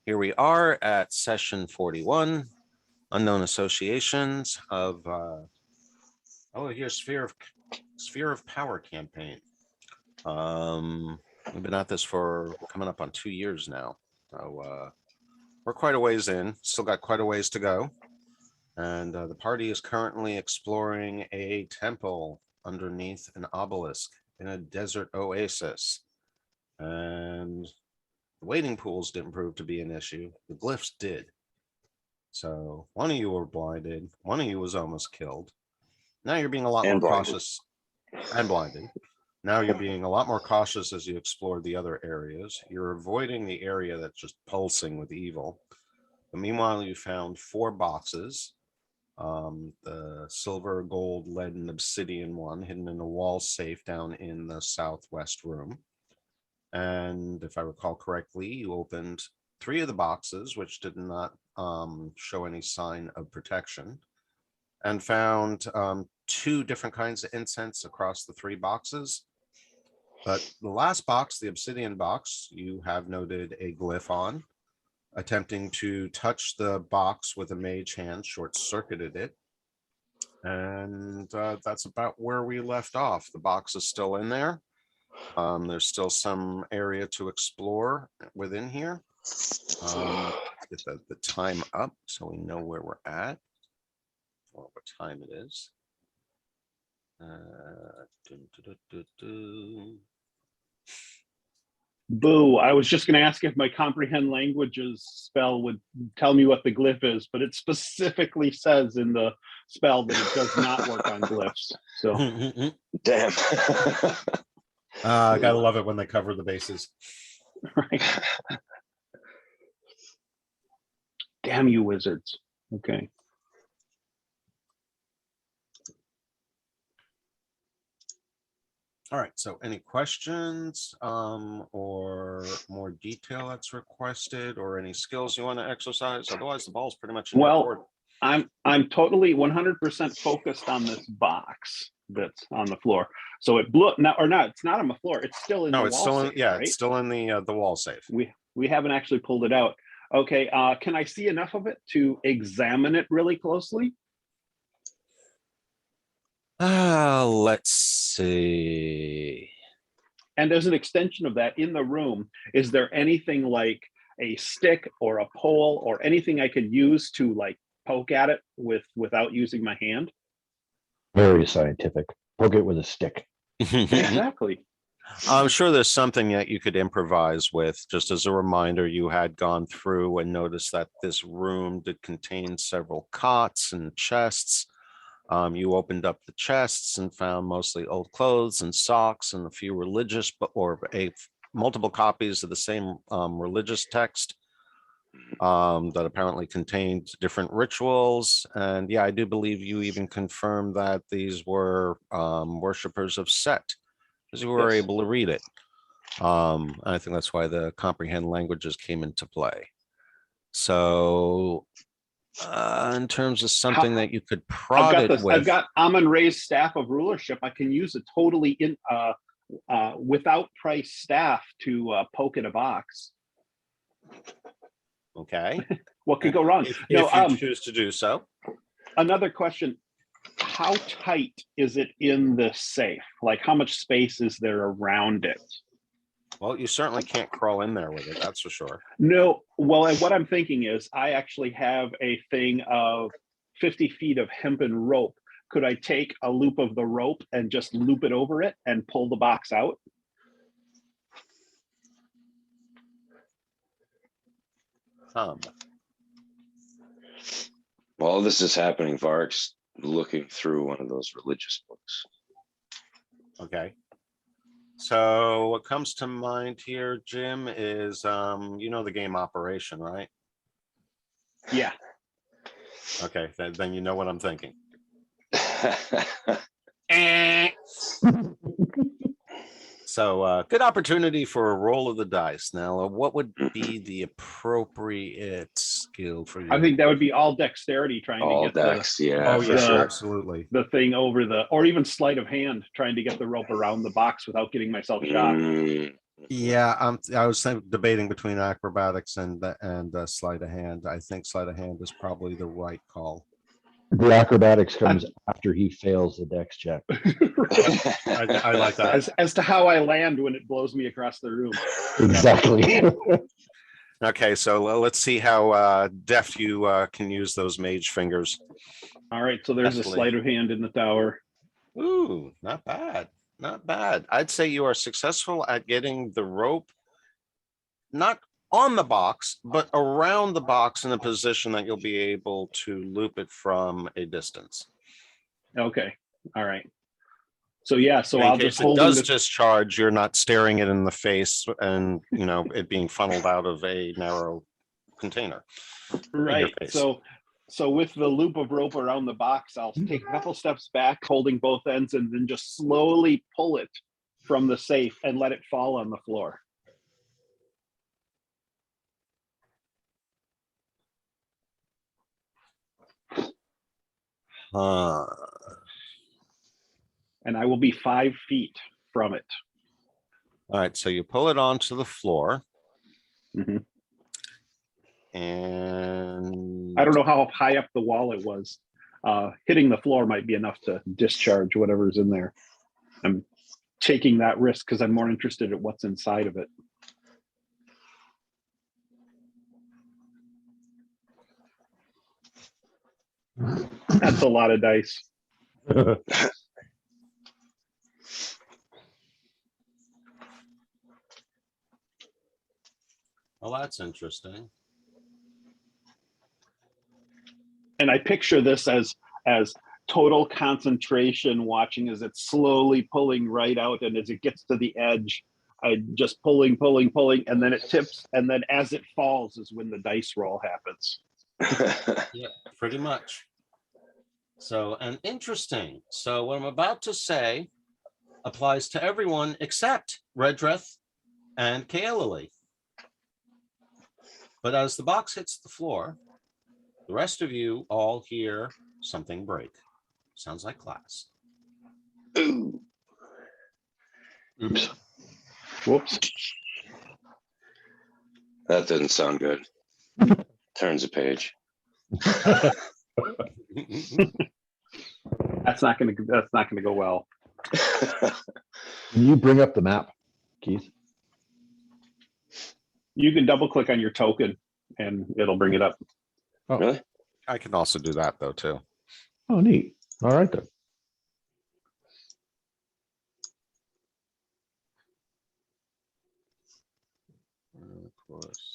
Here we are at session 41, Unknown Associations of Elohir Sphere of Power campaign. We've been at this for coming up on 2 years now. So we're quite a ways in, still got quite a ways to go. And the party is currently exploring a temple underneath an obelisk in a desert oasis. And the wading pools didn't prove to be an issue. The glyphs did. So one of you were blinded. One of you was almost killed. Now you're being a lot more cautious and blinded. Now you're being a lot more cautious as you explore the other areas. You're avoiding the area that's just pulsing with evil. But meanwhile, you found 4 boxes. The silver, gold, lead, and obsidian one hidden in a wall safe down in the southwest room. And if I recall correctly, you opened 3 of the boxes, which did not show any sign of protection, and found 2 different kinds of incense across the 3 boxes. But the last box, the obsidian box, you have noted a glyph on. Attempting to touch the box with a mage hand short-circuited it. And that's about where we left off. The box is still in there. There's still some area to explore within here. Let's get the time up so we know where we're at or what time it is. Boo, I was just going to ask if my comprehend languages spell would tell me what the glyph is, but it specifically says in the spell that it does not work on glyphs. So, damn. I gotta love it when they cover the bases. Right. Damn you, wizards. Okay. All right, so any questions or more detail that's requested or any skills you want to exercise? Otherwise, the ball's pretty much in your court. I'm totally 100% focused on this box that's on the floor. So it blew now or not, it's not on the floor. It's still in the wall safe, right? It's still in the wall safe. We haven't actually pulled it out. Okay, can I see enough of it to examine it really closely? Let's see. And as an extension of that, in the room, is there anything like a stick or a pole or anything I could use to like poke at it without using my hand? Very scientific. Poke it with a stick. Exactly. I'm sure there's something that you could improvise with. Just as a reminder, you had gone through and noticed that this room did contain several cots and chests. You opened up the chests and found mostly old clothes and socks and a few religious, multiple copies of the same religious text that apparently contained different rituals. And yeah, I do believe you even confirmed that these were worshippers of Set, because you were able to read it. I think that's why the comprehend languages came into play. So in terms of something that you could prod it with. I've got Amun-Re's staff of rulership. I can use a totally without price staff to poke at a box. Okay. What could go wrong? If you choose to do so. Another question. How tight is it in the safe? Like how much space is there around it? Well, you certainly can't crawl in there with it, that's for sure. No, well, what I'm thinking is I actually have a thing of 50 feet of hempen rope. Could I take a loop of the rope and just loop it over it and pull the box out? While this is happening, Vark's looking through one of those religious books. Okay. So what comes to mind here, Jim, is you know the game Operation, right? Yeah. Okay, then you know what I'm thinking. So good opportunity for a roll of the dice. Now, what would be the appropriate skill for you? I think that would be all dexterity trying all to get dex, yeah. Oh, yeah, sure. Absolutely. The thing over the, or even sleight of hand, trying to get the rope around the box without getting myself shot. Yeah, I was debating between acrobatics and sleight of hand. I think sleight of hand is probably the right call. The acrobatics comes after he fails the dex check. I like that. As to how I land when it blows me across the room. Exactly. Okay, so let's see how deft you can use those mage fingers. All right, so there's Definitely. a sleight of hand in the tower. Ooh, not bad. Not bad. I'd say you are successful at getting the rope, not on the box, but around the box in a position that you'll be able to loop it from a distance. Okay, all right. So yeah, so In I'll case just it hold does the discharge, you're not staring it in the face and, you know, it being funneled out of a narrow container. right. face. So with the loop of rope around the box, I'll take a couple steps back, holding both ends, and then just slowly pull it from the safe and let it fall on the floor. Uh, And I will be 5 feet from it. all right, so you pull it onto the floor. Mhm. And I don't know how high up the wall it was. Hitting the floor might be enough to discharge whatever's in there. I'm taking that risk because I'm more interested in what's inside of it. That's a lot of dice. well, that's interesting. And I picture this as total concentration, watching as it's slowly pulling right out, and as it gets to the edge, I just pulling, and then it tips, and then as it falls is when the dice roll happens. Yeah, pretty much. So, and interesting. So what I'm about to say applies to everyone except Redreth and Kaelili. But as the box hits the floor, the rest of you all hear something break. Sounds like glass. Oops. Whoops. That didn't sound good. Turns a page. That's not gonna go well. Can you bring up the map, Keith? You can double click on your token and it'll bring it up. Oh. Really? I can also do that though, too. Oh, neat. All right then. Of course.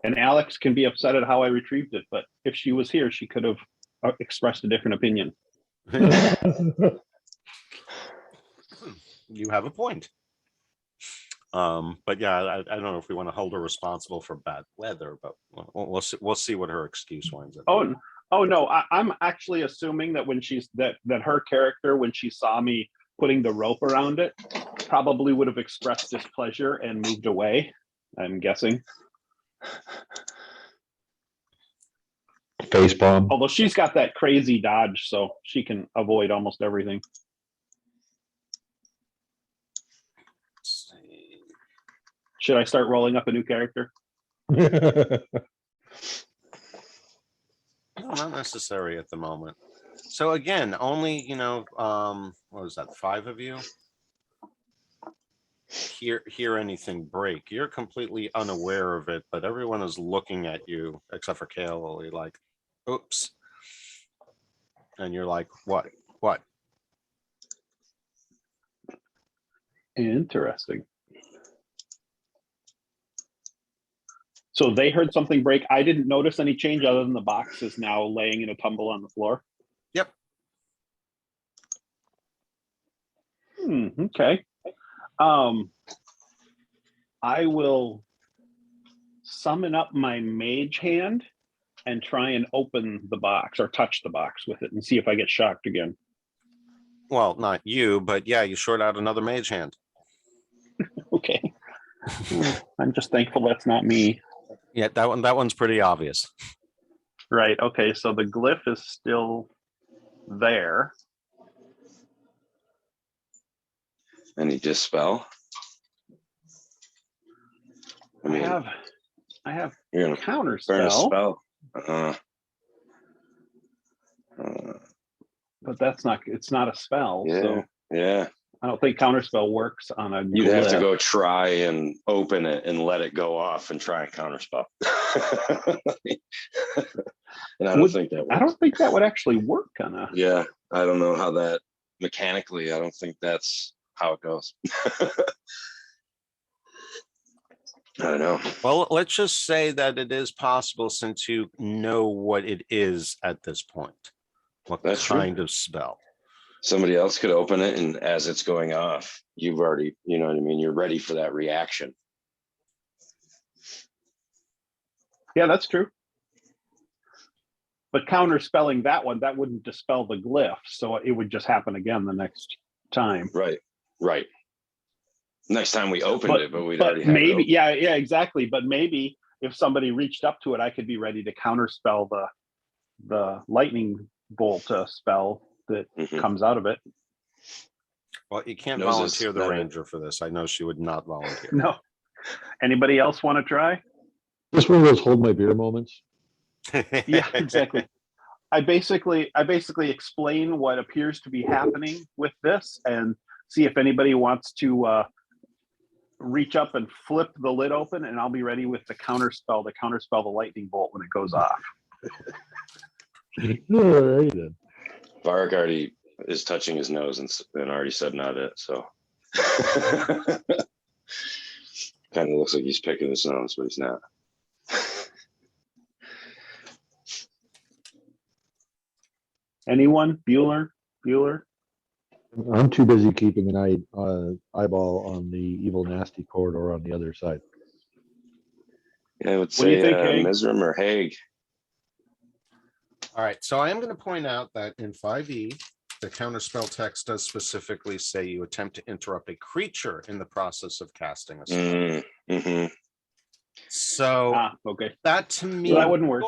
And Alex can be upset at how I retrieved it, but if she was here, she could have expressed a different opinion. You have a point. But yeah, I don't know if we want to hold her responsible for bad weather, but we'll see what her excuse winds up. Oh no, I'm actually assuming that when she's that her character, when she saw me putting the rope around it, probably would have expressed displeasure and moved away. I'm guessing. Face bomb. Although she's got that crazy dodge, so she can avoid almost everything. Should I start rolling up a new character? No, not necessary at the moment. So again, only, you know, what was that, 5 of you hear anything break. You're completely unaware of it, but everyone is looking at you except for Kaelili, like, oops. And you're like, what? Interesting. So they heard something break. I didn't notice any change other than the box is now laying in a tumble on the floor. Yep. Okay. I will summon up my mage hand and try and open the box or touch the box with it and see if I get shocked again. Well, not you, but yeah, you short out another mage hand. Okay. I'm just thankful that's not me. Yeah, that one's pretty obvious. Right. Okay. So the glyph is still there. Any dispel? I mean, I have you're gonna counter burn a spell, spell. but it's not a spell. Yeah, So yeah. I don't think counter spell works on a You'd have to glyph. go try and open it and let it go off and try and counterspell. And I don't think that works. I don't think that would actually work on a. Yeah, I don't know how that mechanically, I don't think that's how it goes. I don't know. Well, let's just say that it is possible since you know what it is at this point. What That's true. kind of spell? Somebody else could open it, and as it's going off, you've already, you know what I mean? You're ready for that reaction. Yeah, that's true. But counter spelling that one, that wouldn't dispel the glyph, so it would just happen again the next time. Right. Next time we opened it, but we'd already have maybe, it open. yeah, exactly. But maybe if somebody reached up to it, I could be ready to counter spell the lightning bolt spell that comes out of it. Well, you can't Noses, volunteer the not it. ranger for this. I know she would not volunteer. No. Anybody else want to try? Just one of those hold my beer moments. Yeah, exactly. I basically explain what appears to be happening with this and see if anybody wants to reach up and flip the lid open, and I'll be ready with the counterspell the lightning bolt when it goes off. All right then. Varric already is touching his nose and already said not it, so. Kind of looks like he's picking his nose, but he's not. Anyone? Bueller? I'm too busy keeping an eyeball on the evil nasty corridor on the other side. Yeah, I would What do you say think, Haig? Mizram or Haig. All right, so I am going to point out that in 5e, the counterspell text does specifically say you attempt to interrupt a creature in the process of casting a spell. So Okay. that to me, That wouldn't work.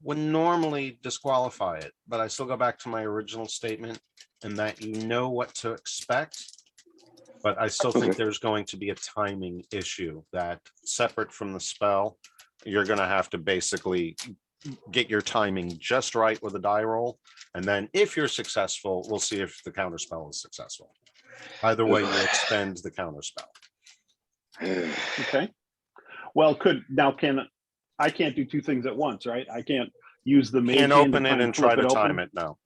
would normally disqualify it, but I still go back to my original statement and that you know what to expect. But I still think there's going to be a timing issue that separate from the spell, you're going to have to basically get your timing just right with a die roll. And then if you're successful, we'll see if the counterspell is successful. Either way, you expend the counterspell. Okay. Well, I can't do two things at once, right? I can't use the mage Can't hand open it and flip try to open. time it. No.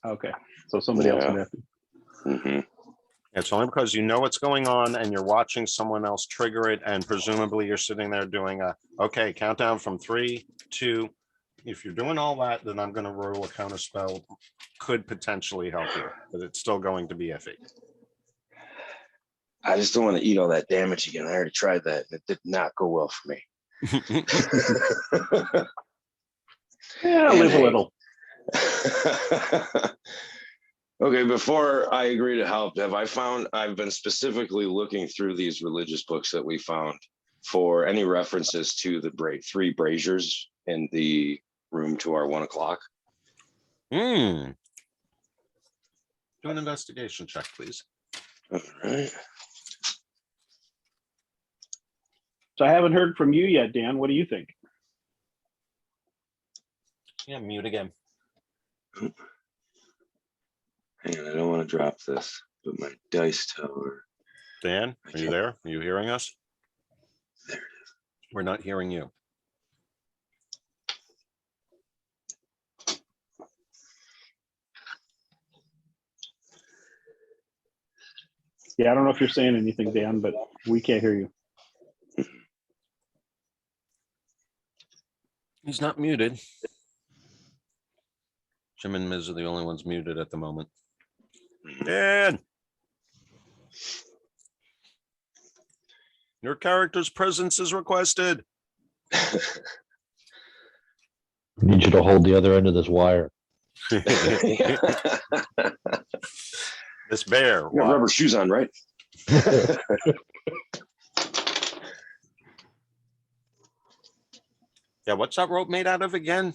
Okay. So somebody else would have to. It's only because you know what's going on and you're watching someone else trigger it, and presumably you're sitting there doing okay, countdown from 3, 2. If you're doing all that, then I'm going to roll a counter spell. Could potentially help you, but it's still going to be iffy. I just don't want to eat all that damage again. I already tried that. It did not go well for me. Yeah, live a little. Okay, before I agree to help, I've been specifically looking through these religious books that we found for any references to the 3 braziers in the room to our 1 o'clock. Do an investigation check, please. All right. So I haven't heard from you yet, Dan. What do you think? Yeah, mute again. Hang on, I don't want to drop this, but my dice tower. Dan, are you there? Are you hearing us? There it is. We're not hearing you. Yeah, I don't know if you're saying anything, Dan, but we can't hear you. He's not muted. Jim and Miz are the only ones muted at the moment. Dan! Your character's presence is requested. I need you to hold the other end of this wire. This bear. You got rubber shoes on, right? Yeah, what's that rope made out of again?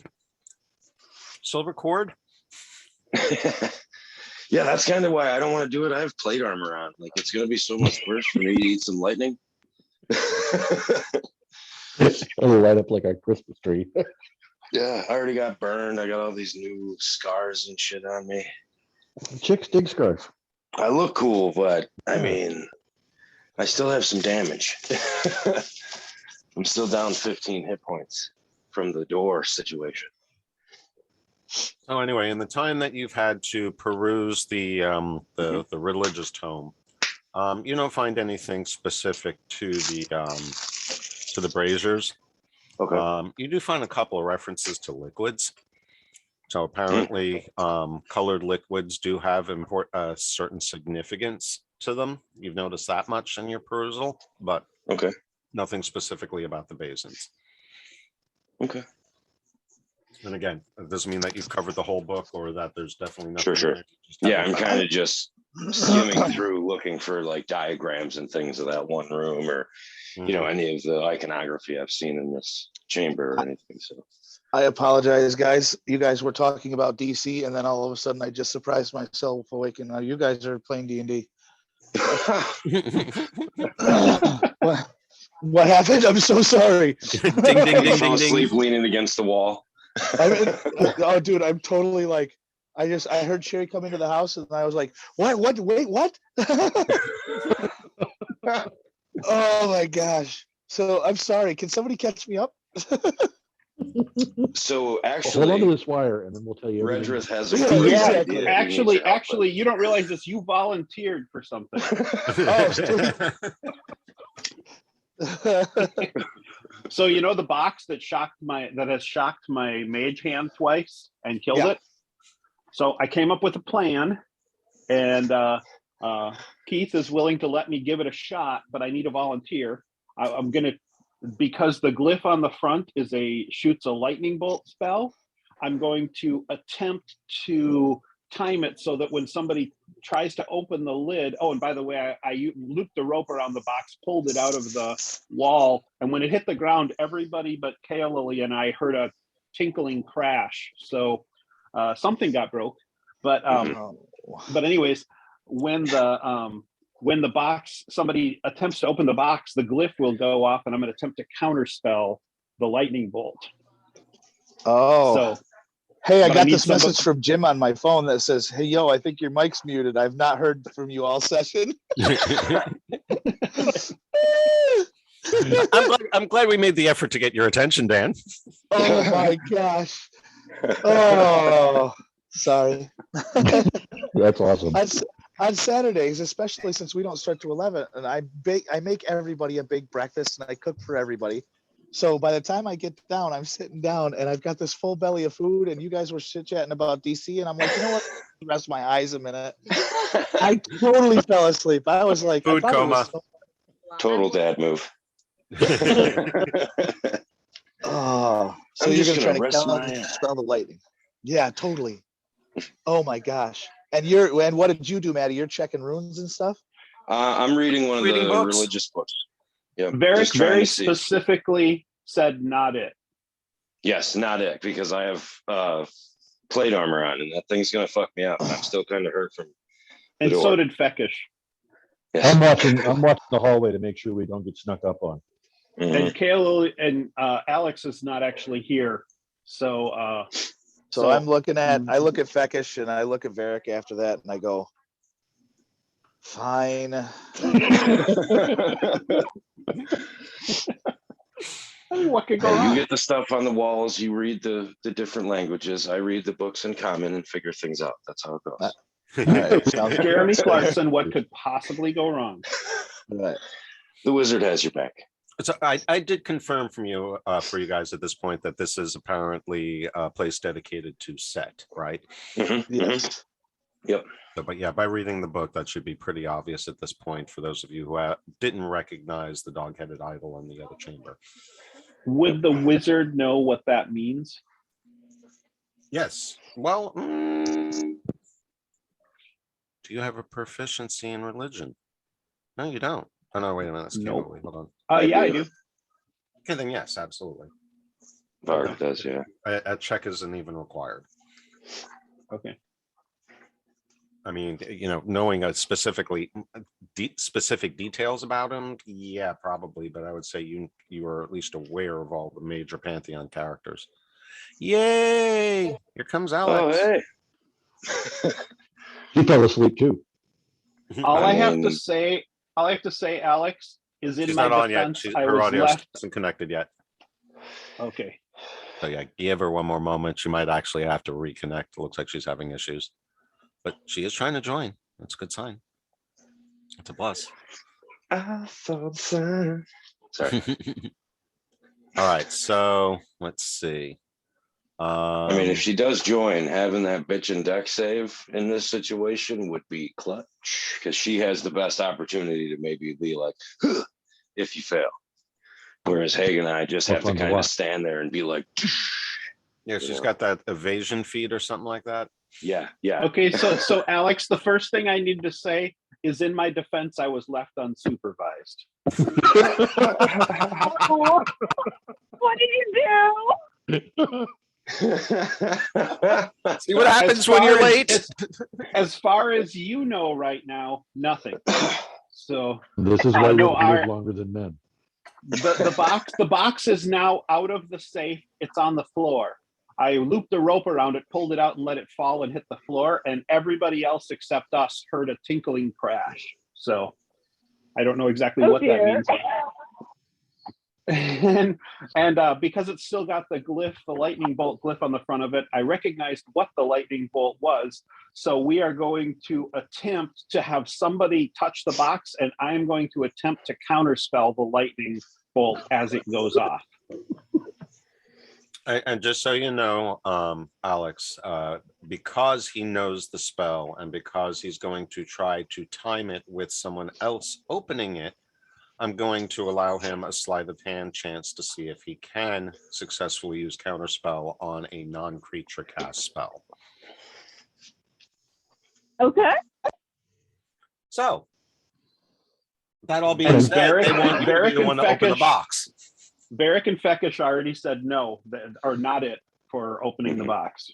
Silver cord? Yeah, that's kind of why I don't want to do it. I have plate armor on. Like, it's going to be so much worse for me to eat some lightning. It'll light up like a Christmas tree. Yeah, I already got burned. I got all these new scars and shit on me. Chicks dig scars. I look cool, but I Yeah. mean, I still have some damage. I'm still down 15 hit points from the door situation. So anyway, in the time that you've had to peruse the religious tome, you don't find anything specific to the braziers. Okay. You do find a couple of references to liquids. So apparently, colored liquids do have certain significance to them. You've noticed that much in your perusal, but Okay. nothing specifically about the basins. Okay. And again, it doesn't mean that you've covered the whole book or that there's definitely nothing. Sure. There. Just Yeah, haven't I'm found kind it. of just skimming through looking for like diagrams and things of that one room or, you know, any of the iconography I've seen in this chamber or anything. So I apologize, guys. You guys were talking about DC, and then all of a sudden, I just surprised myself awaking. Now you guys are playing D&D. What happened? I'm so sorry. Ding ding ding you fell ding asleep ding. leaning against the wall. Oh, dude, I'm totally like, I heard Sherry come into the house, and I was like, what? Wait, what? Oh my gosh. So I'm sorry. Can somebody catch me up? So Hold on to actually, this wire, and then we'll tell you everything. Redrith has a Yeah, great exactly. idea. He needs your help Actually, with. you don't realize this. You volunteered for something. Oh, sweet. So you know the box that has shocked my mage hand twice and killed Yeah. it. So I came up with a plan, and Keith is willing to let me give it a shot, but I need a volunteer. I'm gonna, because the glyph on the front shoots a lightning bolt spell. I'm going to attempt to time it so that when somebody tries to open the lid, oh, and by the way, I looped the rope around the box, pulled it out of the wall, and when it hit the ground, everybody but Kaelily and I heard a tinkling crash. So something got broke, but anyways, when the box, somebody attempts to open the box, the glyph will go off, and I'm going to attempt to counterspell the lightning bolt. Oh. So, hey, I but I got need this message from Jim on my phone that says, "Hey, yo, I think your mic's muted. I've not heard from you all session." I'm glad we made the effort to get your attention, Dan. Oh my gosh. Oh, sorry. That's awesome. On Saturdays, especially since we don't start to 11, and I make everybody a big breakfast, and I cook for everybody. So by the time I get down, I'm sitting down, and I've got this full belly of food, and you guys were chit-chatting about DC, and I'm like, you know what? Rest my eyes a minute. I totally fell asleep. I was like, Food coma. Total dad move. Oh, so I'm you're just gonna try gonna to rest my spell the lightning? Yeah, totally. Oh my gosh! And what did you do, Maddie? You're checking runes and stuff. I'm reading one of Reading the books? religious books. Yeah, very just trying very to see. specifically said not it. Yes, not it, because I have plate armor on, and that thing's gonna fuck me up. I'm still kind of hurt from the And door. so did Feckish. Yes. I'm watching the hallway to make sure we don't get snuck up on. Mhm. And Kayla and Alex is not actually here. So So I'm looking at, I look at Feckish and I look at Varric after that, and I go, fine. what could go Hey, you wrong? get the stuff on the walls. You read the different languages. I read the books in common and figure things out. That's how it goes. All right, sounds good. Jeremy Clarkson, what could possibly go wrong? Right. The wizard has your back. So I did confirm from you for you guys at this point that this is apparently a place dedicated to Set, right? Mm-hmm. Yes. Yep. So, but yeah, by reading the book, that should be pretty obvious at this point for those of you who didn't recognize the dog-headed idol in the other chamber. Would the wizard know what that means? Yes. Well, do you have a proficiency in religion? No, you don't. Oh no, wait a minute. That's Nope. Hold on. Yeah, I do. Okay, then yes, absolutely. Varg does, yeah. A check isn't even required. Okay. I mean, knowing a specific details about him, yeah, probably. But I would say you are at least aware of all the major Pantheon characters. Yay! Here comes Alex. Oh, hey. He fell asleep too. All I I have to mean- say, Alex, is in She's my not on yet. defense, I Her was audio left. isn't connected yet. Okay. So yeah, give her one more moment. She might actually have to reconnect. It looks like she's having issues, but she is trying to join. That's a good sign. It's a plus. I thought so. Sorry. All right, so let's see. I mean, if she does join, having that bitch in deck save in this situation would be clutch because she has the best opportunity to maybe be like, "Huh," if you fail. Whereas Haig and I just How have to fun to kind of watch. stand there and be like, yeah, you she's know. got that evasion feed or something like that. yeah, yeah. Okay. So Alex, the first thing I need to say is in my defense, I was left unsupervised. What did you do? See what happens As when you're far as- late. As far as you know right now, nothing. So This is why No, you our- live longer than men. the box is now out of the safe. It's on the floor. I looped a rope around it, pulled it out, and let it fall and hit the floor. And everybody else except us heard a tinkling crash. So I don't know exactly Oh what that dear. means. And because it's still got the glyph, the lightning bolt glyph on the front of it, I recognized what the lightning bolt was. So we are going to attempt to have somebody touch the box, and I'm going to attempt to counterspell the lightning bolt as it goes off. And just so you know, Alex, because he knows the spell and because he's going to try to time it with someone else opening it, I'm going to allow him a sleight of hand chance to see if he can successfully use counterspell on a non-creature cast spell. Okay. So, that all And being said, Varric- they want you to be Varric the and one to open the Fekish- box. Varric and Fekish already said no, or not it for opening the box.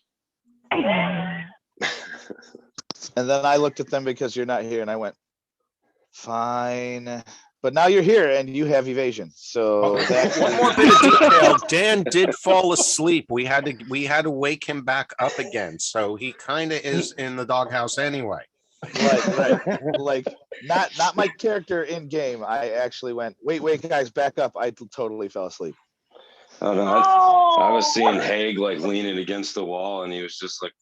And then I looked at them because you're not here, and I went, fine. But now you're here, and you have evasion. So that One more bit of detail. Dan did fall asleep. We had to wake him back up again. So he kind of is in the doghouse anyway. right, like not my character in game. I actually went, wait, guys, back up. I totally fell asleep. Oh, no, I was seeing Haig like leaning against the wall, and he was just like,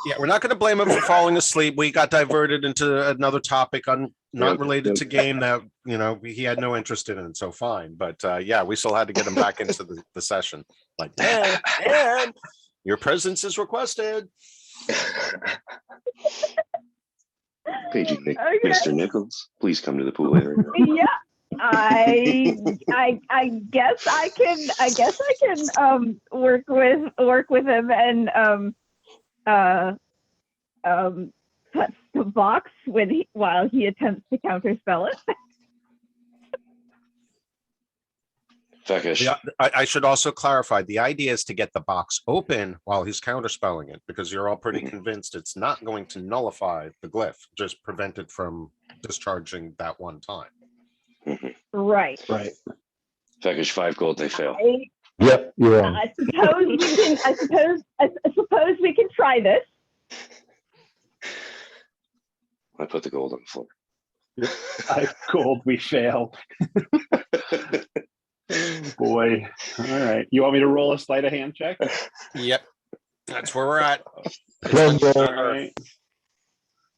Yeah, we're not going to blame him for falling asleep. We got diverted into another topic not related to game that he had no interest in, so fine. But yeah, we still had to get him back into the session. Like, Dan, your presence is requested. paging Okay. Mr. Nichols, please come to the pool area. Yeah. I guess I can work with him and touch the box while he attempts to counterspell it. Fekish. Yeah, I should also clarify, the idea is to get the box open while he's counterspelling it, because you're all pretty convinced it's not going to nullify the glyph, just prevent it from discharging that one time. Right. Fekish, 5 gold, they fail. Yep, you're on. I suppose we can try this. I put the gold on the floor. 5 gold, we fail. Oh, boy. All right. You want me to roll a sleight of hand check? Yep, that's where we're at. All right.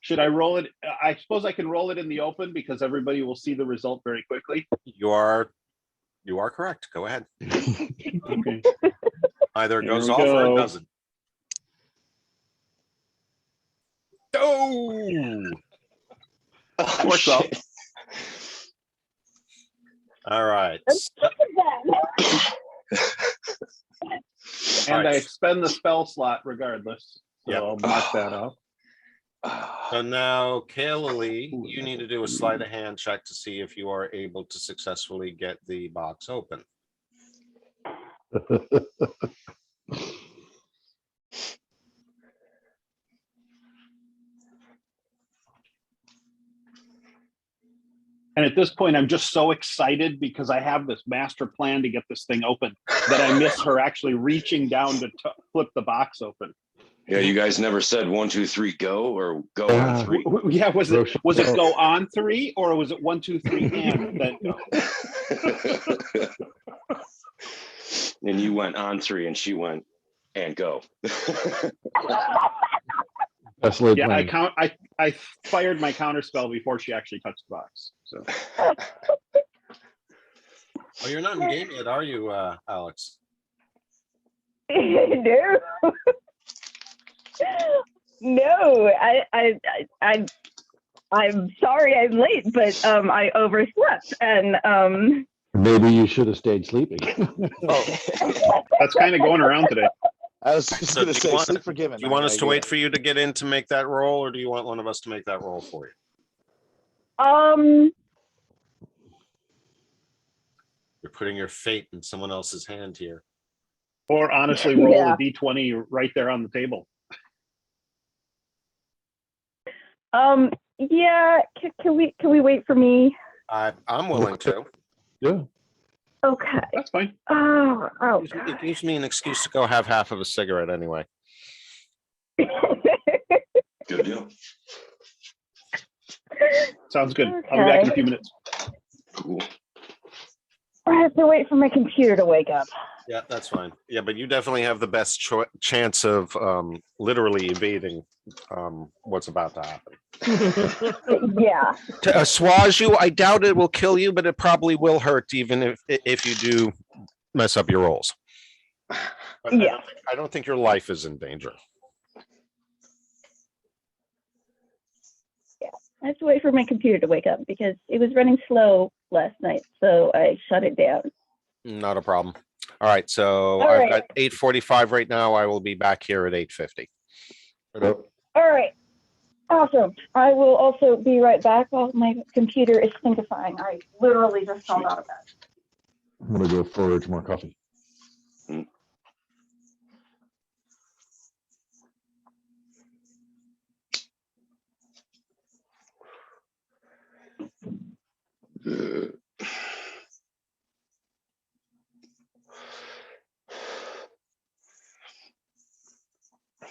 Should I roll it? I suppose I can roll it in the open because everybody will see the result very quickly. You are correct. Go ahead. Okay. Either it Here goes we off or go. it doesn't. Oh, Oh, Works out. shit. all right. Let's look at that. And I expend the spell slot regardless. So Yep. I'll mark that off. So now, Kaylee, you need to do a sleight of hand check to see if you are able to successfully get the box open. And at this point, I'm just so excited because I have this master plan to get this thing open that I miss her actually reaching down to flip the box open. Yeah, you guys never said 1, 2, 3, go or go on 3. Yeah, was it go on 3 or was it 1, 2, 3 and then go? And you went on 3 and she went and go. That's late Yeah, plan. I fired my counter spell before she actually touched the box. So Oh, you're not in game yet, are you, Alex? No. No, I'm sorry I'm late, but I overslept and Maybe you should have stayed sleeping. that's kind of going around today. I was just So gonna do you say, want- sleep forgiven. Do you want us to I wait get for you to get in to make that roll, or do you want one of us to make that roll for you? You're putting your fate in someone else's hand here. Or honestly, roll Yeah. a d20 right there on the table. Yeah, can we wait for me? I'm willing to. Yeah. Okay. That's fine. Oh, It gives me an excuse to go have half of a cigarette anyway. Good deal. Sounds good. I'll be back in a Okay. few minutes. Cool. I have to wait for my computer to wake up. Yeah, that's fine. Yeah, but you definitely have the best chance of literally evading what's about to happen. Yeah. To assuage you, I doubt it will kill you, but it probably will hurt, even if you do mess up your rolls. But Yeah. I don't think your life is in danger. I have to wait for my computer to wake up because it was running slow last night, so I shut it down. Not a problem. All right, so All I've right. got 8:45 right now. I will be back here at 8:50. All right. Awesome. I will also be right back while my computer is syncifying. I literally just fell out of bed. I'm gonna go forage more coffee.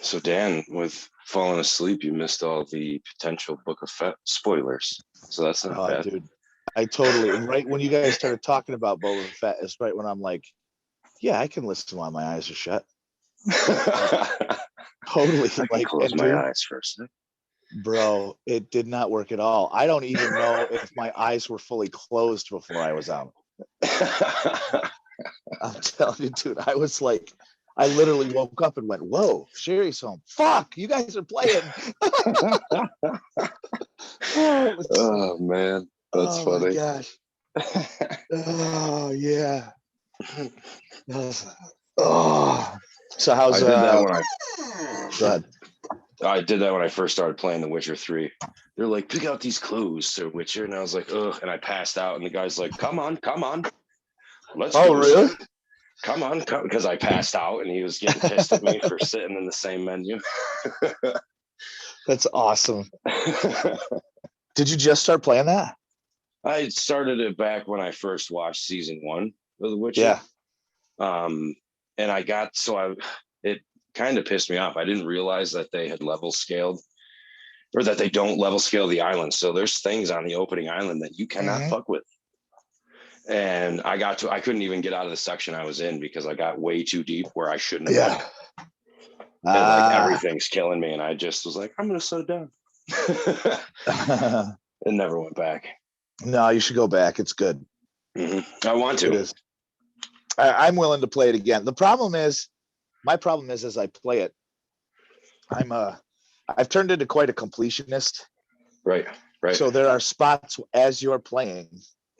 So Dan, with falling asleep, you missed all the potential Book of Fett spoilers. So that's not Oh, bad. dude, I totally. And right when you guys started talking about Boba Fett, is right when I'm like, yeah, I can listen while my eyes are shut. Totally. I can Like, close and my dude, eyes for a second. bro, it did not work at all. I don't even know if my eyes were fully closed before I was out. I'm telling you, dude, I was like, I literally woke up and went, whoa, Sherry's home. Fuck, you guys are playing. Oh, it was- Oh man, that's oh funny. my gosh. Oh yeah. Oh. So how's I did that when go ahead. I did that when I first started playing The Witcher 3. They're like, pick out these clues, Sir Witcher, and I was like, ugh, and I passed out, and the guy's like, come on, let's Oh, go, really? sir. Come on, because I passed out, and he was getting pissed at me for sitting in the same menu. That's awesome. Did you just start playing that? I started it back when I first watched season 1 of The Witcher. Yeah. And it kind of pissed me off. I didn't realize that they had level scaled, or that they don't level scale the island. So there's things on the opening island that you cannot fuck with. And I couldn't even get out of the section I was in because I got way too deep where I shouldn't have been. And like everything's killing me. And I just was like, I'm going to slow down. And never went back. No, you should go back. It's good. I want It to. is. I'm willing to play it again. My problem is as I play it, I've turned into quite a completionist. Right. So there are spots as you're playing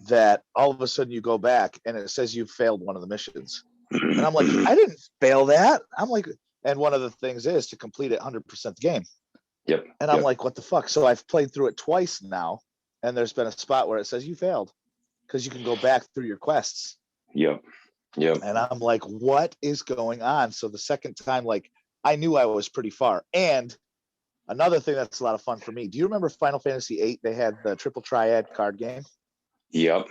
that all of a sudden you go back and it says you failed one of the missions. And I'm like, I didn't fail that. I'm like, and one of the things is to complete it 100% the game. Yep. And I'm like, what the fuck? So I've played through it twice now, and there's been a spot where it says you failed because you can go back through your quests. Yep. Yep. And I'm like, what is going on? So the second time, like, I knew I was pretty far. And another thing that's a lot of fun for me. Do you remember Final Fantasy VIII? They had the triple triad card game. Yep.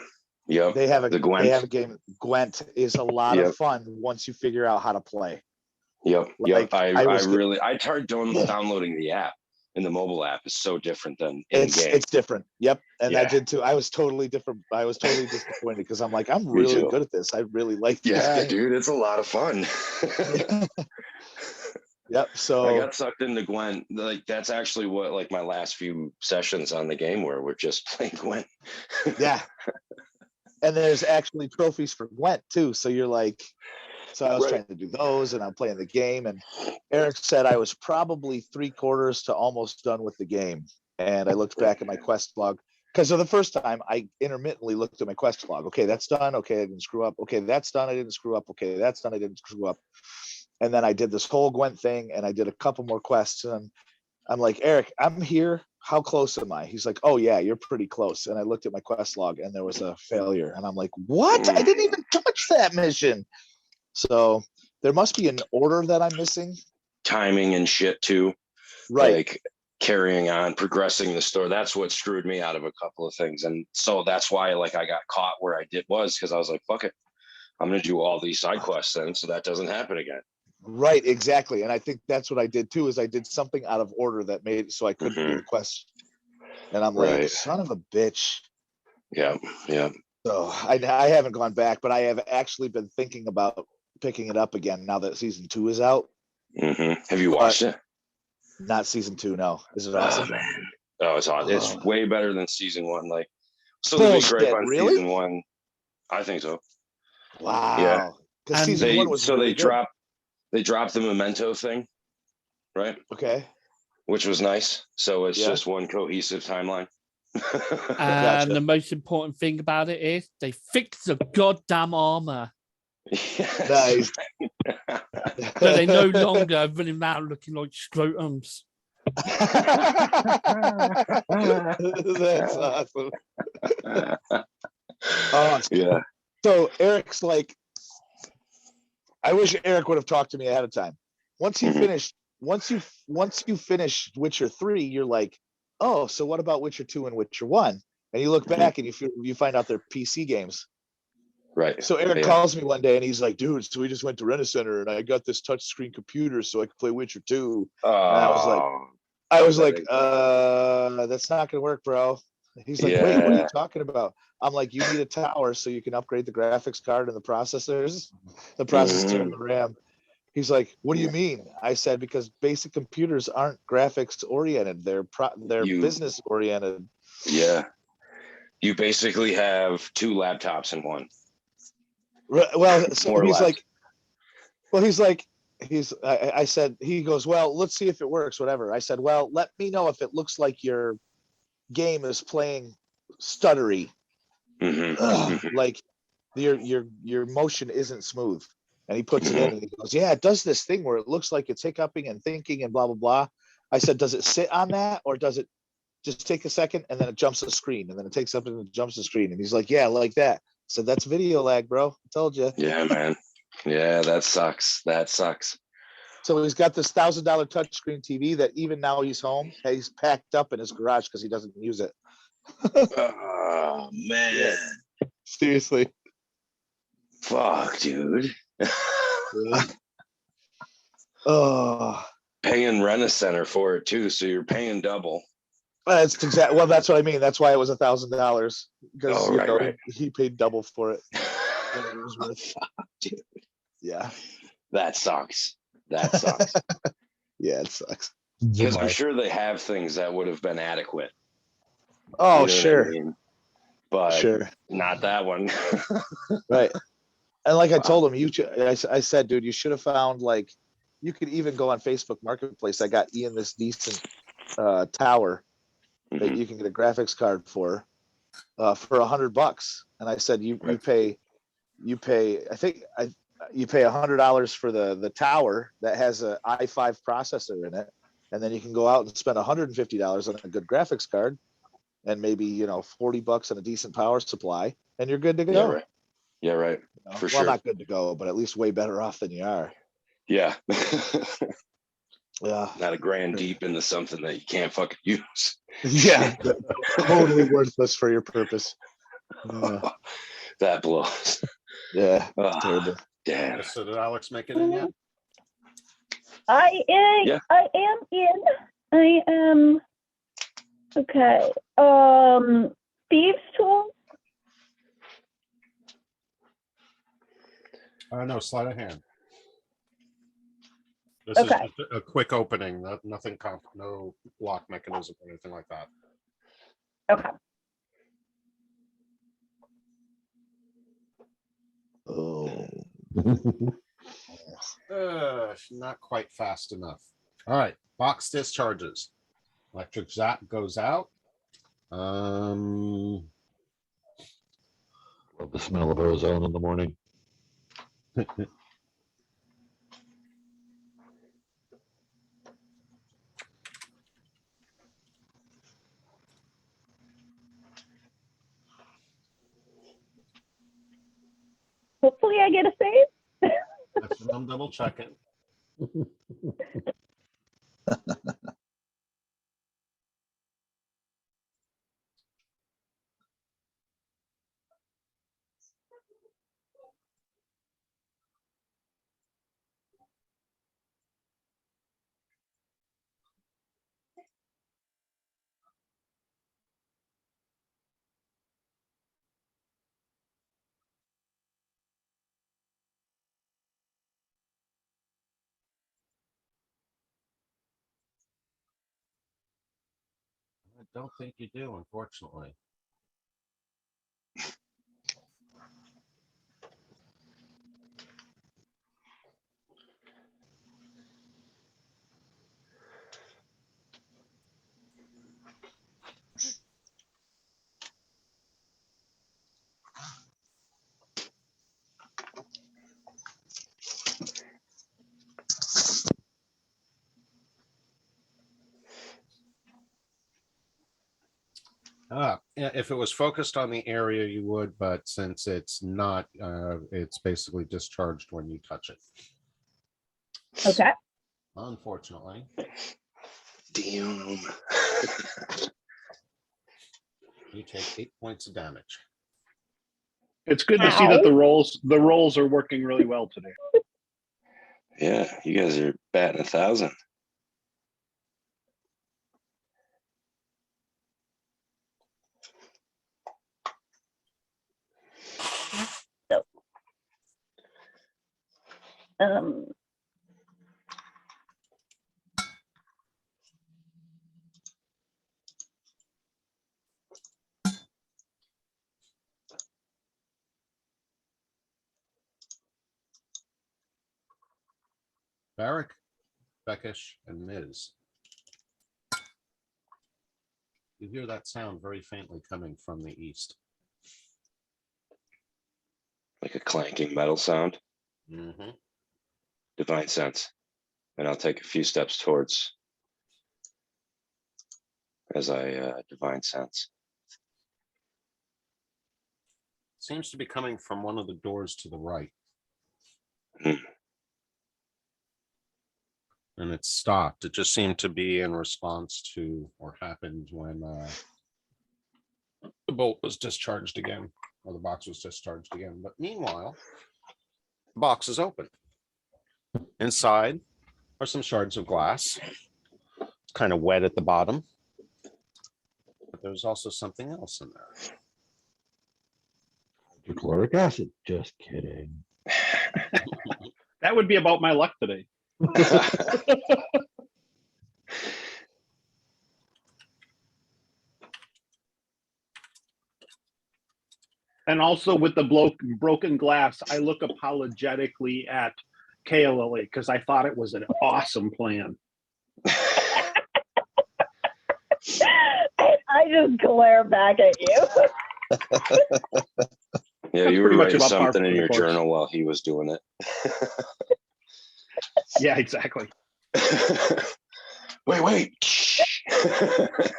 Yep. They have a The Gwent. They have a game. Gwent is a lot Yep. of fun once you figure out how to play. Yep. Like, Yep. I tried Yeah. downloading the app, and the mobile app is so different than in game. It's different. Yep. And I Yeah. did too. I was totally different. I was totally disappointed because I'm like, I'm Me really too. good at this. I really like this Yeah, game. dude, it's a lot of fun. Yep. I So got sucked into Gwent. Like that's actually what like my last few sessions on the game were. We're just playing Gwent. yeah. And there's actually trophies for Gwent too. So you're like, so I was Right. trying to do those and I'm playing the game. And Eric said I was probably 3/4 to almost done with the game. And I looked back at my quest log because of the first time I intermittently looked at my quest log. Okay, that's done. Okay, I didn't screw up. Okay, that's done. I didn't screw up. Okay, that's done. I didn't screw up. And then I did this whole Gwent thing and I did a couple more quests. And I'm like, Eric, I'm here. How close am I? He's like, oh yeah, you're pretty close. And I looked at my quest log and there was a failure. And I'm like, what? I didn't even touch that mission. So there must be an order that I'm missing. Timing and shit too. Right. Like carrying on, progressing the story. That's what screwed me out of a couple of things. And so that's why like I got caught where I did was because I was like, fuck it. I'm gonna do all these side quests then so that doesn't happen again. Right, exactly. And I think that's what I did too, is I did something out of order that made it so I couldn't do Mhm. the quest. And I'm like, Right. son of a bitch. Yeah. Yeah. So I haven't gone back, but I have actually been thinking about picking it up again now that season 2 is out. Have you watched it? Not season 2, no. Is it Oh awesome? man. Oh, it's awesome. It's Oh. way better than season 1. Like so the big gripe Bullshit, on really? season 1. I think so. Wow. Because And season 1 was really good. They dropped the memento thing, right? Okay. Which was nice. So it's Yeah. just one cohesive timeline. And Gotcha. the most important thing about it is they fixed the goddamn armor. Yes. Nice. So they no longer running around looking like scrotums. That's awesome. Oh, Yeah. so Eric's like, I wish Eric would have talked to me ahead of time. Once you Mhm. finish, once you finish Witcher 3, you're like, oh, so what about Witcher 2 and Witcher 1? And you look Mhm. back and you find out they're PC games. Right. So Eric Yeah. calls me one day and he's like, dude, so we just went to Rent-A-Center and I got this touchscreen computer so I could play Witcher 2. I was like, Oh, that's not gonna work, bro. He's like, wait, what are you Yeah. talking about? I'm like, you need a tower so you can upgrade the graphics card and the processor Mhm. and the RAM. He's like, what do you mean? I said, because basic computers aren't graphics oriented. They're You- business oriented. Yeah. You basically have 2 laptops in one. Well, so More or he's less. like, I said, he goes, well, let's see if it works, whatever. I said, well, let me know if it looks like your game is playing stuttery. Mhm. Like your motion isn't smooth. And he puts it in and he goes, yeah, it does this thing where it looks like it's hiccuping and thinking and blah, blah, blah. I said, does it sit on that or does it just take a second and then it jumps the screen and then it takes up and it jumps the screen? And he's like, yeah, like that. I said, that's video lag, bro. I told you. Yeah, man. Yeah, that sucks. That sucks. So he's got this $1,000 touchscreen TV that even now he's home, he's packed up in his garage because he doesn't use it. Oh man. Yeah. Seriously. Fuck, dude. Oh, Paying Rent-A-Center for it too, so you're paying double. that's exactly. Well, that's what I mean. That's why it was $1,000 because Oh, right. he paid double for it. What it was worth. Dude, Yeah, that sucks. That sucks. yeah, it sucks. Because I'm sure they have things that would have been adequate. Oh, You know what I sure, mean? But sure, not that one. right. And like I Wow. told him, I said, dude, you should have found like, you could even go on Facebook Marketplace. I got Ian this decent tower that Mhm. you can get a graphics card for $100. And I said, you Right. pay you pay $100 for the tower that has a i5 processor in it, and then you can go out and spend $150 on a good graphics card and maybe $40 on a decent power supply and you're good to go. Yeah, right. Yeah, right. know? For Well, sure. not good to go, but at least way better off than you are. Yeah. Yeah. Not a grand deep into something that you can't fucking use. Yeah. Totally worthless for your purpose. That blows. Yeah. Ah, Terrible. damn. So did Alex make it in yet? Yeah. I am in. I am. Okay. Thieves' tools. No, sleight of hand. This is Okay. just a quick opening, nothing no lock mechanism or anything like that. Okay. Oh. Not quite fast enough. All right, box discharges. Electric zap goes out. Love the smell of ozone in the morning. Hopefully, I get a save. That's what I'm double checking. I don't think you do, unfortunately. Yeah, if it was focused on the area, you would, but since it's not, it's basically discharged when you touch it. Okay. Unfortunately. Damn. You take 8 points of damage. It's good to see that the rolls are working really well today. Yeah, you guys are batting 1,000. Um. Barrick, Beckish, and Miz. You hear that sound very faintly coming from the east. Like a clanking metal sound. Mm-hmm. Divine sense. And I'll take a few steps towards as I divine sense. Seems to be coming from one of the doors to the right. Hmm. And it stopped. It just seemed to be in response to, or happened when the bolt was discharged again, or the box was discharged again. But meanwhile, the box is open. Inside are some shards of glass. It's kind of wet at the bottom. But there's also something else in there. Hydrochloric acid. Just kidding. That would be about my luck today. And also with the broken glass, I look apologetically at KLLA because I thought it was an awesome plan. I just glare back at you. Yeah, That's you were pretty much writing about par something for in the your course. journal while he was doing it. Yeah, exactly. Wait.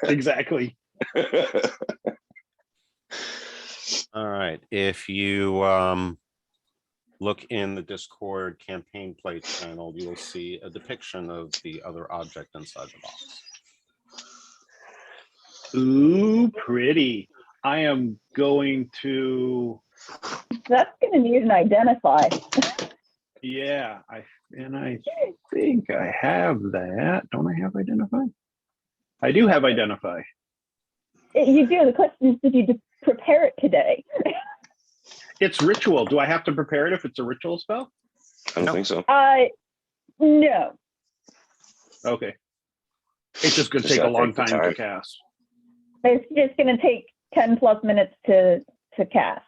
Exactly. All right, if you look in the Discord campaign plate channel, you will see a depiction of the other object inside the box. Ooh, pretty. I am going to, That's going to need an identify. yeah, I think I have that. Don't I have identify? I do have identify. You do. The question is, did you just prepare it today? It's ritual. Do I have to prepare it if it's a ritual spell? I don't think so. No. Okay. It's just going to Just take a gotta long take the time to time. cast. It's just going to take 10 plus minutes to cast.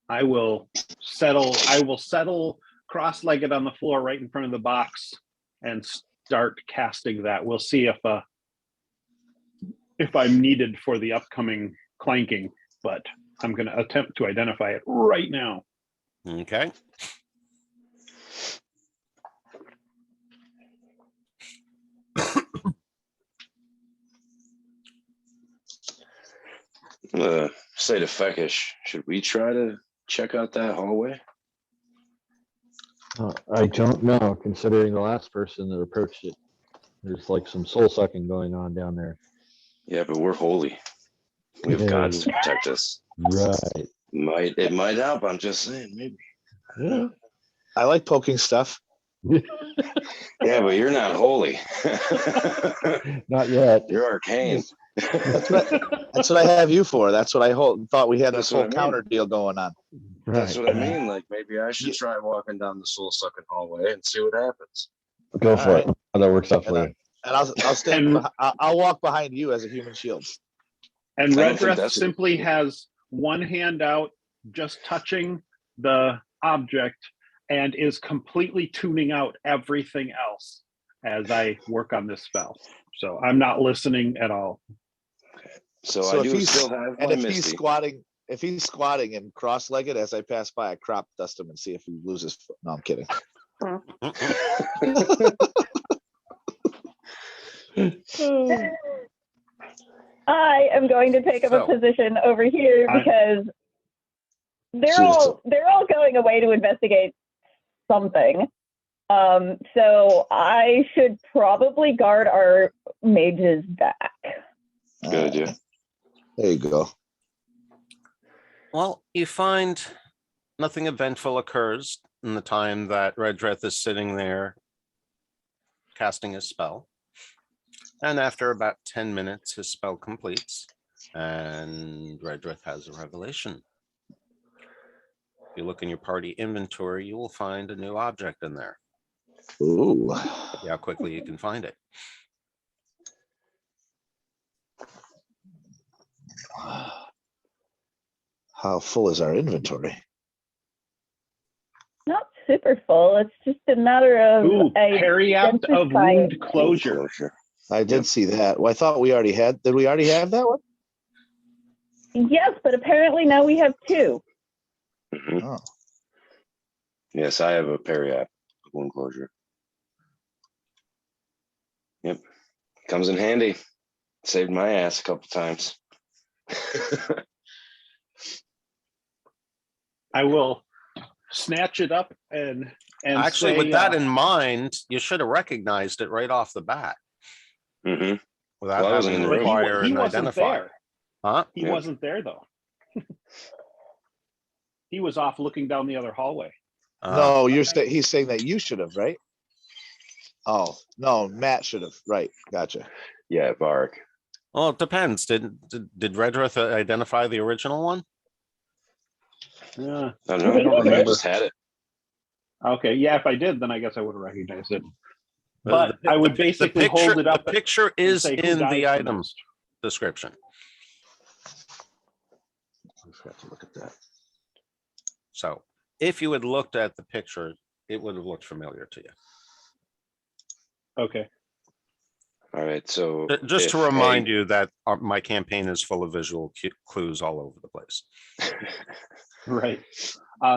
I will settle cross-legged on the floor right in front of the box and start casting that. We'll see if I'm needed for the upcoming clanking, but I'm going to attempt to identify it right now. Okay. Say to Fekish, should we try to check out that hallway? I don't know, considering the last person that approached it. There's like some soul sucking going on down there. Yeah, but we're holy. We have Yeah. gods to protect us. Right. It might help. I'm just saying, maybe. Yeah. I like poking stuff. Yeah, but you're not holy. Not yet. You're arcane. That's what I have you for. That's what I thought we had That's this what whole I mean. counter deal going on. That's Right. what I mean. Like maybe I should try walking down the soul sucking hallway and see what happens. Go for Alright. it. How that works out for you. And I'll stand. I'll walk behind you as a human shield. And I don't Red think Dress that's a- simply has one hand out, just touching the object, and is completely tuning out everything else as I work on this spell. So I'm not listening at all. So So I if do he's- still have And my if he's Misty. squatting and cross-legged as I pass by, I crop dust him and see if he loses foot. No, I'm kidding. I am going to take up a So- position over here because they're all going away to investigate something. So I should probably guard our mage's back. Good idea. There you go. Well, you find nothing eventful occurs in the time that Redreth is sitting there casting his spell. And after about 10 minutes, his spell completes and Redreth has a revelation. If you look in your party inventory, you will find a new object in there. Ooh. See how quickly you can find it. How full is our inventory? Not super full. It's just a matter of Ooh, Periapt of identify Wound it. Closure. I did see that. Well, I thought we already had. Did we already have that one? Yes, but apparently now we have two. Mhm. Oh. Yes, I have a periapt wound closure. Yep. Comes in handy. Saved my ass a couple times. I will snatch it up and Actually, say, with that in mind, you should have recognized it right off the bat hmm without Well, I wasn't having in to the room. require he an wasn't identifier. there. Huh? He Yeah. wasn't there though. He was off looking down the other hallway. No, he's saying that you should have, right? Oh no, Matt should have. Right, gotcha. Yeah, Bark. Well, it depends. Did Redreth identify the original one? Yeah. I don't know. I don't I remember. just had it. Okay. Yeah. If I did, then I guess I would have recognized it. The- But the- I would the basically picture, hold it up. The picture and is say, "Who in dies the the item most?" description. I forgot to look at that. So if you had looked at the picture, it would have looked familiar to you. Okay. All right. So Just to remind you that my campaign is full of visual clues all over the place. Right.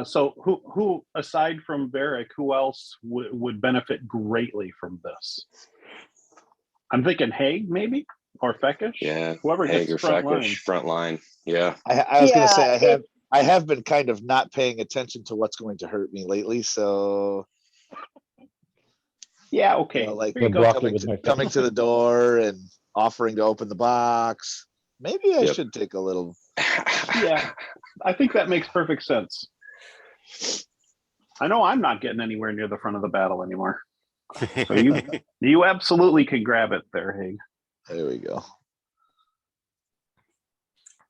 So who aside from Varric, who else would benefit greatly from this? I'm thinking Haig, maybe, Or Feckish? Yeah. Whoever gets Hager, front line. Feckish, front line. Yeah. I was gonna Yeah, say I have been kind of not paying attention to what's going to hurt me lately. So Yeah, you okay. know, like Here you I go. blocked it with my coming to the door and offering to open the box. Maybe I Yep. should take a little. Yeah, I think that makes perfect sense. I know I'm not getting anywhere near the front of the battle anymore. So you absolutely can grab it there, Haig. There we go.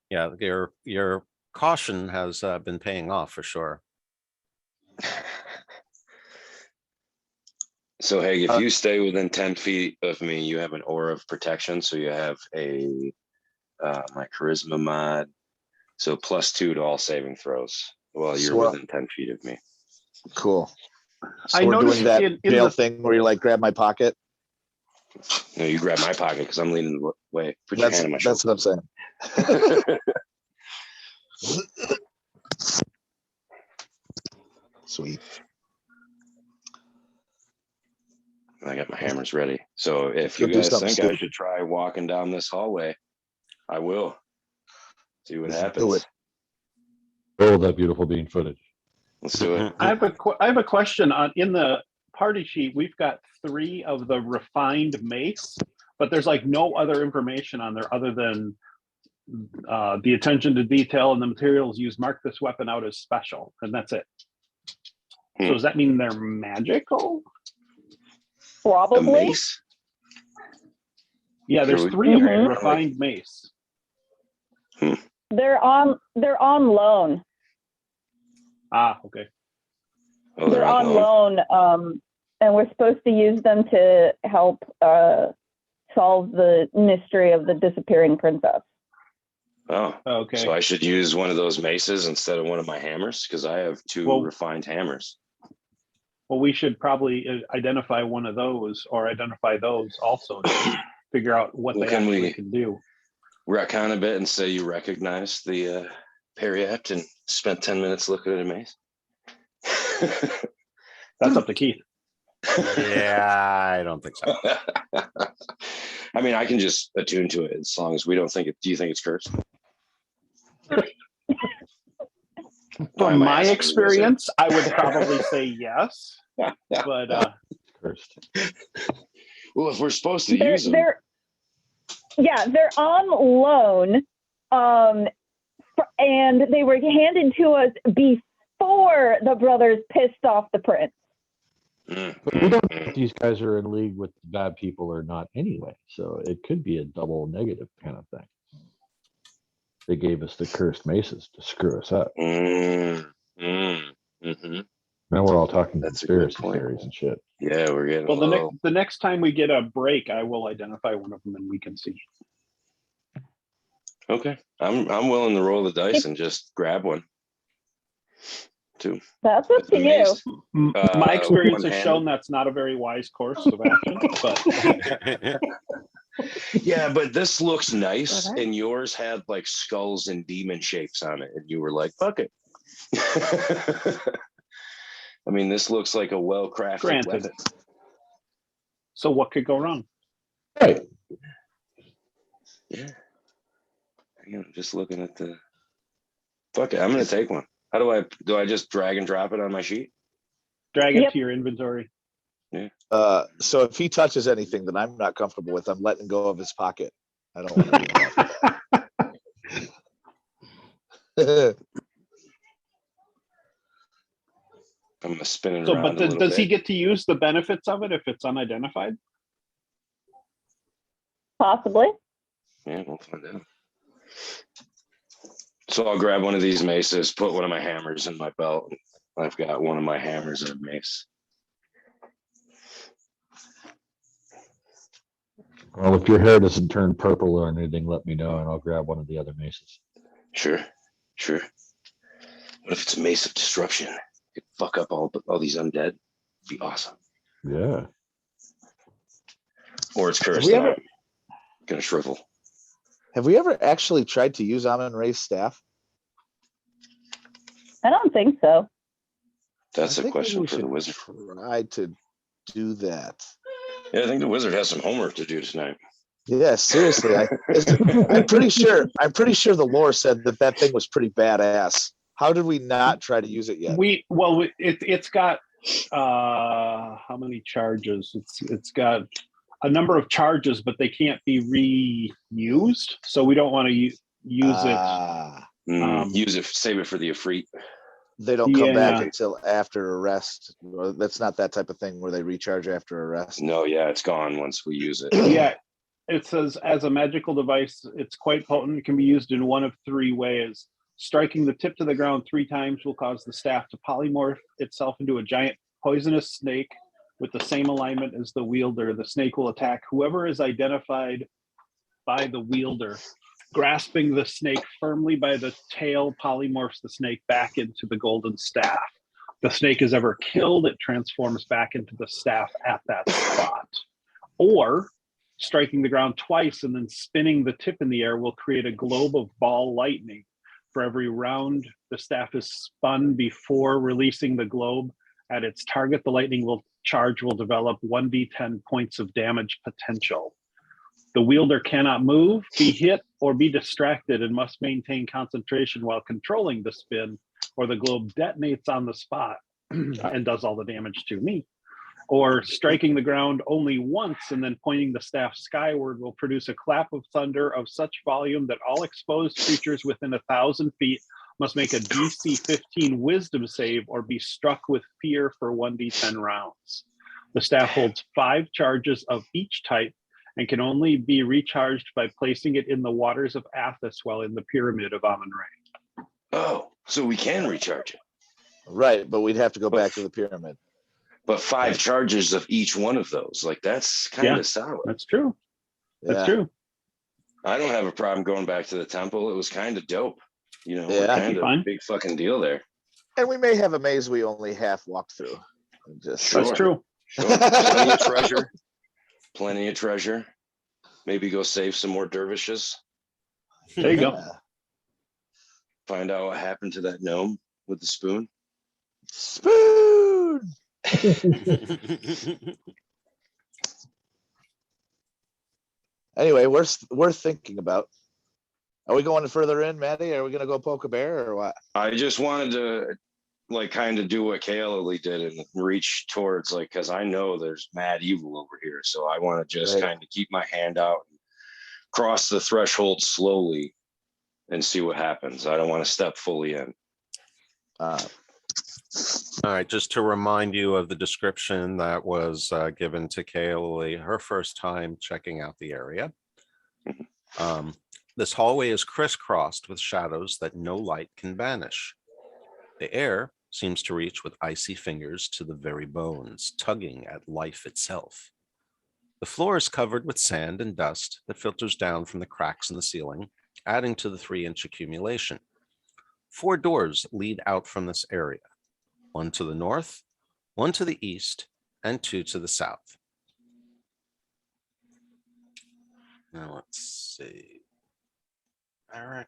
Yeah, your caution has been paying off for sure. So, hey, if you stay within 10 feet of me, you have an aura of protection. So you have a my charisma mod. So +2 to all saving throws. Well, you're So, within 10 feet of me. Cool. So I we're noticed doing that in jail the thing where you like grab my pocket. No, you grab my pocket because I'm leaning the way. Put your hand on my That's shoulder. what I'm saying. Sweet. I got my hammers ready. So if you Go do guys something think I stupid. should try walking down this hallway, I will. See what Let's do happens. it. Oh, that beautiful bean footage. Let's do it. I have a question on in the party sheet. We've got 3 of the refined mace, but there's like no other information on there other than the attention to detail and the materials used mark this weapon out as special, and that's it. So does that mean they're magical? A Probably. mace? Yeah, there's So 3 of them Mhm. refined mace. They're on loan. Ah, okay. Oh, They're on loan. loan, and we're supposed to use them to help solve the mystery of the disappearing princess. Oh, Okay. so I should use one of those maces instead of one of my hammers because I have 2 Well- refined hammers. Well, we should probably identify one of those or identify those also to figure out what Well, they can actually we- can do. Retcon a bit and say you recognize the Perriette and spent 10 minutes looking at a mace. That's up to Keith. Yeah, I don't think so. I mean, I can just attune to it as long as we don't think it. Do you think it's cursed? From am I my asking you, experience, I would probably say yes. But Cursed. Well, if we're supposed to use them, They're on loan, and they were handed to us before the brothers pissed off the prince. But we don't know if these guys are in league with bad people or not anyway. So it could be a double negative kind of thing. They gave us the cursed maces to screw us up. Now we're all talking That's a good conspiracy point. theories and shit. Yeah, we're getting well, low. the next time we get a break, I will identify one of them and we can see. Okay, I'm willing to roll the dice and just grab one. Two. That's up to you. My experience has one-handed. shown that's not a very wise course of action. But Yeah, but this looks nice, Okay. and yours had like skulls and demon shapes on it, and you were like, "Fuck it." I mean, this looks like a well-crafted granted. weapon. So what could go wrong? Right. Yeah. Hang on, I'm just looking at the. Fuck it, I'm gonna take one. How do I just drag and drop it on my sheet? Drag it Yep. to your inventory. So if he touches anything that I'm not comfortable with, I'm letting go of his pocket. I don't want to be involved with that. I'm gonna spin it So, around but a little does he bit. get to use the benefits of it if it's unidentified? Possibly. Yeah, we'll find out. So I'll grab one of these maces, put one of my hammers in my belt. I've got one of my hammers and a mace. Well, if your hair doesn't turn purple or anything, let me know and I'll grab one of the other maces. Sure. What if it's a mace of disruption? Could fuck up all these undead. Be awesome. Yeah. Or it's cursed. we and ever- I'm gonna shrivel. Have we ever actually tried to use Amon Ray's staff? I don't think so. That's I a think maybe question we for the should wizard. Try to do that. Yeah, I think the wizard has some homework to do tonight. Yeah, seriously. I'm pretty sure the lore said that thing was pretty badass. How did we not try to use it yet? It's got how many charges? It's got a number of charges, but they can't be reused. So we don't want to use it. Use it, save it for the Ifrit. They don't come back until after arrest. That's not that type of thing where they recharge after arrest. No, yeah, it's gone once we use it. Yeah, it says as a magical device, it's quite potent. It can be used in one of three ways. Striking the tip to the ground 3 times will cause the staff to polymorph itself into a giant poisonous snake with the same alignment as the wielder. The snake will attack whoever is identified by the wielder. Grasping the snake firmly by the tail polymorphs the snake back into the golden staff. The snake is ever killed, it transforms back into the staff at that spot. Or striking the ground twice and then spinning the tip in the air will create a globe of ball lightning. For every round the staff is spun before releasing the globe at its target, the lightning charge will develop 1d10 points of damage potential. The wielder cannot move, be hit, or be distracted and must maintain concentration while controlling the spin, or the globe detonates on the spot and does all the damage to me. Or striking the ground only once and then pointing the staff skyward will produce a clap of thunder of such volume that all exposed creatures within 1,000 feet must make a DC 15 wisdom save or be struck with fear for 1d10 rounds. The staff holds 5 charges of each type and can only be recharged by placing it in the waters of Athos while in the pyramid of Amun-Ra. Oh, so we can recharge it. Right, but we'd have to go back to the pyramid. But 5 charges of each one of those, like that's kind of solid. That's true. That's true. I don't have a problem going back to the temple. It was kind of dope. You know, kind of fine. big fucking deal there. And we may have a maze we only half walked through. That's true. Sure. Plenty of treasure. Plenty of treasure. Maybe go save some more dervishes. There you go. Find out what happened to that gnome with the spoon. Spoon. Anyway, we're thinking about. Are we going further in, Maddie? Are we going to go poke a bear or what? I just wanted to kind of do what Kaylee did and reach towards because I know there's mad evil over here. So I want to just kind of keep my hand out and cross the threshold slowly and see what happens. I don't want to step fully in. All right, just to remind you of the description that was given to Kaylee, her first time checking out the area. This hallway is crisscrossed with shadows that no light can banish. The air seems to reach with icy fingers to the very bones, tugging at life itself. The floor is covered with sand and dust that filters down from the cracks in the ceiling, adding to the 3-inch accumulation. 4 doors lead out from this area, 1 to the north, 1 to the east, and 2 to the south. Now let's see. Eric.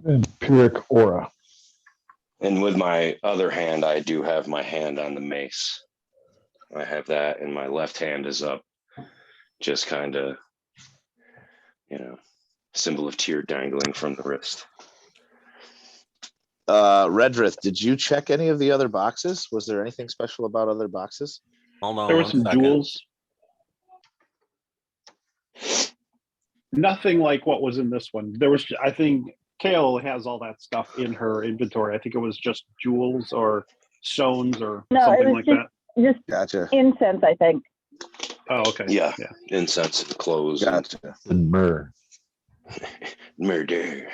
Empiric aura. And with my other hand, I do have my hand on the mace. I have that, and my left hand is up, just kind of, symbol of tear dangling from the wrist. Redrith, did you check any of the other boxes? Was there anything special about other boxes? Hold on. There were some jewels. Nothing like what was in this one. There was, I think, Kale has all that stuff in her inventory. I think it was just jewels or stones or something like that. Just Gotcha. Incense, I think. Oh, okay. Yeah. Incense and clothes. Gotcha. And myrrh. Murder.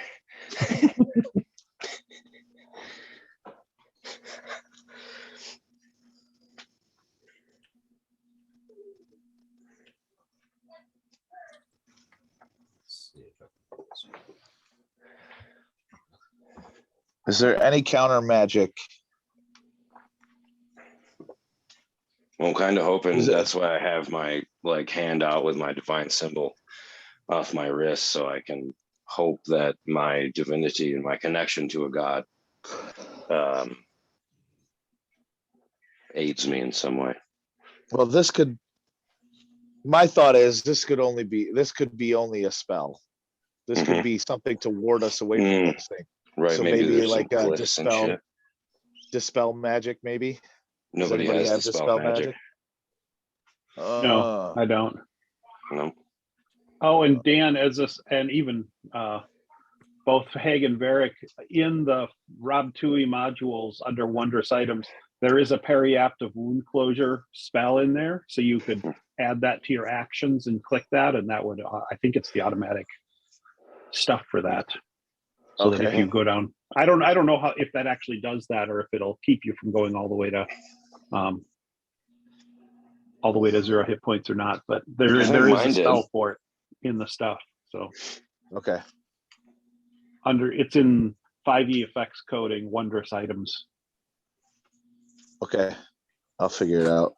Is there any counter magic? Well, I'm kind of hoping that's why I have my hand out with my divine symbol off my wrist, so I can hope that my divinity and my connection to a god aids me in some way. Well, this could My thought is this could be only a spell. This could Mhm. be something to ward us away from Mm. this thing. Right. So maybe maybe there's like some glyphs and shit. dispel magic, maybe. Does Nobody anybody has have dispel magic. No, I don't. No. Oh, and Dan, and even both Haig and Varric in the Rob Tui modules under wondrous items, there is a periaptive wound closure spell in there, so you could add that to your actions and click that, and that would I think it's the automatic stuff for that. So that if Okay. you go down, I don't know how if that actually does that or if it'll keep you from going all the way to 0 hit points or not. But there is a spell for it in the stuff. So Okay. it's in 5e effects coding, wondrous items. Okay. I'll figure it out.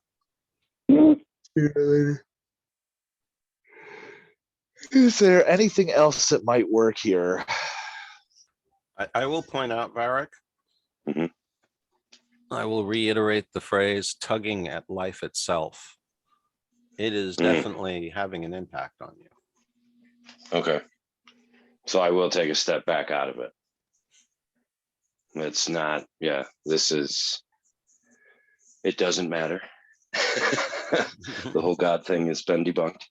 Is there anything else that might work here? I will point out, Varric. Mhm. I will reiterate the phrase tugging at life itself. It is definitely having an impact on you. Okay. So I will take a step back out of it. It's not, it doesn't matter. The whole God thing has been debunked.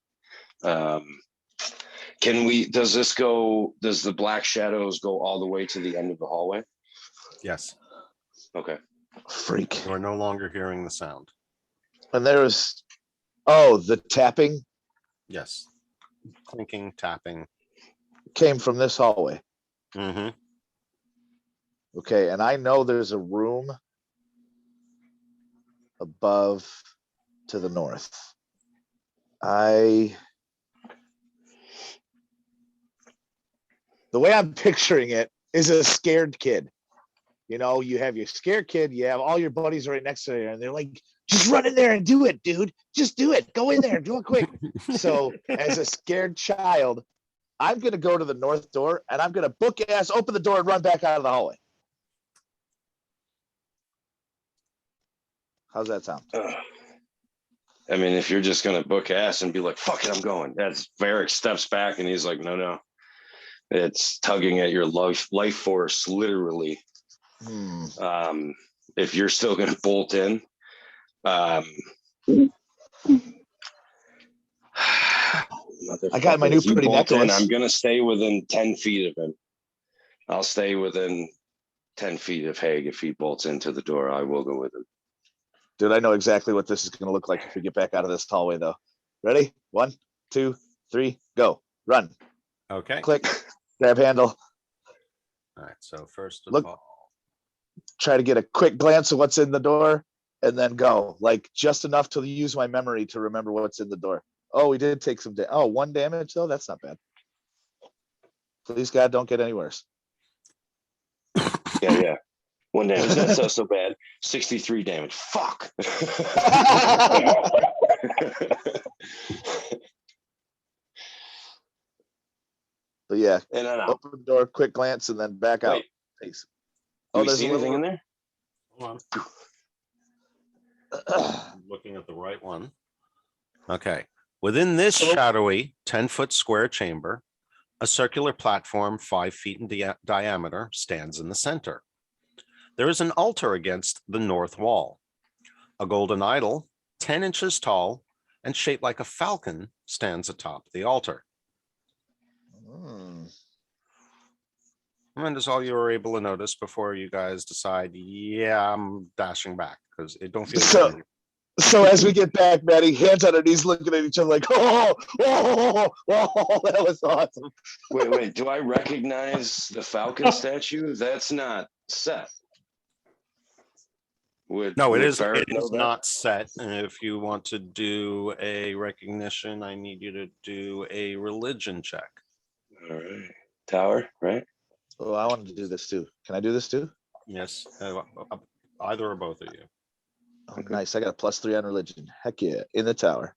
Does the black shadows go all the way to the end of the hallway? Yes. Okay. Freak. You are no longer hearing the sound. And there was, the tapping Yes. Clinking, tapping. came from this hallway. Mm-hmm. Okay, and I know there's a room above to the north. The way I'm picturing it is a scared kid. You know, you have your scared kid, you have all your buddies right next to you, and they're like, just run in there and do it, dude. Just do it. Go in there and do it quick. So as a scared child, I'm going to go to the north door and I'm going to book ass, open the door and run back out of the hallway. How's that sound? I mean, if you're just going to book ass and be like, fuck it, I'm going. That's Varric steps back and he's like, no. It's tugging at your life force, literally. If you're still going to bolt in, I got my new pretty necklace. I'm going to stay within 10 feet of him. I'll stay within 10 feet of Haig. If he bolts into the door, I will go with him. Dude, I know exactly what this is going to look like if we get back out of this hallway, though. Ready? 1, 2, 3, go. Run. Okay. Click. Grab handle. All right. So first of all, try to get a quick glance of what's in the door and then go. Like just enough to use my memory to remember what's in the door. Oh, we did take some damage. Oh, 1 damage though? That's not bad. Please God, don't get any worse. Yeah. 1 damage. That's not so bad. 63 damage. Fuck. But yeah, and then open the door, quick glance, and then back out. Thanks. Do we see anything in there? Hold on. I'm looking at the right one. Okay. Within this shadowy 10-foot square chamber, a circular platform 5 feet in diameter stands in the center. There is an altar against the north wall. A golden idol, 10 inches tall and shaped like a falcon, stands atop the altar. And that's all you were able to notice before you guys decide, yeah, I'm dashing back because it don't feel good. So as we get back, Maddie, hands on her knees, looking at each other like, oh, that was awesome. Wait, do I recognize the falcon statue? That's not set. No, it is not set. And if you want to do a recognition, I need you to do a religion check. All right. Tower, right? Oh, I wanted to do this too. Can I do this too? Yes. Either or both of you. Oh, okay. Nice. I got a +3 on religion. Heck yeah. In the tower.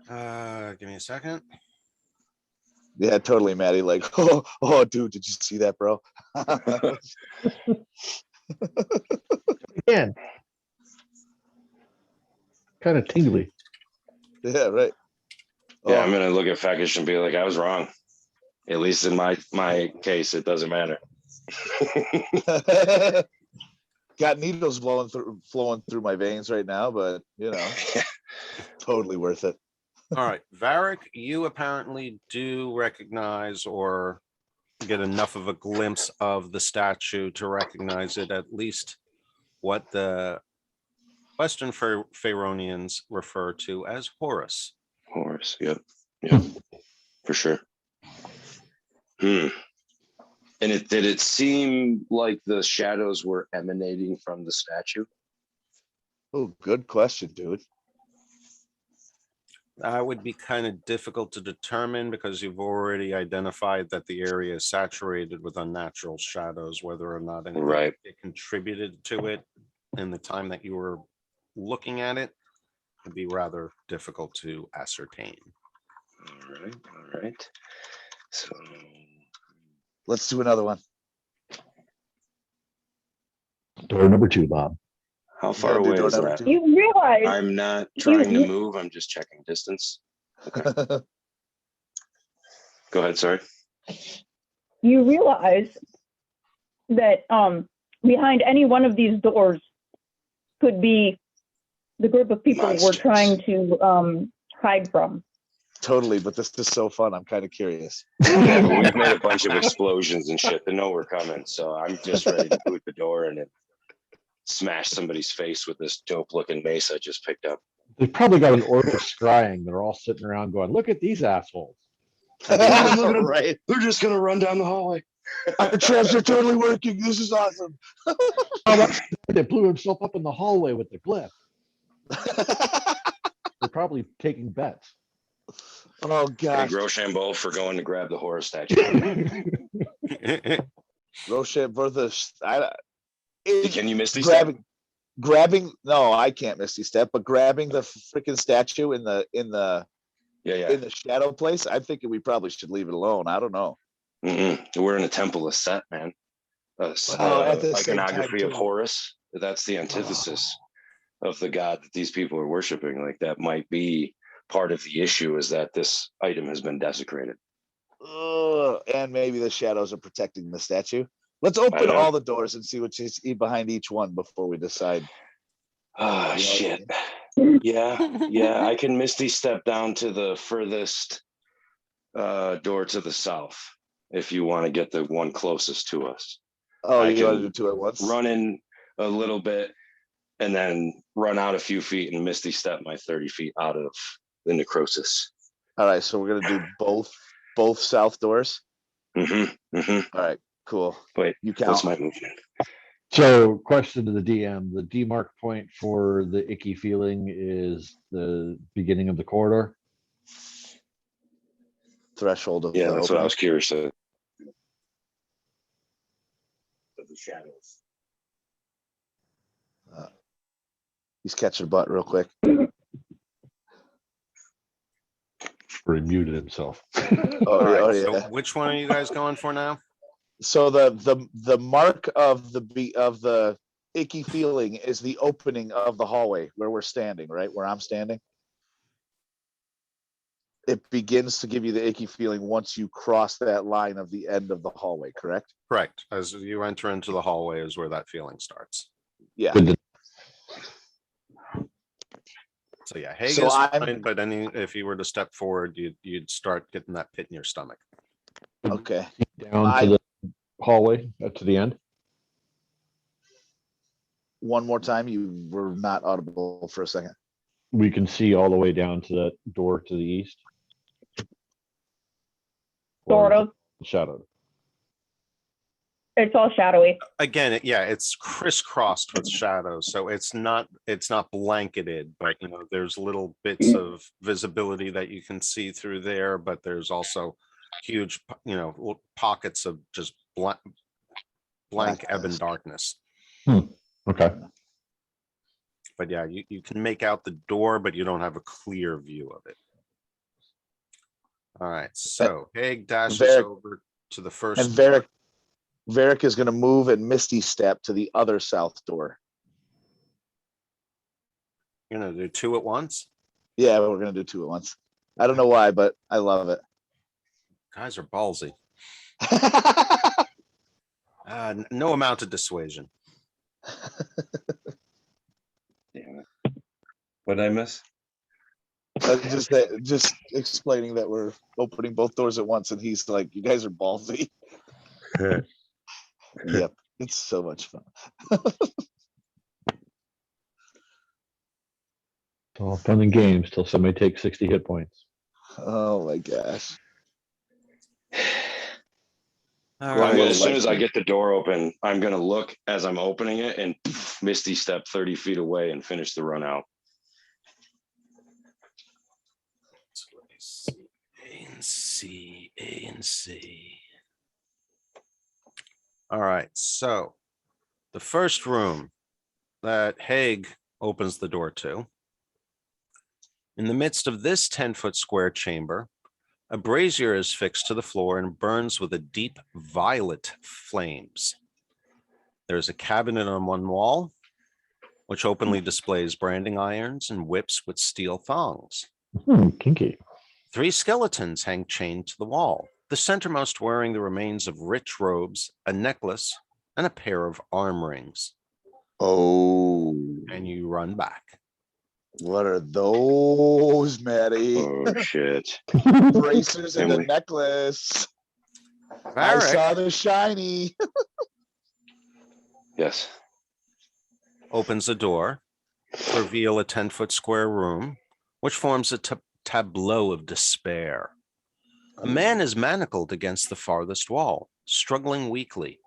Give me a second. Yeah, totally, Maddie. Like, oh, dude, did you see that, bro? Again. Kind of tingly. Yeah, right. Yeah, I'm gonna look at Feckish and be like, I was wrong. At least in my case, it doesn't matter. Got needles flowing through my veins right now, but you know, totally worth it. All right, Varric, you apparently do recognize or get enough of a glimpse of the statue to recognize it, at least what the Western Pharaonians refer to as Horus. Horse, yep, yep, for sure. And did it seem like the shadows were emanating from the statue? Oh, good question, dude. That would be kind of difficult to determine because you've already identified that the area is saturated with unnatural shadows, whether or not anything Right. it contributed to it in the time that you were looking at it would be rather difficult to ascertain. All right. So Let's do another one. Door number 2, Bob. how far gotta do away door is number that? 2. You realize I'm not trying to move. I'm just checking distance. Okay. Go ahead. Sorry. you realize that behind any one of these doors could be the group of people Monsters. we're trying to hide from. Totally, but this is so fun. I'm kind of curious. Yeah, but we've made a bunch of explosions and shit. They know we're coming, so I'm just ready to boot the door and then smash somebody's face with this dope-looking mace I just picked up. They've probably got an order of scrying. They're all sitting around going, look at these assholes. Right. They're just gonna run down the hallway. Our traps are totally working. This is awesome. They blew himself up in the hallway with the glyph. They're probably taking bets. Oh Hey, gosh. Rochambeau for going to grab the horror statue. Rochambeau, Can you misty step? grabbing. No, I can't misty step, but grabbing the freaking statue in the Yeah. in the shadow place. I'm thinking we probably should leave it alone. I don't know. We're in a temple of Set, man. At the same time, Iconography of too. Horus. That's the antithesis of the god that these people are worshiping. Like that might be part of the issue, is that this item has been desecrated. And maybe the shadows are protecting the statue. Let's open all the doors and see what's behind each one before we decide. Oh, shit. Yeah. I can misty step down to the furthest door to the south if you want to get the one closest to us. Oh, I you got to can do 2 at once. Run in a little bit and then run out a few feet and misty step my 30 feet out of the necrosis. All right, so we're gonna do both south doors. All right, cool. Wait, you count. what's my movement? So, question to the DM: the demarc point for the icky feeling is the beginning of the corridor. Threshold of that's opening. What I was curious of. The shadows. He's catching a butt real quick. Or he muted himself. So which one are you guys going for now? So the mark of the icky feeling is the opening of the hallway where we're standing, right? Where I'm standing. It begins to give you the icky feeling once you cross that line of the end of the hallway, correct? Correct. As you enter into the hallway is where that feeling starts. Yeah. So yeah, Haig So is I'm- fine, but if you were to step forward, you'd start getting that pit in your stomach. Okay. Down to the hallway to the end. One more time, you were not audible for a second. We can see all the way down to that door to the east. Sort of. Shadowed. It's all shadowy. Again, it's crisscrossed with shadows, so it's not blanketed, but there's little bits of visibility that you can see through there, but there's also huge pockets of just blank ebon darkness. Okay. But yeah, you can make out the door, but you don't have a clear view of it. All right, so Haig dashes over to the first. And Varric Varric is going to move and Misty step to the other south door. You're gonna do two at once? Yeah, we're going to do two at once. I don't know why, but I love it. Guys are ballsy. No amount of dissuasion. Damn it. What did I miss? Just explaining that we're opening both doors at once, and he's like, "You guys are ballsy." Yep, it's so much fun. It's all fun and games till somebody takes 60 hit points. Oh my gosh. All Well, right. as soon as I get the door open, I'm gonna look as I'm opening it and Misty step 30 feet away and finish the run out. A and C, A and C. All right, so the first room that Haig opens the door to. In the midst of this 10-foot square chamber, a brazier is fixed to the floor and burns with a deep violet flames. There's a cabinet on one wall, which openly displays branding irons and whips with steel thongs. Kinky. 3 skeletons hang chained to the wall, the centermost wearing the remains of rich robes, a necklace, and a pair of arm rings. Oh, And you run back. what are those, Maddie? Oh shit. Bracers and a Emily. necklace. I Varric saw the shiny. Yes. opens the door to reveal a 10-foot square room, which forms a tableau of despair. A man is manacled against the farthest wall, struggling weakly.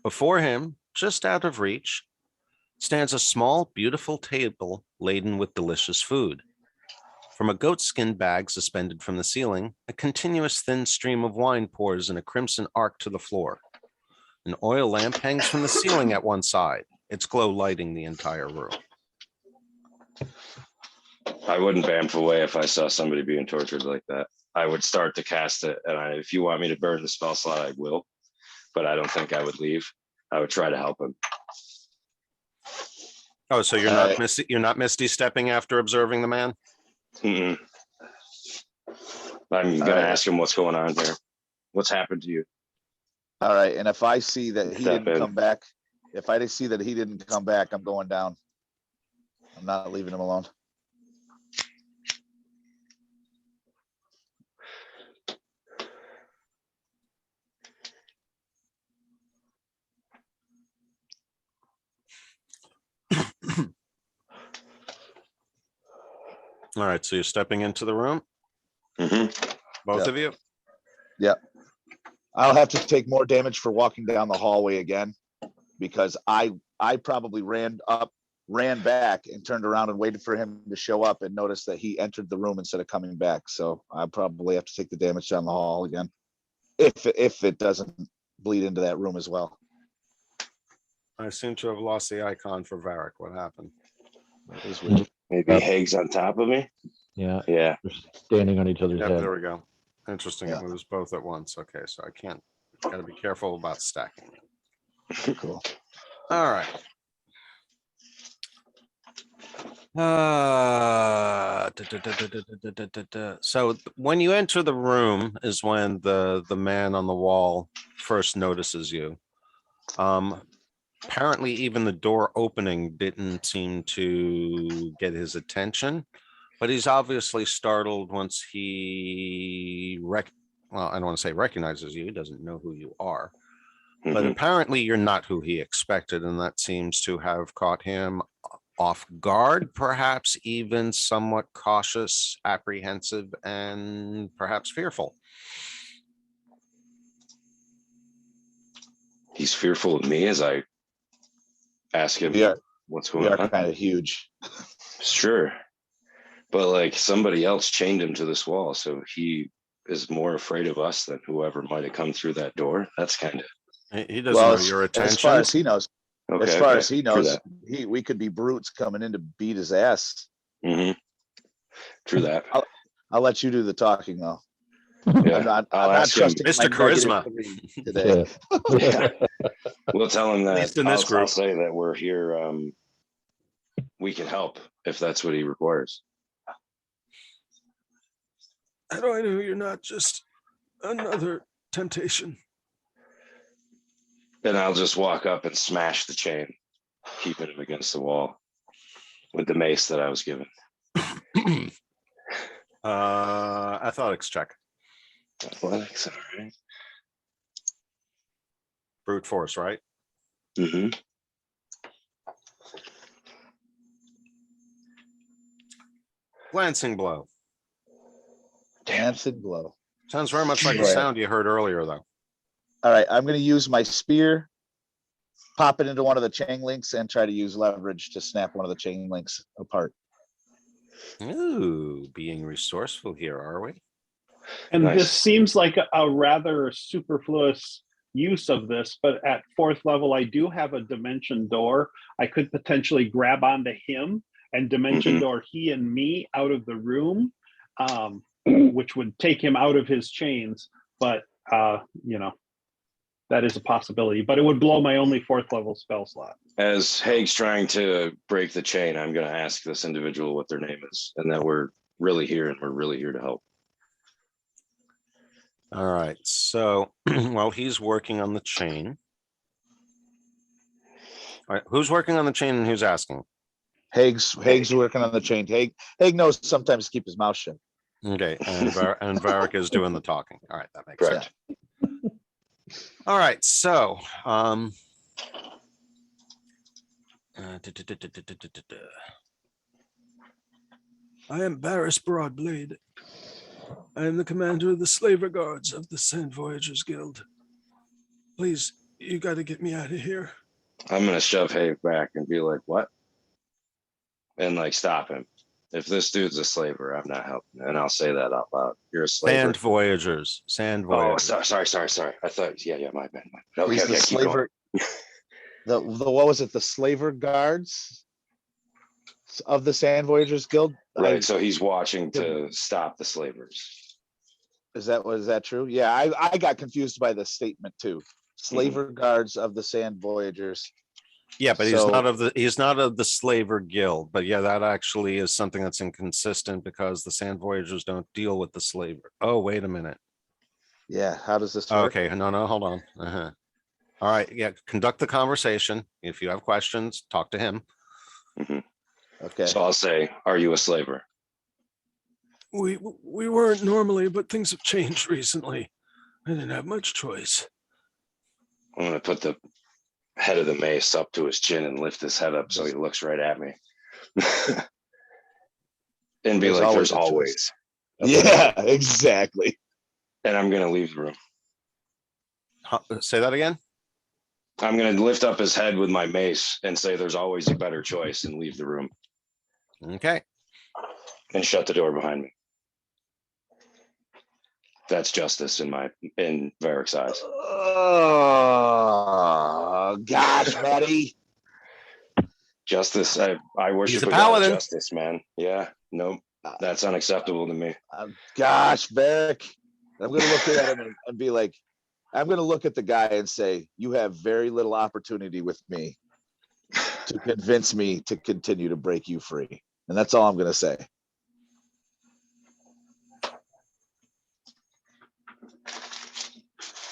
Before him, just out of reach, stands a small, beautiful table laden with delicious food. From a goatskin bag suspended from the ceiling, a continuous thin stream of wine pours in a crimson arc to the floor. An oil lamp hangs from the ceiling at one side, its glow lighting the entire room. I wouldn't bamf away if I saw somebody being tortured like that. I would start to cast it, and if you want me to burn the spell slot, I will. But I don't think I would leave. I would try to help him. Oh, so you're not misty stepping after observing the man? Mm-mm. I'm gonna ask him what's going on here. What's happened to you? All right, and if I see that he Step didn't in. come back, I'm going down. I'm not leaving him alone. All right, so you're stepping into the room, Mm-hmm. both Yep. of you? I'll have to take more damage for walking down the hallway again, because I probably ran back and turned around and waited for him to show up and noticed that he entered the room instead of coming back. So I probably have to take the damage down the hall again, if it doesn't bleed into that room as well. I seem to have lost the icon for Varric. What happened? That is weird. Maybe Haig's on top of me. Yeah, Yeah. they're standing on each other's Yep, head. there we go. Interesting. Yeah. It moves both at once. Okay, so I can't, gotta be careful about stacking. Cool. All right. So when you enter the room is when the man on the wall first notices you. Apparently even the door opening didn't seem to get his attention, but he's obviously startled once he well, I don't want to say recognizes you. He doesn't know who you are, but Mhm. apparently you're not who he expected, and that seems to have caught him off guard, perhaps even somewhat cautious, apprehensive, and perhaps fearful. He's fearful of me as I ask him what's We going are on. kind of huge. Sure. But like somebody else chained him to this wall, so he is more afraid of us than whoever might have come through that door. That's kind of He doesn't Well, know your as far attention. as he knows, okay. as far okay. as he True knows, that. we could be brutes coming in to beat his ass. Mm-hmm. True that. I'll let you do the talking though. Yeah, I'm not I'll I'm not ask him. trusting Mr. my Charisma. -3 today. We'll tell him At that. least in this I'll group. say that we're here. We can help if that's what he requires. How do I know you're not just another temptation? Then I'll just walk up and smash the chain, keeping him against the wall with the mace that I was given. Athletics check. Athletics, all right. Brute force, right? Mm-hmm. Glancing blow. Dancing blow. Sounds very much like the Right. sound you heard earlier, though. All right, I'm going to use my spear, pop it into one of the chain links, and try to use leverage to snap one of the chain links apart. Ooh, being resourceful here, are we? And Nice. this seems like a rather superfluous use of this, but at 4th level, I do have a dimension door. I could potentially grab onto him and dimension Mhm. door he and me out of the room, which would take him out of his chains. But, that is a possibility, but it would blow my only 4th level spell slot. As Haig's trying to break the chain, I'm going to ask this individual what their name is and that we're really here and we're really here to help. All right. So while he's working on the chain. All right. Who's working on the chain and who's asking? Haig's working on the chain. Haig knows sometimes to keep his mouth shut. Okay. And Varric is doing the talking. All right. That makes sense. Correct. All right. So, I am Barris Broadblade. I am the commander of the Slaver Guards of the Sand Voyagers Guild. Please, you got to get me out of here. I'm going to shove Haig back and be like, what? And like stop him. If this dude's a slaver, I'm not helping. And I'll say that out loud. You're a slaver. Sand Voyagers. Sand Voyagers. Oh, sorry. I thought, yeah, my bad. Okay, He's the keep going. slaver. The what was it? The Slaver Guards of the Sand Voyagers Guild. Right, so he's watching to stop the slavers. Is that true? Yeah, I got confused by the statement too. Slaver Guards of the Sand Voyagers. Yeah, but So- he's not of the Slaver Guild. But yeah, that actually is something that's inconsistent because the Sand Voyagers don't deal with the slaver. Oh, wait a minute. Yeah, how does this work? Okay, no, hold on. All right, yeah, conduct the conversation. If you have questions, talk to him. Okay. So I'll say, are you a slaver? We weren't normally, but things have changed recently. I didn't have much choice. I'm going to put the head of the mace up to his chin and lift his head up so he looks right at me. And be There's like, there's always a always. Yeah, exactly. And I'm going to leave the room. Say that again. I'm going to lift up his head with my mace and say there's always a better choice and leave the room Okay. and shut the door behind me. That's justice in Varric's eyes. Oh gosh, Matty. Justice. I worship He's a a god of paladin. justice, man. Yeah, no, that's unacceptable to me. Gosh, Varric. I'm gonna look at him and be like, I'm gonna look at the guy and say, you have very little opportunity with me to convince me to continue to break you free. And that's all I'm gonna say.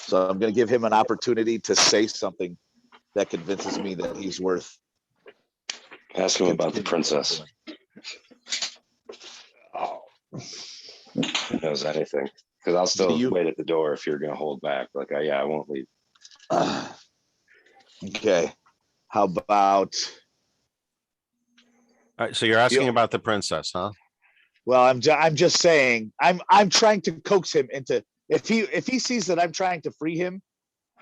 So I'm going to give him an opportunity to say something that convinces me that he's worth. Ask him about the princess. Oh, He knows anything. Because I'll still you- wait at the door if you're going to hold back. Like, I won't leave. okay. How about? All right. So you're asking about the princess, huh? Well, I'm just saying. I'm trying to coax him into. If he sees that I'm trying to free him,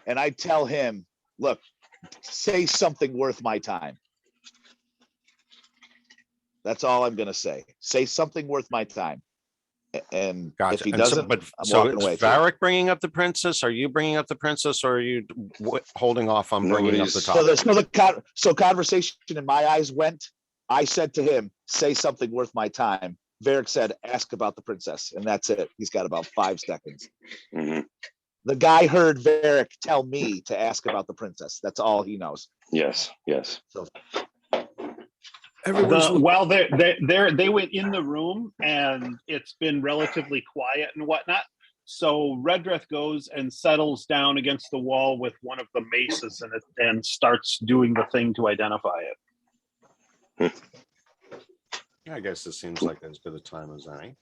and I tell him, look, say something worth my time. That's all I'm gonna say. Say something worth my time. And Gotcha. if he And so- doesn't, but I'm so walking is away. Varric bringing up the princess? Are you bringing up the princess, or are you holding off on bringing up the Nobody's- topic? So conversation in my eyes went. I said to him, "Say something worth my time," Varric said, ask about the princess. And that's it. He's got about 5 seconds. Mhm. The guy heard Varric tell me to ask about the princess. That's all he knows. Yes, yes. So Well, they went in the room and it's been relatively quiet and whatnot. So Redrith goes and settles down against the wall with one of the maces in it and starts doing the thing to identify it. I guess this seems like as good a time as any.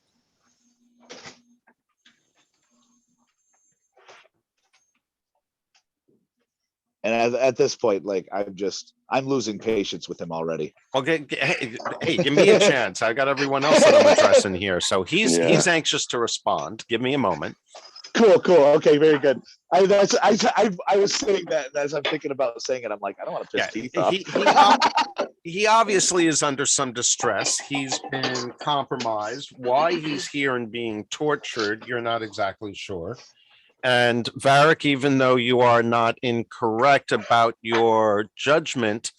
and at this point, like I'm losing patience with him already. Okay, hey, give me a chance. I got everyone else that I'm addressing here, so he's anxious to respond. Give me a moment. Cool. Okay, very good. I was saying that and as I'm thinking about saying it, I'm like, I don't want to piss Keith off. He obviously is under some distress. He's been compromised. Why he's here and being tortured, you're not exactly sure. And Varric, even though you are not incorrect about your judgment,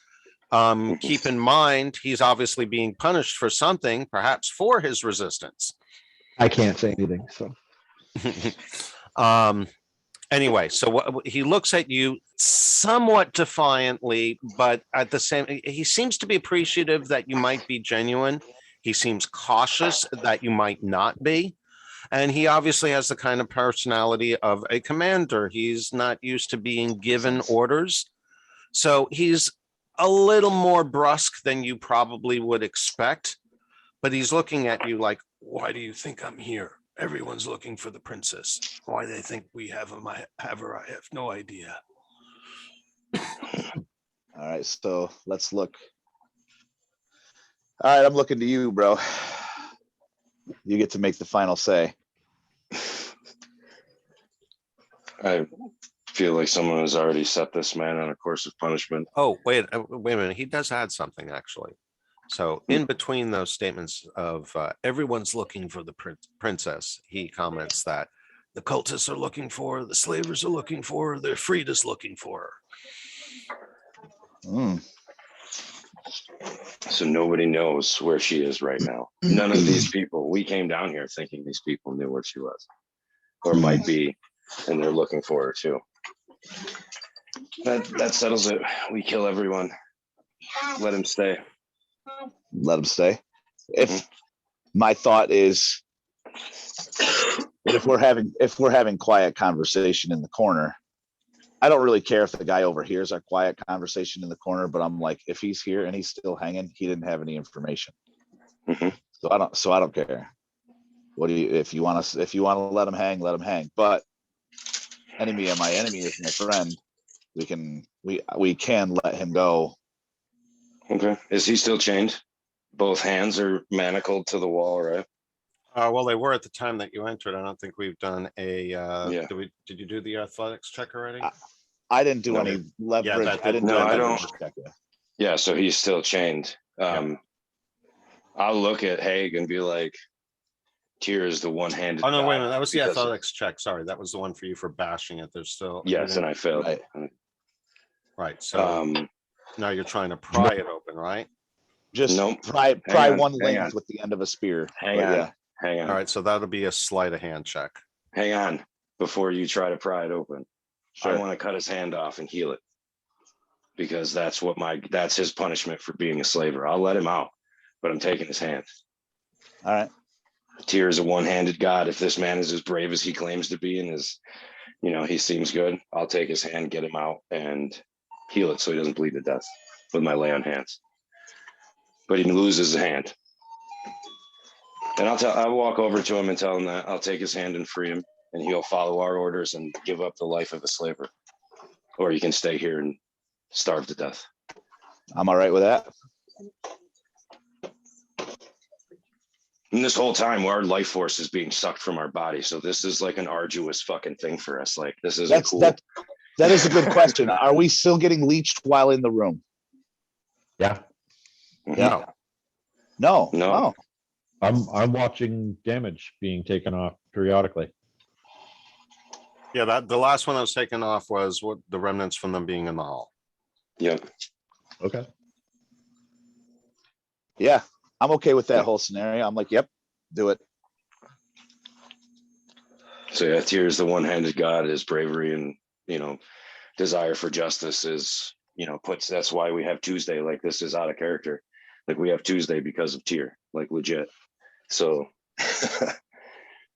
keep in mind he's obviously being punished for something, perhaps for his resistance. I can't say anything. So anyway, so he looks at you somewhat defiantly, but at the same, he seems to be appreciative that you might be genuine. He seems cautious that you might not be. And he obviously has the kind of personality of a commander. He's not used to being given orders. So he's a little more brusque than you probably would expect. But he's looking at you like, why do you think I'm here? Everyone's looking for the princess. Why they think we have her, I have no idea. All right, so let's look. All right, I'm looking to you, bro. You get to make the final say. I feel like someone has already set this man on a course of punishment. Oh, wait a minute. He does add something, actually. So in between those statements of everyone's looking for the princess, he comments that the cultists are looking for her, the slavers are looking for her, their Frida's looking for her. So nobody knows where she is right now. None of these people, we came down here thinking these people knew where she was or might be, and they're looking for her too. That settles it. We kill everyone. Let him stay. Let him stay. If my thought is, if we're having quiet conversation in the corner, I don't really care if the guy overhears our quiet conversation in the corner, but I'm like, if he's here and he's still hanging, he didn't have any information. So I don't care. What do you, if you want to let him hang, let him hang. But enemy of my enemy is my friend. We can let him go. Okay. Is he still chained? Both hands are manacled to the wall, right? Well, they were at the time that you entered. I don't think we've done a. Yeah. Did you do the athletics check already? I didn't do any leverage. Yeah, I didn't do any leverage check yet. Yeah, so he's still chained. I'll look at Haig and be like, Tyr is the one-handed. Oh no, wait a minute. god That was the because- athletics check. Sorry, that was the one for you for bashing it. There's still. Yes, and I failed. Right. Right. So now you're trying to pry it open, right? Just Nope. pry on, one hang length on. with the end of a spear. Hang But on. yeah. Hang on. All right. So that'll be a sleight of hand check. Hang on before you try to pry it open. I Sure. want to cut his hand off and heal it because that's his punishment for being a slaver. I'll let him out, but I'm taking his hand. All right. Tyr is a one-handed god. If this man is as brave as he claims to be and is, he seems good, I'll take his hand, get him out, and heal it so he doesn't bleed to death with my lay on hands. But he loses a hand. And I'll walk over to him and tell him that I'll take his hand and free him, and he'll follow our orders and give up the life of a slaver. Or he can stay here and starve to death. I'm all right with that. And this whole time, our life force is being sucked from our body. So this is like an arduous fucking thing for us. Like, this isn't cool. That is a good question. Are we still getting leeched while in the room? yeah, Yeah. No. No. Oh. I'm watching damage being taken off periodically. Yeah, that the last one that was taken off was what the remnants from them being in the hall. Yep. Okay. Yeah. I'm okay with that whole scenario. I'm like, yep. Do it. So yeah, Tyr is the one-handed god. His bravery and desire for justice is puts. That's why we have Tuesday. Like, this is out of character. Like, we have Tuesday because of Tyr. Like, legit. So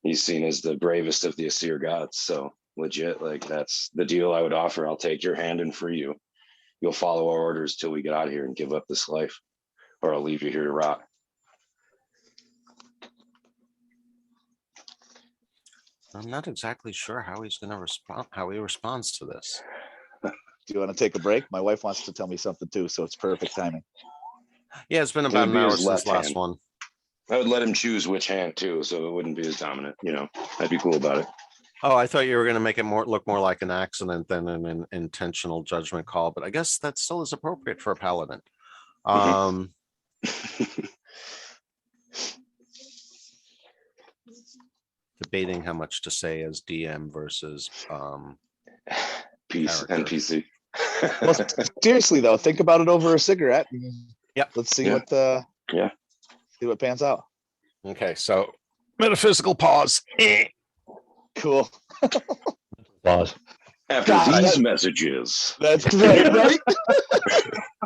he's seen as the bravest of the Asir gods. So legit, like, that's the deal I would offer. I'll take your hand and free you. You'll follow our orders till we get out of here and give up this life, or I'll leave you here to rot. I'm not exactly sure how he's going to respond, how he responds to this. Do you want to take a break? My wife wants to tell me something too, so it's perfect timing. Yeah, it's been It about would an be hour his since left last hand. one. I would let him choose which hand too, so it wouldn't be as dominant. I'd be cool about it. Oh, I thought you were going to make it look more like an accident than an intentional judgment call, but I guess that still is appropriate for a paladin. Debating how much to say as DM versus Peace, character. NPC. Well, seriously though, think about it over a cigarette. Yep. Let's see Yeah. what see what pans out. Okay, so metaphysical pause. Cool. Pause. After God, these that- messages. That's right, right?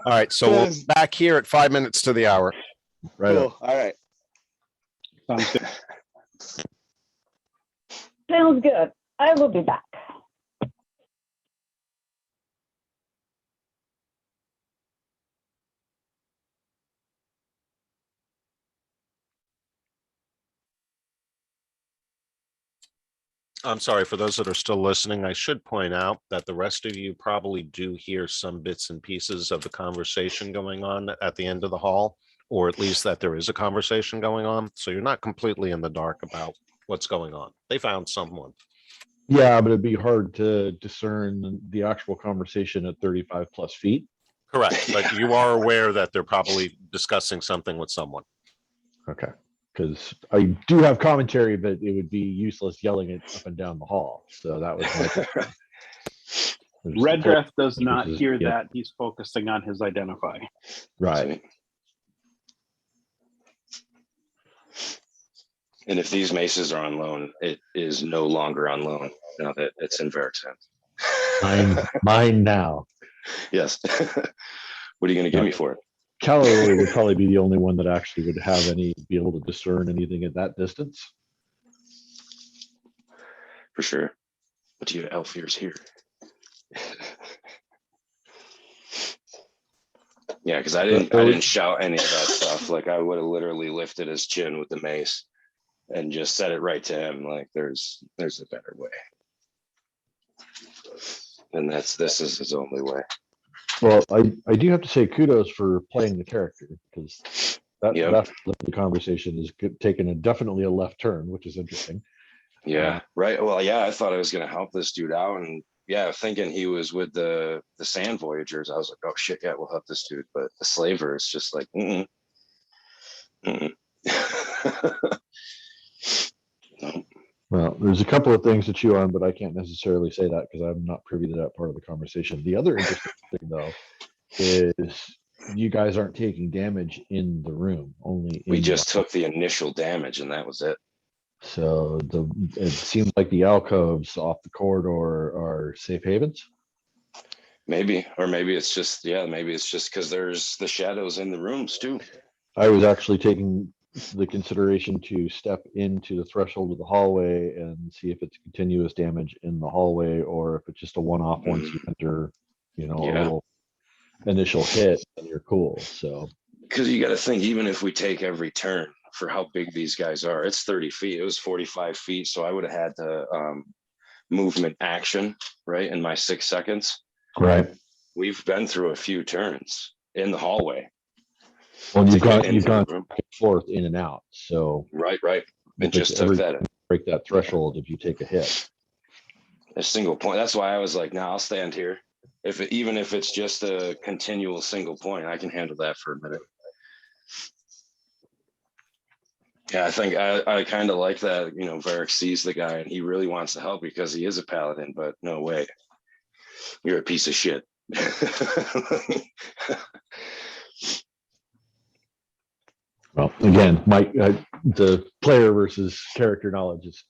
All right, so we'll be back here at 5 minutes to the hour. Right. Cool. All right. Sounds good. Sounds good. I will be back. I'm sorry, for those that are still listening, I should point out that the rest of you probably do hear some bits and pieces of the conversation going on at the end of the hall, or at least that there is a conversation going on. So you're not completely in the dark about what's going on. They found someone. Yeah, but it'd be hard to discern the actual conversation at 35 plus feet. Correct, but you are aware that they're probably discussing something with someone. Okay. Because I do have commentary, but it would be useless yelling it up and down the hall. So that was my Redreth does not versus- hear yeah. that. He's focusing on his identify. Right. And if these maces are on loan, it is no longer on loan now that it's in Varric's hands. Mine now. Yes. What are you going to give me for it? Calloway would probably be the only one that actually would have be able to discern anything at that distance. For sure. But you Elohir's here. Yeah, because I didn't shout any of that stuff. Like, I would have literally lifted his chin with the mace and just said it right to him. Like, there's a better way. And this is his only way. Well, I do have to say kudos for playing the character, because that's the conversation is taking definitely a left turn, which is interesting. Yeah, right. Well, yeah, I thought I was going to help this dude out, and yeah, thinking he was with the Sand Voyagers, I was like, oh shit, yeah, we'll help this dude. But the slaver is just like, No. Well, there's a couple of things to chew on, but I can't necessarily say that because I'm not privy to that part of the conversation. The other interesting thing, though, is you guys aren't taking damage in the room, only We just took the initial damage, and that was it. So it seems like the alcoves off the corridor are safe havens. Maybe, or maybe it's just because there's the shadows in the rooms too. I was actually taking the consideration to step into the threshold of the hallway and see if it's continuous damage in the hallway or if it's just a one-off once you enter, a little initial hit and you're cool. So, because you got to think, even if we take every turn for how big these guys are, it's 30 feet. It was 45 feet. So I would have had the movement action, right, in my 6 seconds. Right. We've been through a few turns in the hallway. Well, you've gone the back room. and forth in and out. So Right. And if it's just took that break that threshold if you take a hit. a single point. That's why I was like, I'll stand here. Even if it's just a continual single point, I can handle that for a minute. Yeah, I think I kind of like that. Varric sees the guy and he really wants to help because he is a paladin, but no way. You're a piece of shit. Well, again, the player versus character knowledge is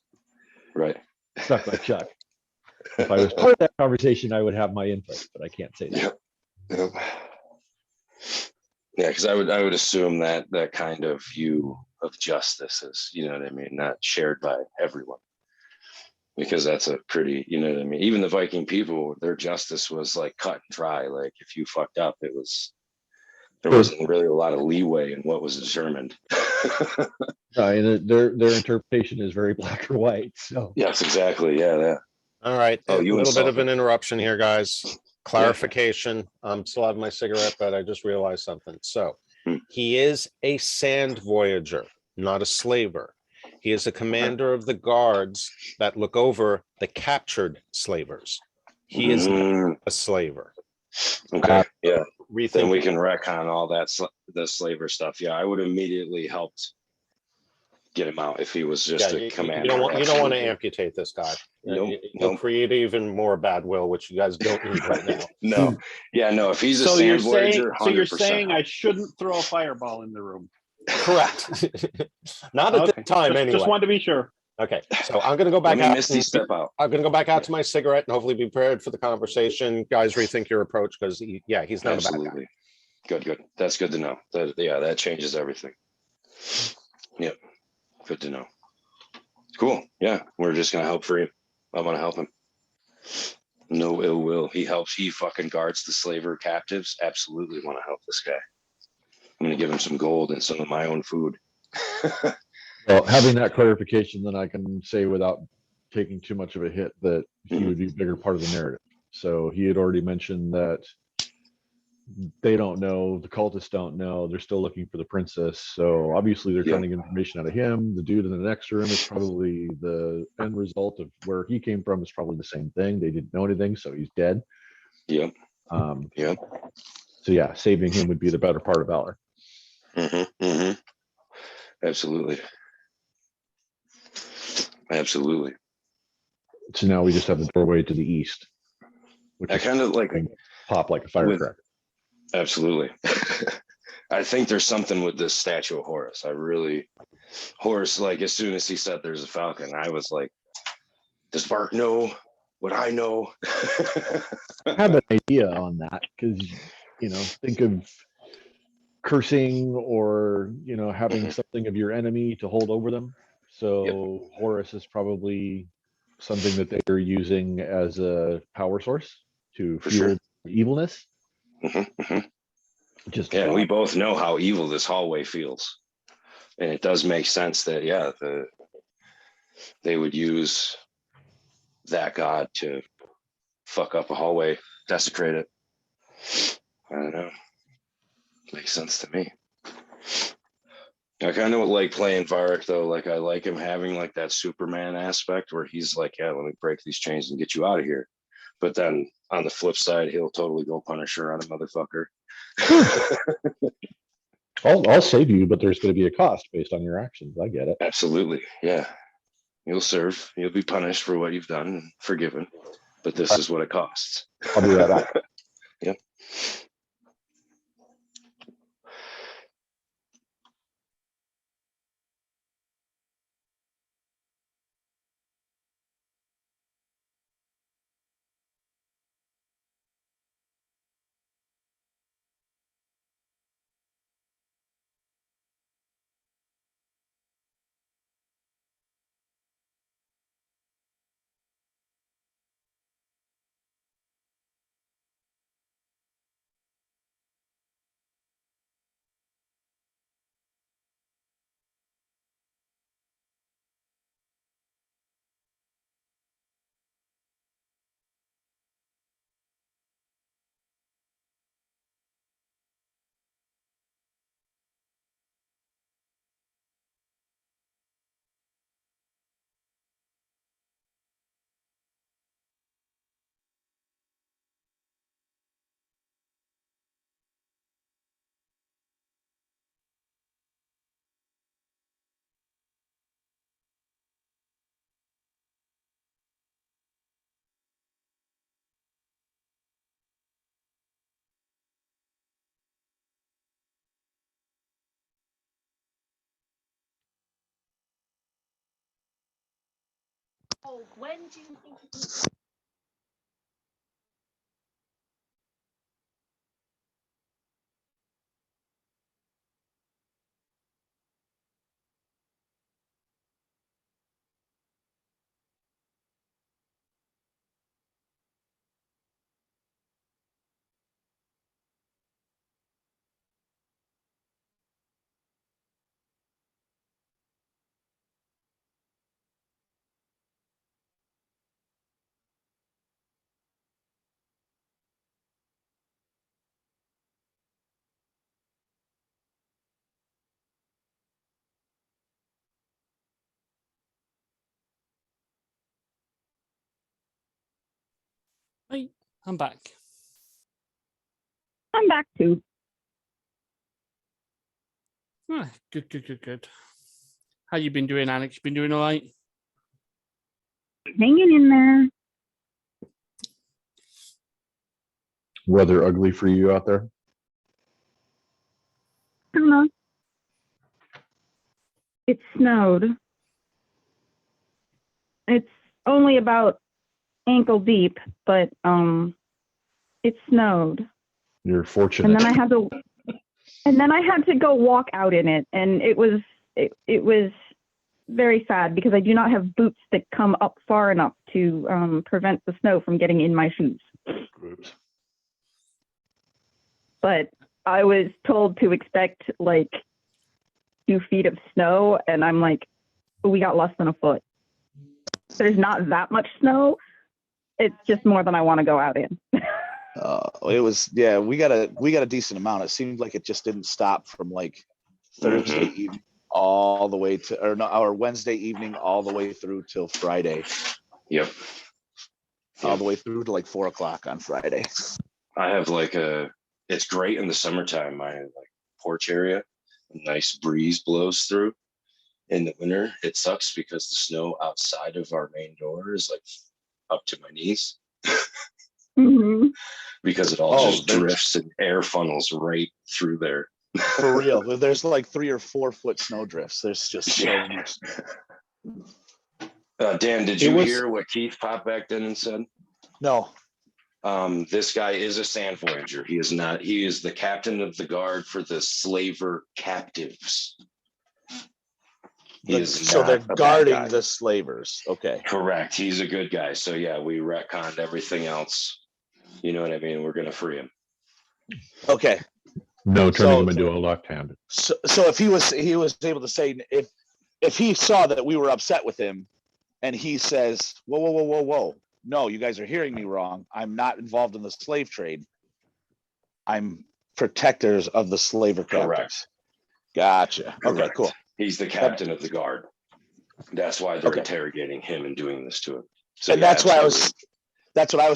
Right. stuck by Chuck. If I was part of that conversation, I would have my input, but I can't say that. Yep. Yep. Yeah, because I would assume that that kind of view of justice is, you know what I mean, not shared by everyone. Because that's a pretty, you know what I mean? Even the Viking people, their justice was like cut and dry. Like if you fucked up, there wasn't really a lot of leeway in what was determined. And their interpretation is very black or white. So Yes, exactly. Yeah. All right, Oh, a you little bit of insulted. an interruption here, guys. Clarification. I'm still have my cigarette, but I just realized something. So he is a sand voyager, not a slaver. He is a commander of the guards that look over the captured slavers. He is not a slaver. Okay. Yeah. Rethink. Then we can retcon all that the slaver stuff. Yeah, I would immediately helped get him out if he was just a commander. You don't want to amputate this guy. Nope. You'll create even more bad will, which you guys don't need right now. No. Yeah, no. If he's a So sand you're saying, voyager, so you're 100% saying I help. shouldn't throw a fireball in the room. Correct. Not at this time, anyway. Just wanted to be sure. Okay, so I'm going to go back Let me out. Misty step out. I'm going to go back out to my cigarette and hopefully be prepared for the conversation. Guys, rethink your approach because he's not Absolutely. a bad guy. Good. That's good to know. That changes everything. Yep. Good to know. Cool. Yeah, we're just gonna help free him. I want to help him. No ill will. He fucking guards the slaver captives. Absolutely want to help this guy. I'm gonna give him some gold and some of my own food. Well, having that clarification, then I can say without taking too much of a hit that he would be a bigger part of the narrative. So he had already mentioned that they don't know, the cultists don't know, they're still looking for the princess. So obviously they're trying to get information out of him. The dude in the next room is probably the end result of where he came from is probably the same thing. They didn't know anything, so he's dead. Yep. Yep. So yeah, saving him would be the better part of valor. Absolutely. Absolutely. So now we just have the doorway to the east, which I kind of like pop like a firecracker. Absolutely. I think there's something with this statue of Horus. Horus, like as soon as he said there's a falcon, I was like, does Bart know what I know? I have an idea on that because, think of cursing or, having something of your enemy to hold over them. So Horus is probably something that they're using as a power source to fuel evilness. And we both know how evil this hallway feels. And it does make sense that, they would use that god to fuck up a hallway, desecrate it. I don't know. Makes sense to me. I kind of like playing Varric though. Like I like him having like that Superman aspect where he's like, yeah, let me break these chains and get you out of here. But then on the flip side, he'll totally go Punisher on a motherfucker. I'll save you, but there's going to be a cost based on your actions. I get it. Absolutely. Yeah. You'll serve. You'll be punished for what you've done and forgiven. But this is what it costs. I'll be right back. Yep. Hey, I'm back. I'm back too. Ah, good. How you been doing, Alex? You been doing all right? Hanging in there. Weather ugly for you out there? I don't know. It snowed. It's only about ankle deep, but it snowed. You're fortunate. And then I had to go walk out in it, and it was very sad because I do not have boots that come up far enough to prevent the snow from getting in my shoes. Oops. But I was told to expect like 2 feet of snow, and I'm like, we got less than a foot. There's not that much snow. It's just more than I want to go out in. It was, yeah, we got a decent amount. It seemed like it just didn't stop from like Thursday evening all the way to, or Wednesday evening all the way through till Friday. Yep. All the way through to like 4 o'clock on Friday. I have like it's great in the summertime. My like porch area, a nice breeze blows through. In the winter, it sucks because the snow outside of our main door is like up to my knees. Mm-hmm. Because it all just drifts and air funnels right through there. For real. There's like 3 or 4 foot snow drifts. There's just so much. Dan, did you hear what Keith popped back in and said? No. This guy is a sand voyager. He is the captain of the guard for the slaver captives. So they're guarding the slavers. Okay. Correct. He's a good guy. So yeah, we retconned everything else. You know what I mean? We're going to free him. Okay. No turning him into a left-handed. So if he was able to say, if he saw that we were upset with him and he says, whoa, no, you guys are hearing me wrong. I'm not involved in the slave trade. I'm protectors of the slaver captives. Correct. Gotcha. Correct. Okay, cool. He's the captain of the guard. That's why they're interrogating him and doing this to him. So and that's what I was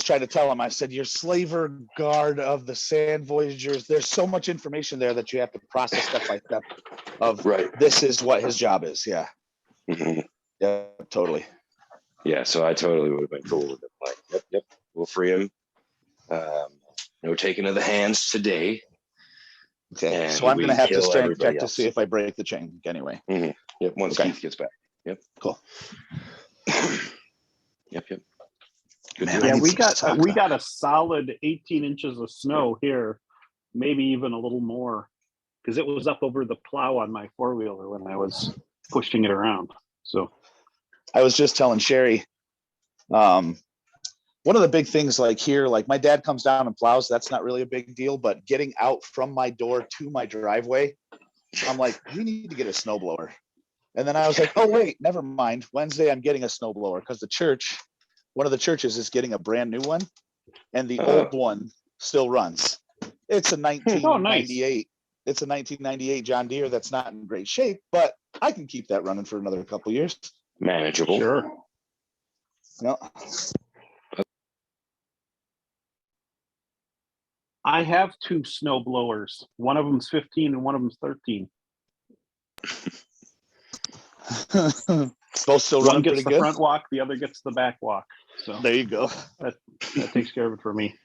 trying to tell him. I said, you're slaver guard of the sand voyagers. There's so much information there that you have to process step by step of this is what his job is. Yeah. Mm-hmm. Yeah, totally. Yeah. So I totally would have been cool with it. Like, yep. We'll free him. No taking of the hands today. Okay. And so I'm going to have to strength check else to see if I break the chain anyway. Mm-hmm. Yep. Once Keith gets back. Yep. Cool. Yep. Good. Yeah, we got a solid 18 inches of snow here, maybe even a little more, because it was up over the plow on my 4-wheeler when I was pushing it around. So I was just telling Sherry, one of the big things like here, like my dad comes down and plows, that's not really a big deal, but getting out from my door to my driveway, I'm like, we need to get a snowblower. And then I was like, oh, wait, never mind. Wednesday, I'm getting a snowblower because one of the churches is getting a brand new one and the old one still runs. It's a 1998. It's a 1998 John Deere that's not in great shape, but I can keep that running for another couple of years. Manageable. Sure. No. I have 2 snow blowers. One of them's 15 and one of them's 13. Both still running pretty good. One gets the front walk, the other gets the back walk. So there you go. That takes care of it for me.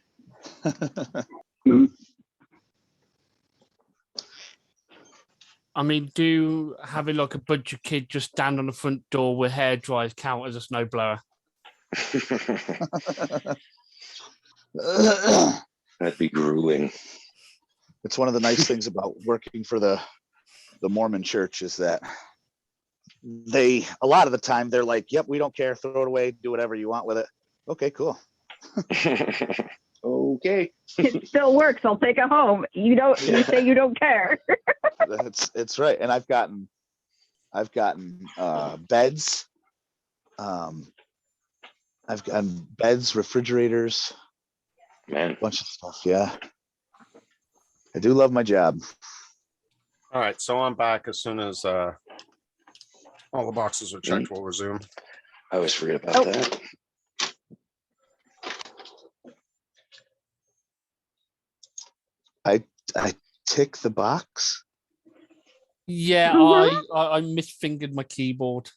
I mean, do having like a bunch of kids just stand on the front door with hair dryers count as a snowblower? That'd be grueling. It's one of the nice things about working for the Mormon church is that a lot of the time they're like, yep, we don't care, throw it away, do whatever you want with it. Okay, cool. Okay. It still works. I'll take it home. You say you don't care. It's right. And I've gotten beds. I've gotten beds, refrigerators, Man. a bunch of stuff. Yeah. I do love my job. All right, so I'm back as soon as all the boxes are checked. We'll resume. I always forget about that. I tick the box. Yeah, Mhm. I misfingered my keyboard.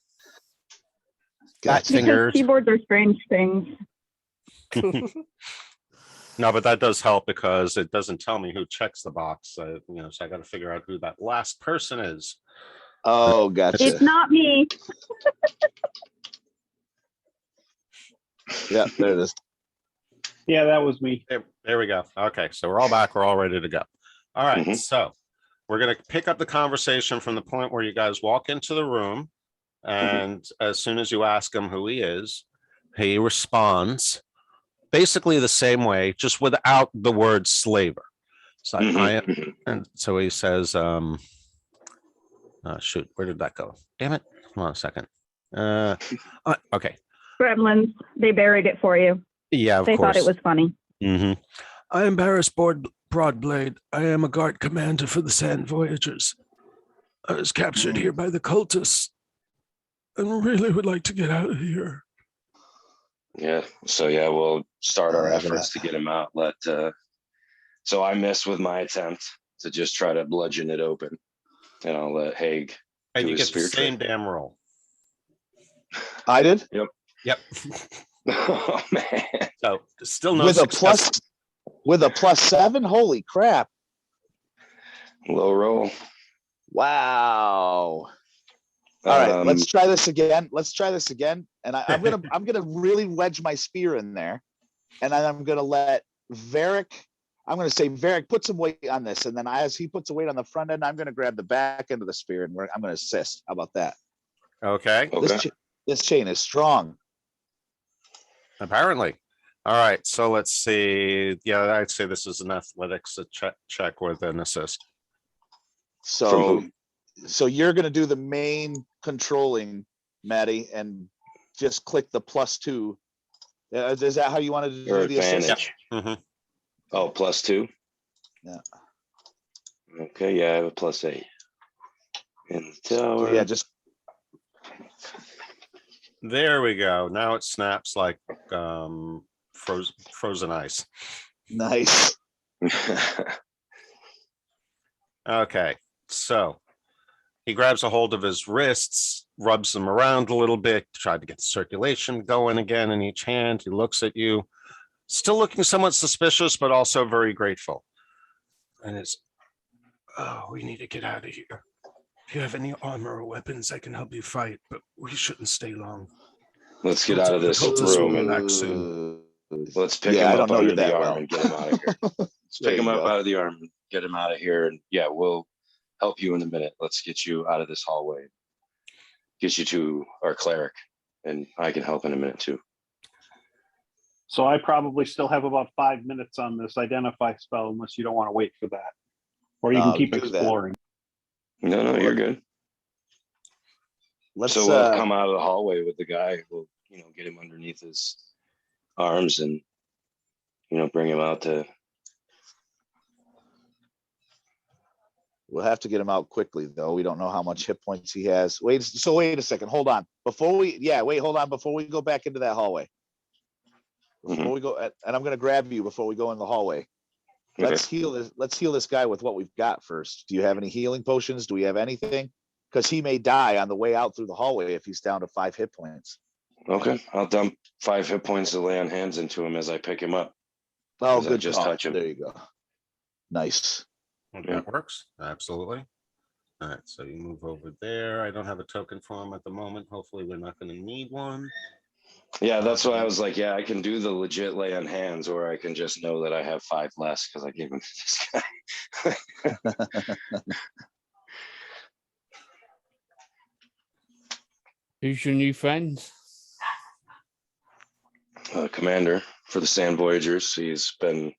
Fat Gotcha. fingers. Keyboards are strange things. No, but that does help because it doesn't tell me who checks the box. So I got to figure out who that last person is. Oh, gotcha. It's not me. Yeah, there it is. Yeah, that was me. There we go. Okay, so we're all back. We're all ready to go. All right, Mhm. so we're going to pick up the conversation from the point where you guys walk into the room. And as soon as you ask him who he is, he responds basically the same way, just without the word slaver. So and so he says, shoot, where did that go? Damn it. Hold on a second. Okay. Gremlins, they buried it for you. Yeah, of They course. thought it was funny. I am Barris Broadblade. I am a guard commander for the Sand Voyagers. I was captured here by the cultists and really would like to get out of here. Yeah. So yeah, we'll start our Yeah. efforts to get him out. So I missed with my attempt to just try to bludgeon it open, and I'll let Haig And do you his get the spear same trick. damn roll. I did Yep. Oh man. So still no with a success. +7. Holy crap! Low roll. Wow. All right, let's try this again. And I'm gonna really wedge my spear in there, and then I'm gonna let Varric. I'm gonna say, Varric, put some weight on this, and then as he puts a weight on the front end, I'm gonna grab the back end of the spear, and I'm gonna assist. How about that? Okay. This chain is strong. Apparently. All right. So let's see. Yeah, I'd say this is an athletics check with an assist. So you're gonna do the main controlling, Maddie, and just click the +2. Is that how you wanted to Or do the assist? advantage. Mhm. Oh, +2. Yeah. Okay. Yeah, I have a +8. In the tower. So yeah, just There we go. Now it snaps like frozen ice. nice. Okay. So he grabs a hold of his wrists, rubs them around a little bit, tried to get the circulation going again in each hand. He looks at you, still looking somewhat suspicious, but also very grateful. And it's, oh, we need to get out of here. If you have any armor or weapons, I can help you fight, but we shouldn't stay long. Let's get out of this Cultists will room be and back soon. let's pick Yeah, I him don't up know you under the that arm well. and get him out of here. Let's There pick him you up go. out of the arm and get him out of here. And yeah, we'll help you in a minute. Let's get you out of this hallway. Get you to our cleric, and I can help in a minute too. So I probably still have about 5 minutes on this identify spell, unless you don't want to wait for that, or you can keep Do that. exploring. No, you're good. Let's So we'll come out of the hallway with the guy. We'll, get him underneath his arms and, bring him out to. we'll have to get him out quickly though. We don't know how much hit points he has. Wait a second. Hold on. Before we go back into that hallway. Before we go, and I'm gonna grab you before we go in the hallway. Okay. Let's heal this guy with what we've got first. Do you have any healing potions? Do we have anything? Because he may die on the way out through the hallway if he's down to 5 hit points. Okay, I'll dump 5 hit points to lay on hands into him as I pick him up. Oh, As I good just call. touch him. There you go. Nice. That works. Absolutely. All right. So you move over there. I don't have a token for him at the moment. Hopefully we're not going to need one. Yeah, that's why I was like, yeah, I can do the legit lay on hands, or I can just know that I have 5 less because I gave him to this guy. Who's your new friend? Commander for the Sand Voyagers. He's been,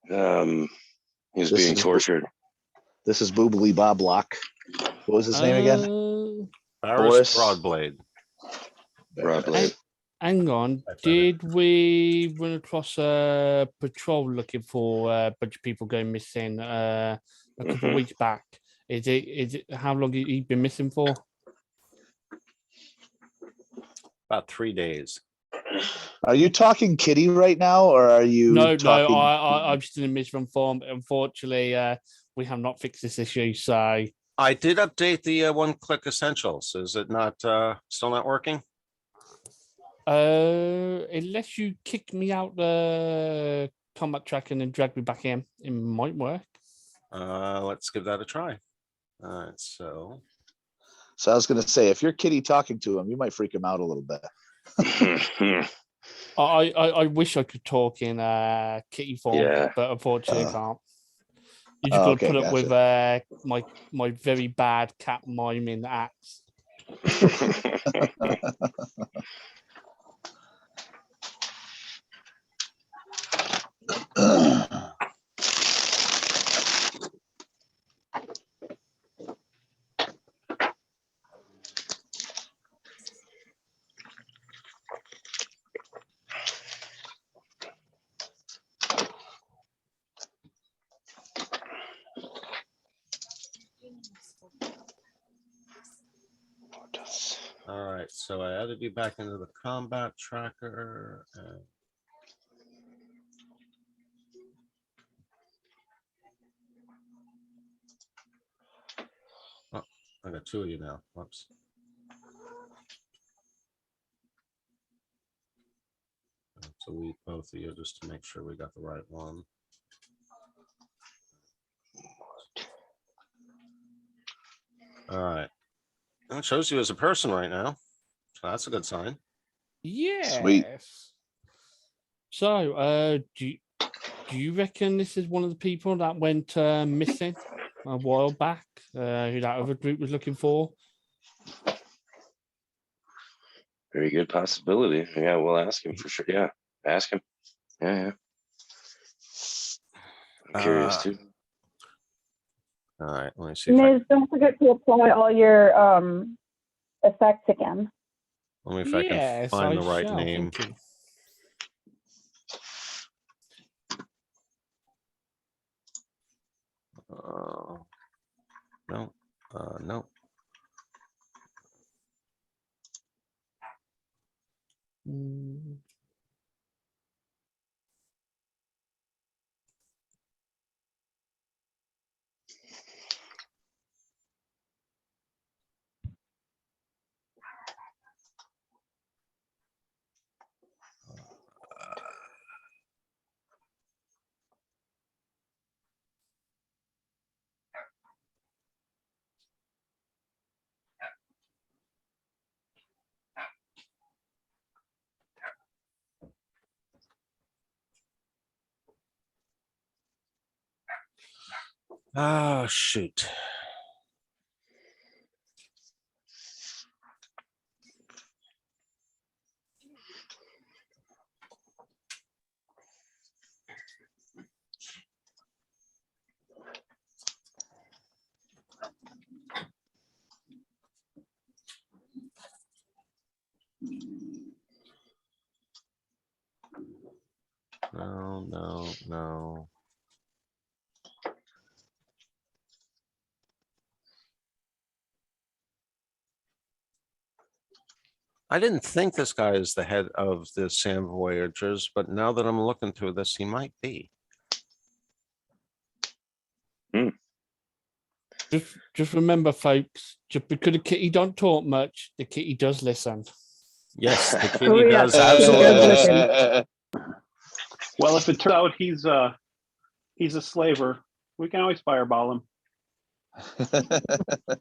he's This being is- tortured. This is Boobly Bob Lock. What was his name again? Barris Boris. Broadblade. Broadblade. Hang on. That's Did we run across a patrol looking for a bunch of people going missing a couple of weeks back? Is it how long he been missing for? About 3 days. Are you talking Kitty right now, or are you No, talking? I'm still in miserable form. Unfortunately, we have not fixed this issue, so I did update the one-click essentials. Is it not still not working? unless you kick me out the combat track and then drag me back in, it might work. Let's give that a try. All right, so So I was going to say, if you're Kitty talking to him, you might freak him out a little bit. I wish I could talk in kitty form, Yeah. but unfortunately Oh. can't. You just Oh, got to okay, put up with my very bad cat miming acts. all right, so I added you back into the combat tracker. And oh, I got 2 of you now. Whoops. Delete both of you just to make sure we got the right one. All right. Well, it shows you as a person right now. So that's a good sign. Yes. So, do you reckon this is one of the people that went missing a while back? Who that other group was looking for? Very good possibility. Yeah, we'll ask him for sure. Yeah, ask him. Yeah. I'm curious too. All right, let me see if I, Miz, don't forget to apply all your effects again. let me if I can Yes, find I the right shall, name. thank you. No, no. Mm. Oh, shoot. No, no, no. I didn't think this guy is the head of the Sand Voyagers, but now that I'm looking through this, he might be. Just remember, folks, just because the kitty don't talk much, the kitty does listen. Yes, the Oh, kitty yeah. does absolutely. Well, if it turns out he's a slaver, we can always fireball him.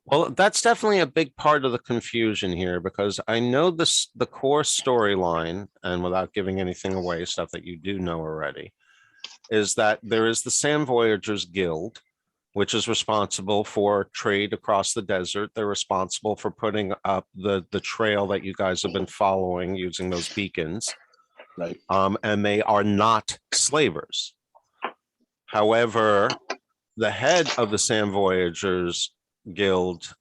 Well, that's definitely a big part of the confusion here because I know the core storyline, and without giving anything away, stuff that you do know already, is that there is the Sand Voyagers Guild, which is responsible for trade across the desert. They're responsible for putting up the trail that you guys have been following using those beacons. Right. And they are not slavers. However, the head of the Sand Voyagers Guild,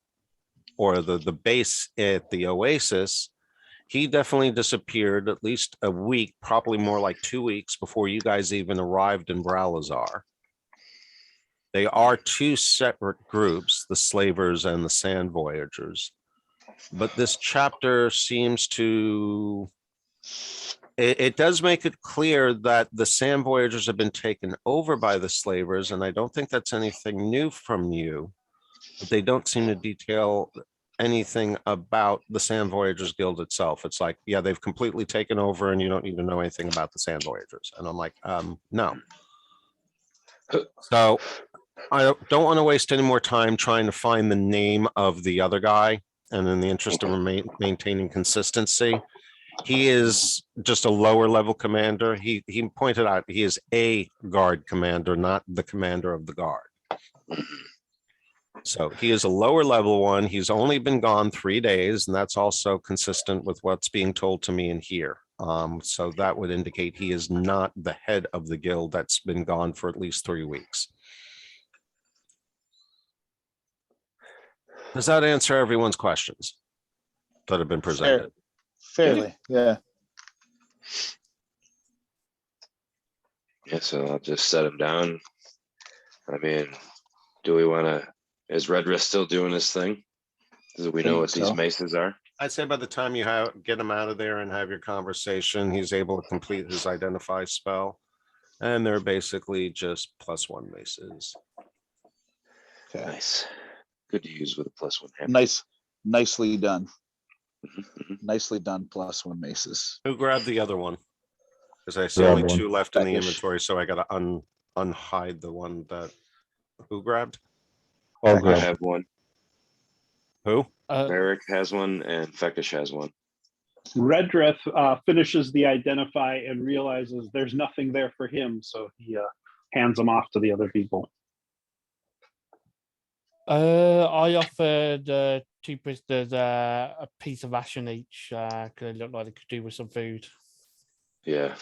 or the base at the Oasis, he definitely disappeared at least a week, probably more like 2 weeks before you guys even arrived in Bralazar. They are two separate groups, the slavers and the Sand Voyagers. But this chapter seems to, it does make it clear that the Sand Voyagers have been taken over by the slavers, and I don't think that's anything new from you. But they don't seem to detail anything about the Sand Voyagers Guild itself. It's like, yeah, they've completely taken over and you don't need to know anything about the Sand Voyagers. And I'm like, no. So I don't want to waste any more time trying to find the name of the other guy. And in the interest of maintaining consistency, he is just a lower level commander. He pointed out he is a guard commander, not the commander of the guard. So he is a lower level one. He's only been gone 3 days, and that's also consistent with what's being told to me in here. So that would indicate he is not the head of the guild that's been gone for at least 3 weeks. Does that answer everyone's questions that have been presented? Fairly, yeah. Yeah, so I'll just set him down. I mean, do we want to, is Redrith still doing his thing? Do we know what these maces are? I'd say by the time you get him out of there and have your conversation, he's able to complete his identify spell. And they're basically just +1 maces. Okay. Nice. Good to use with a +1 hammer. Nicely done. Nicely done. +1 maces. Who grabbed the other one? Because I see only 2 left in the inventory, so I got to unhide the one that who grabbed. I have one. Who? Eric has one, and Feckish has one. Redrith finishes the identify and realizes there's nothing there for him, so he hands them off to the other people. I offered 2 prisoners a piece of ration each, because it looked like they could do with some food. Yeah.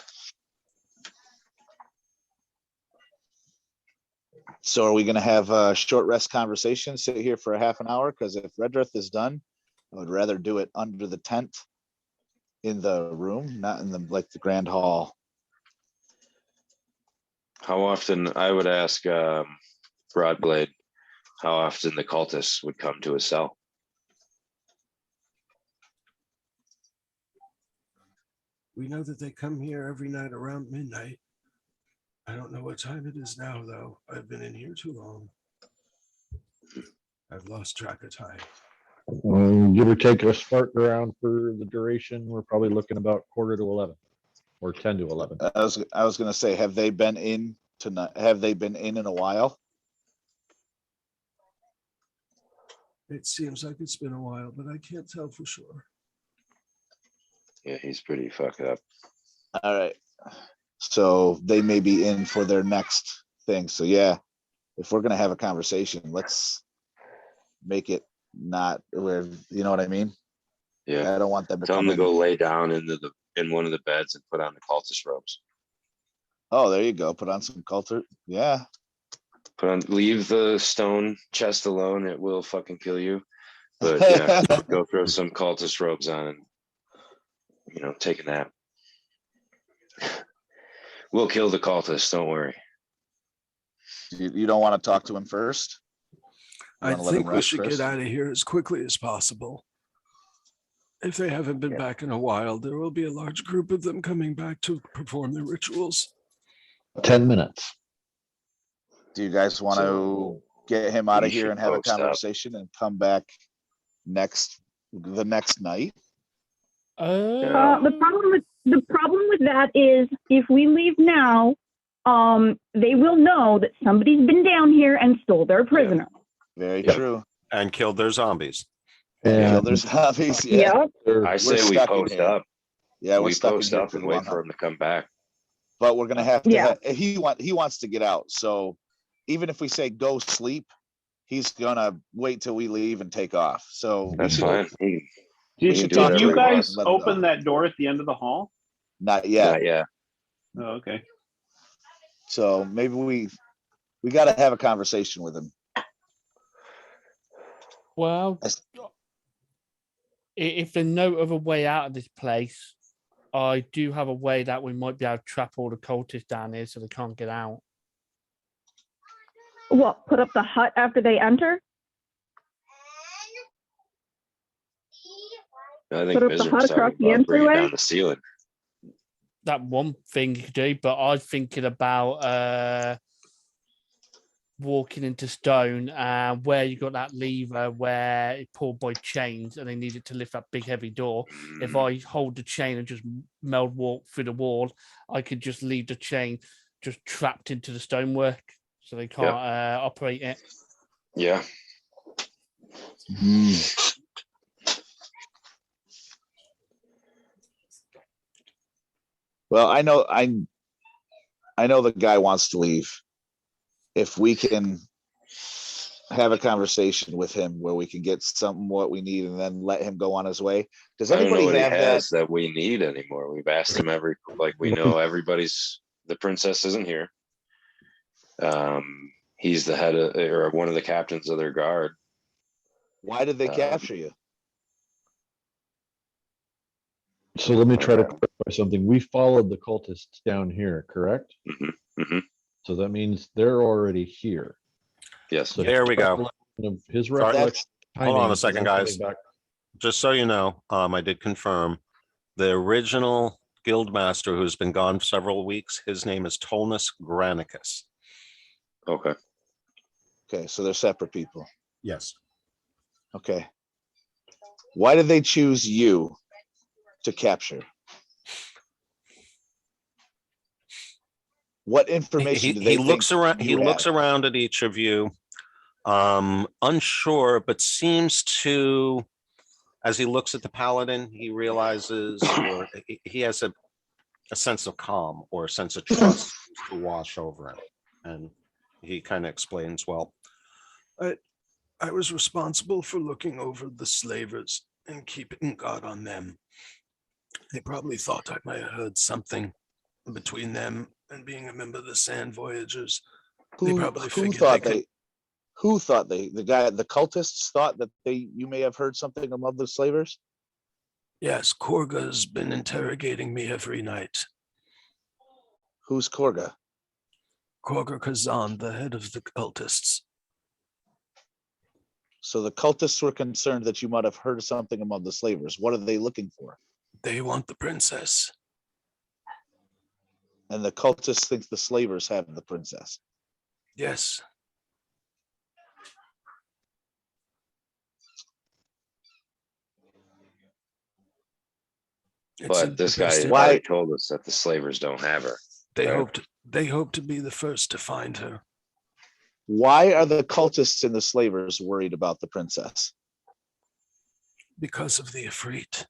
So are we going to have a short rest conversation, sit here for a half an hour? Because if Redrith is done, I would rather do it under the tent in the room, not in the grand hall. How often, I would ask Broadblade, how often the cultists would come to his cell? We know that they come here every night around midnight. I don't know what time it is now, though. I've been in here too long. I've lost track of time. Give or take a spark around for the duration. We're probably looking about 11:15 or 10 to 11. I was going to say, have they been in tonight? Have they been in a while? It seems like it's been a while, but I can't tell for sure. Yeah, he's pretty fucked up. All right. So they may be in for their next thing. So yeah, if we're gonna have a conversation, let's make it not where, you know what I mean? Yeah. I don't want them to tell come them to in. go lay down in one of the beds and put on the cultist robes. Oh, there you go. Put on some culture. Yeah. Leave the stone chest alone. It will fucking kill you. But yeah, go throw some cultist robes on and take a nap. We'll kill the cultist, don't worry. You don't want to talk to him first? I think we should get out of here as quickly as possible. If they haven't been back in a while, there will be a large group of them coming back to perform their rituals. 10 minutes. Do you guys want to get him out of here and have a conversation and come back the next night? The problem with that is if we leave now, they will know that somebody's been down here and stole their prisoner. Very Yep. true. and killed their zombies. Kill And their zombies. Yeah. Yep. they're- I We're say we stuck in post here. up. Yeah, we're We stuck in post here up for and the wait long for haul. him to come back. But we're gonna have to. Yeah. He wants to get out. So even if we say go sleep, he's gonna wait till we leave and take off. So we That's should fine. We Did, can do did whatever you he guys wants. Let him open go. that door at the end of the hall? Not yet. Not yet. Oh, okay. So maybe we got to have a conversation with him. Well, That's- if there's no other way out of this place, I do have a way that we might be able to trap all the cultists down here so they can't get out. What? Put up the hut after they enter? I think Put up the Miser's hut across talking the about bringing entryway? down the ceiling. That one thing you could do, but I was thinking about walking into stone where you got that lever where it pulled by chains and they needed to lift that big heavy door. If I hold the chain and just meld walk through the wall, I could just leave the chain just trapped into the stonework so they can't operate it. Yeah. Well, I know the guy wants to leave. If we can have a conversation with him where we can get something what we need and then let him go on his way. Does I don't know anybody what he have that? has that we need anymore. We've asked him we know the princess isn't here. He's the head of, or one of the captains of their guard. Why did they capture you? So let me try to clarify something. We followed the cultists down here, correct? Hmm. So that means they're already here. Yes. So There we go. His Sorry. recollection. Hold on a timing is second, them guys. coming back. Just so you know, I did confirm the original guild master who's been gone for several weeks. His name is Tolnus Granicus. Okay. Okay, so they're separate people. Yes. Okay. Why did they choose you to capture? What information do they He looks think around. He you looks have? around at each of you, unsure, but seems to, as he looks at the paladin, he realizes, or he has a sense of calm or a sense of trust to wash over him, and he kind of explains, well, I was responsible for looking over the slavers and keeping guard on them. They probably thought I might have heard something between them and being a member of the Sand Voyagers. They probably figured who thought the cultists thought that you may have heard something among the slavers? Yes, Korga's been interrogating me every night. Who's Korga? Korga Kazan, the head of the cultists. So the cultists were concerned that you might have heard something among the slavers. What are they looking for? They want the princess. And the cultists think the slavers have the princess. Yes. But this guy Why already told us that the slavers don't have her. they right? hope to be the first to find her. Why are the cultists and the slavers worried about the princess? Because of the Ifrit.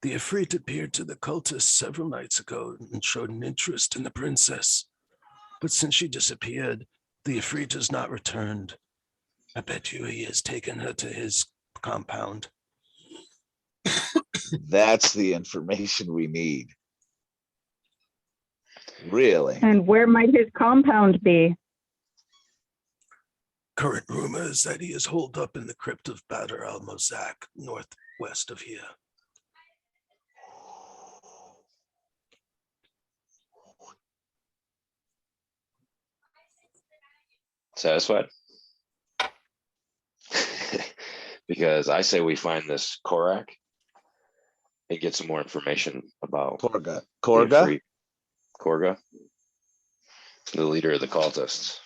The Ifrit appeared to the cultists several nights ago and showed an interest in the princess. But since she disappeared, the Ifrit has not returned. I bet you he has taken her to his compound. That's the information we need. Really? And where might his compound be? Current rumor is that he is holed up in the crypt of Badr al-Mozak, northwest of here. Satisfied? Because I say we find this Korak and get some more information about Korga. the Korga? Ifrit. Korga, the leader of the cultists,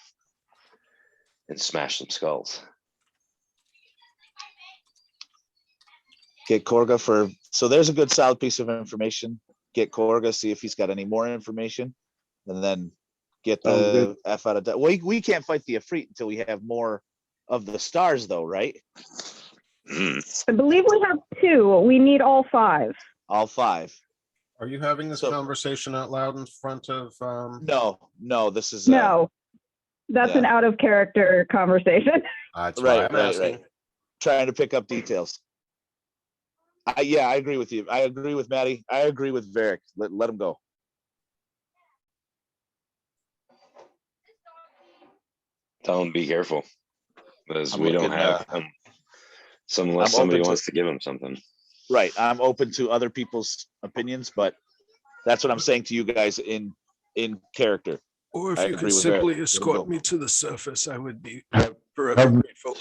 and smash some skulls. Get Korga so there's a good solid piece of information. Get Korga, see if he's got any more information, and then Get the F out of that. We can't fight the Ifrit until we have more of the stars, though, right? I believe we have 2. We need all 5. All 5. Are you having this conversation out loud in front of? No. This is No, that's an out of character conversation. That's why I'm asking. Right. Trying to pick up details. I agree with you. I agree with Maddie. I agree with Varric. Let him go. Tell him be careful, because I'm we don't looking, have him. Unless somebody wants to give him something. Right. I'm open to other people's opinions, but that's what I'm saying to you guys in character. Or if I you agree could with simply Varric. escort me to the surface, I would be Have- forever have- grateful.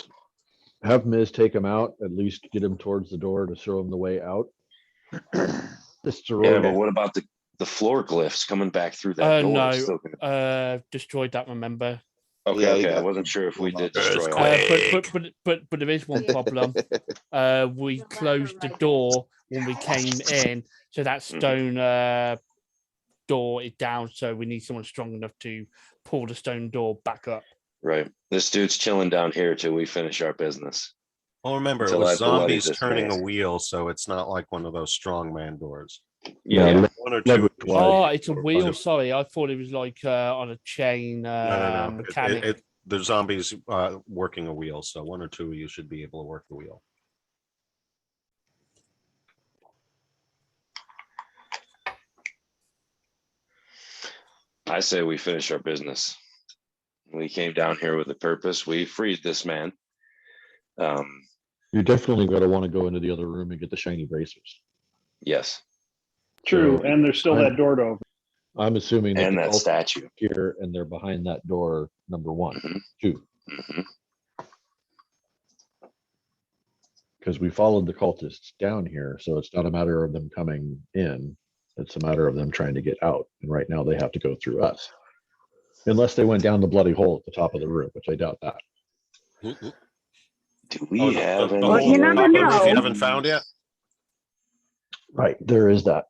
Have Miz take him out, at least get him towards the door to show him the way out. This Yeah, but what about the floor glyphs coming back through that door? It's still gonna- destroyed that, remember. Okay. I wasn't sure if we did destroy all. But there is one problem. We closed the door when we came in, so that stone door is down. So we need someone strong enough to pull the stone door back up. Right. This dude's chilling down here till we finish our business. Well, remember, it Until was I bloody zombies this turning man. a wheel, so it's not like one of those strong man doors. Yeah. One or two. Oh, it's a wheel. Sorry, I thought it was like on a chain. No. Mechanic. The zombies working a wheel, so one or two of you should be able to work the wheel. I say we finish our business. We came down here with a purpose. We freed this man. You're definitely going to want to go into the other room and get the shiny bracers. Yes. True, So and there's still that door to open. I'm assuming that And the that cultists statue. are here and they're behind that door, number 1, Mhm. 2. Mhm. Because we followed the cultists down here, so it's not a matter of them coming in. It's a matter of them trying to get out. And right now they have to go through us. Unless they went down the bloody hole at the top of the room, which I doubt that. Do we have the any? hole you at the never top of the roof know. you haven't found yet? Right, there is that.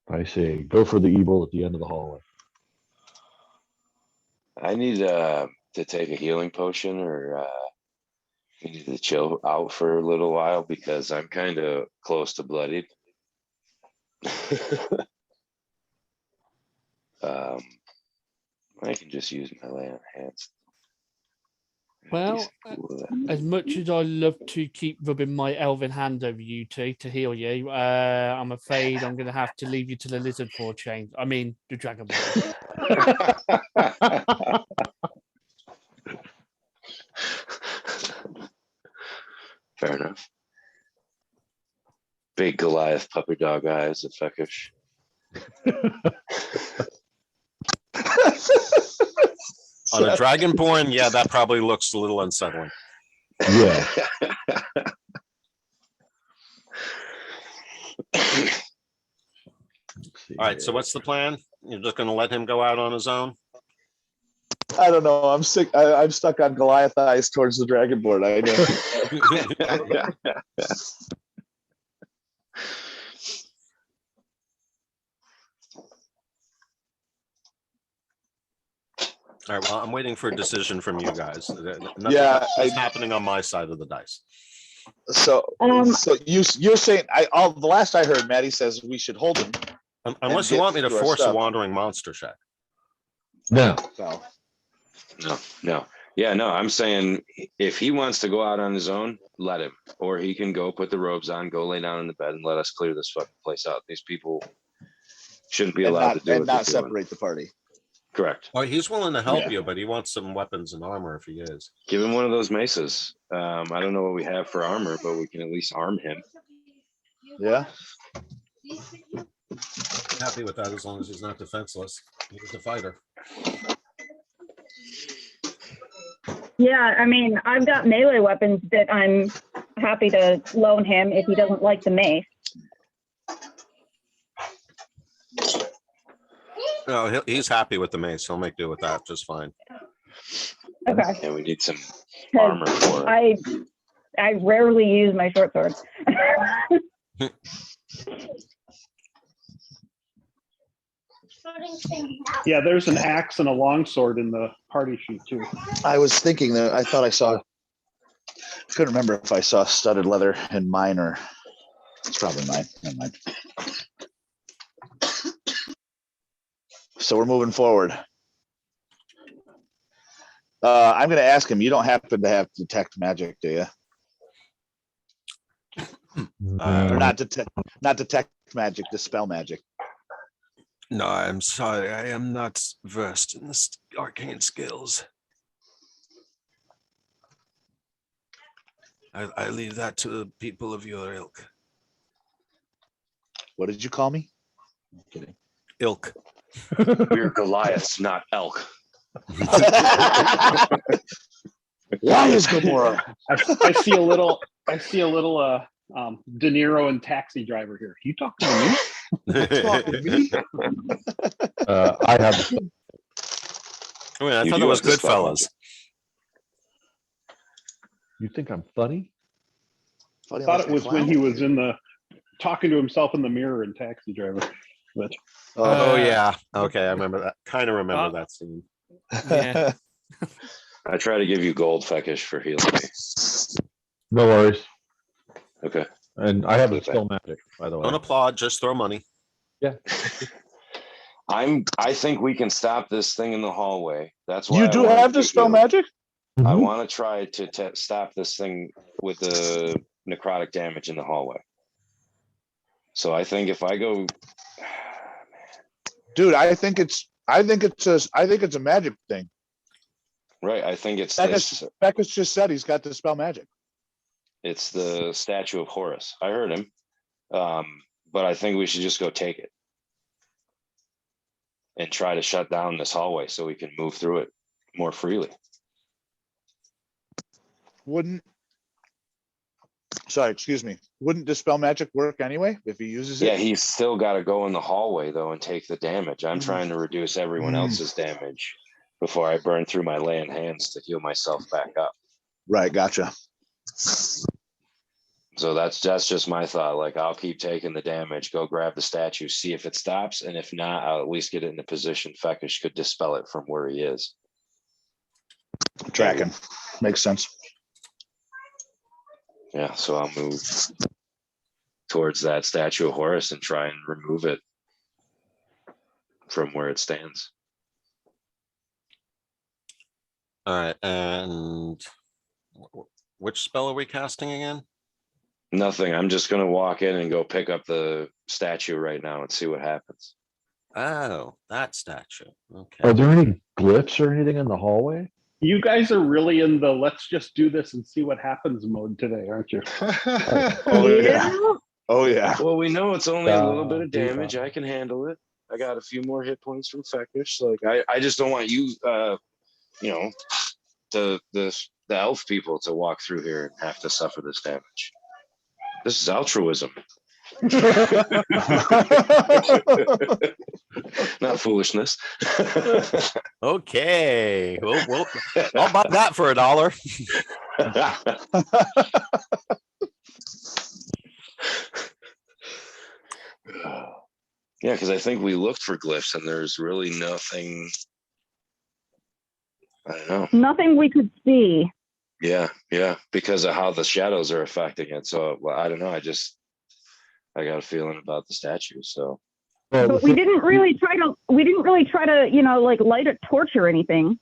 I say go for the evil at the end of the hallway. I need to take a healing potion, or we need to chill out for a little while because I'm kind of close to bloodied. I can just use my lay on hands. Well, as much as I love to keep rubbing my elven hand over you two to heal you, I'm afraid I'm going to have to leave you to the lizard for a change. I mean, the dragon boy. Fair enough. Big Goliath puppy dog eyes at Feckish. On a dragonborn, yeah, that probably looks a little unsettling. Yeah. All right, so what's the plan? You're just going to let him go out on his own? I don't know. I'm sick. I'm stuck on Goliath eyes towards the dragonborn. I know. All right, well, I'm waiting for a decision from you guys. Yeah, Nothing's happening on my side of the dice. So you're saying the last I heard, Maddie says we should hold him. Unless you want me to force a wandering monster check. No. No. Yeah, no, I'm saying if he wants to go out on his own, let him. Or he can go put the robes on, go lay down in the bed and let us clear this fucking place out. These people shouldn't be allowed to do it. And not separate the party. Correct. Well, he's willing to help you, but he wants some weapons and armor if he is. Give him one of those maces. I don't know what we have for armor, but we can at least arm him. Yeah. Happy with that as long as he's not defenseless. He's a fighter. Yeah, I mean, I've got melee weapons that I'm happy to loan him if he doesn't like the mace. No, he's happy with the mace. He'll make do with that just fine. Okay. Yeah, we need some armor for I rarely use my short sword. Yeah, there's an axe and a longsword in the party sheet too. I was thinking that I thought I saw. I couldn't remember if I saw studded leather in mine or it's probably mine. Never mind. So we're moving forward. I'm going to ask him. You don't happen to have detect magic, do you? Or not detect magic, dispel magic. No, I'm sorry. I am not versed in the arcane skills. I leave that to the people of your ilk. What did you call me? I'm kidding. Ilk. We're Goliaths, not elk. Why is Gamora? I see a little De Niro and Taxi Driver here. You talking to me? Talking to me? I have. I mean, I You thought do that was have to spell Goodfellas. You think I'm funny? Funny I thought like it was a when clown. he was in the talking to himself in the mirror in Taxi Driver. But Oh yeah. Okay, I remember that. Kind of remember Uh, that scene. Yeah. I try to give you gold, Feckish, for healing me. No worries. Okay. And I have a Okay. spell magic, by the way. Don't applaud, just throw money. Yeah. I think we can stop this thing in the hallway. That's why You I do wanted have to dispel go- magic? I Mhm. want to try to stop this thing with the necrotic damage in the hallway. So I think if I go, Dude, I think it's a magic thing. right, I think it's Beckus just said he's got dispel magic. it's the statue of Horus. I heard him, but I think we should just go take it and try to shut down this hallway so we can move through it more freely. Excuse me. Wouldn't dispel magic work anyway if he uses it? Yeah, he's still got to go in the hallway though and take the damage. I'm Mm. trying to reduce everyone Mm. else's damage before I burn through my lay in hands to heal myself back up. Right, gotcha. So that's just my thought. Like, I'll keep taking the damage, go grab the statue, see if it stops, and if not, I'll at least get it in a position Feckish could dispel it from where he is. Tracking. Makes sense. Yeah, so I'll move towards that statue of Horus and try and remove it from where it stands. All right, and which spell are we casting again? Nothing. I'm just gonna walk in and go pick up the statue right now and see what happens. Oh, that statue. Okay. Are there any glyphs or anything in the hallway? you guys are really in the let's just do this and see what happens mode today, aren't you? Oh yeah. Oh yeah. Well, we know it's only a little bit of damage. I can handle it. I got a few more hit points from Feckish. Like I just don't want you, the elf people to walk through here and have to suffer this damage. This is altruism, not foolishness. Okay. Well, I'll buy that for $1. Yeah, because I think we looked for glyphs and there's really nothing. I don't know. Nothing we could see. Yeah, because of how the shadows are affecting it. So well, I don't know. I got a feeling about the statue. So But we didn't really try to, like light a torch or anything.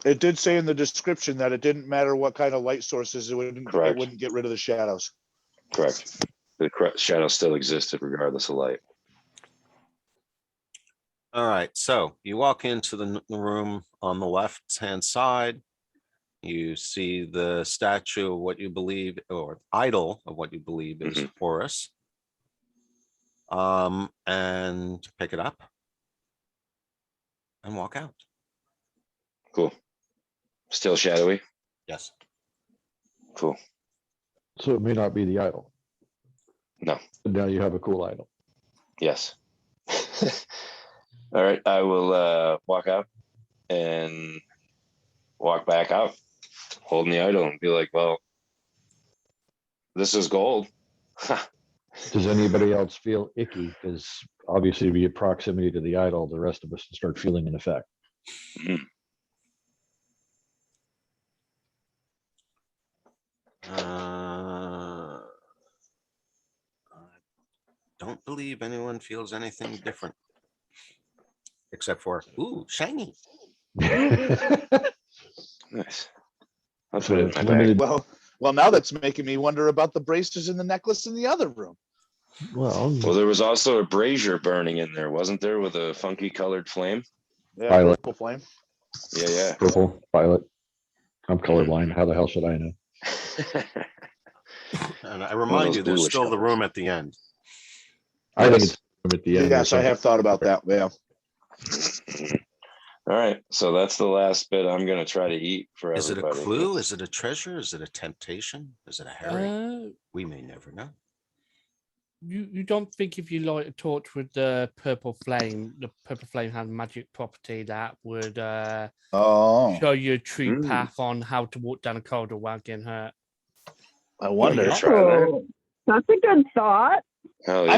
It did say in the description that it didn't matter what kind of light sources, it wouldn't get rid of the shadows. correct. The shadow still existed regardless of light. All right, so you walk into the room on the left-hand side. You see the statue of what you believe, or idol of what you believe is Horus. And pick it up and walk out. Cool. Still shadowy. Yes. Cool. So it may not be the idol. No. But now you have a cool idol. Yes. All right. I will walk out and walk back out, holding the idol, and be like, "Well, this is gold." Does anybody else feel icky? Because obviously, via proximity to the idol, the rest of us will start feeling an effect. Mhm. I don't believe anyone feels anything different. Except for, ooh, shiny. Nice. I'll So put it in it's my bag. limited. Well, now that's making me wonder about the braces and the necklace in the other room. Well, Well, there was also a brazier burning in there, wasn't there, with a funky colored flame? Yeah, Violet. purple flame. Yeah, purple, violet. I'm colorblind. How the hell should I know? yeah. And I One of remind those you, there's bluish still the colors. room at the end. I think Yes. it's at the end. Yes, I have thought about that. Yeah. All right, so that's the last bit I'm gonna try to eat for Is it a everybody. clue? Is it a treasure? Is it a temptation? Is it a herring? We may never know. You don't think if you light a torch with the purple flame has magic property that would Oh, show you a tree Mm. path on how to walk down a corridor without getting hurt? I I'm wonder. gonna try that. Oh, that's a good thought. Hell yeah.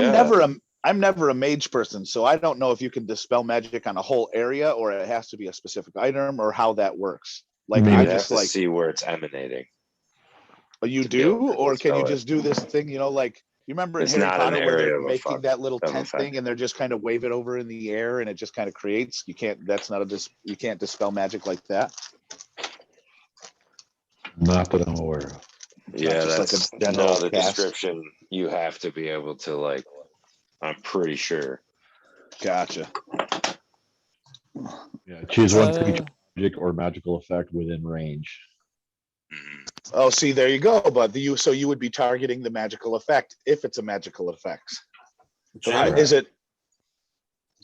I'm never a mage person, so I don't know if you can dispel magic on a whole area or it has to be a specific item or how that works. Like Maybe I You'd have just to like see where it's emanating. you to be able do, to or can you dispel it. just do this thing? You know, like you remember in It's Harry not an Potter where area they're of making that little tent effect. thing and they're just kind of wave it over in the air and it just kind of creates. You can't. That's not you can't dispel magic like that. Not that I'm aware of. Yeah, just like a that's general the cast. description. You have to be able to like. I'm pretty sure. Gotcha. Yeah, choose one Uh, creature, magic or magical effect within range. Mhm. Oh, see, there you go. But so you would be targeting the magical effect if it's a magical effect. Jim, Is it?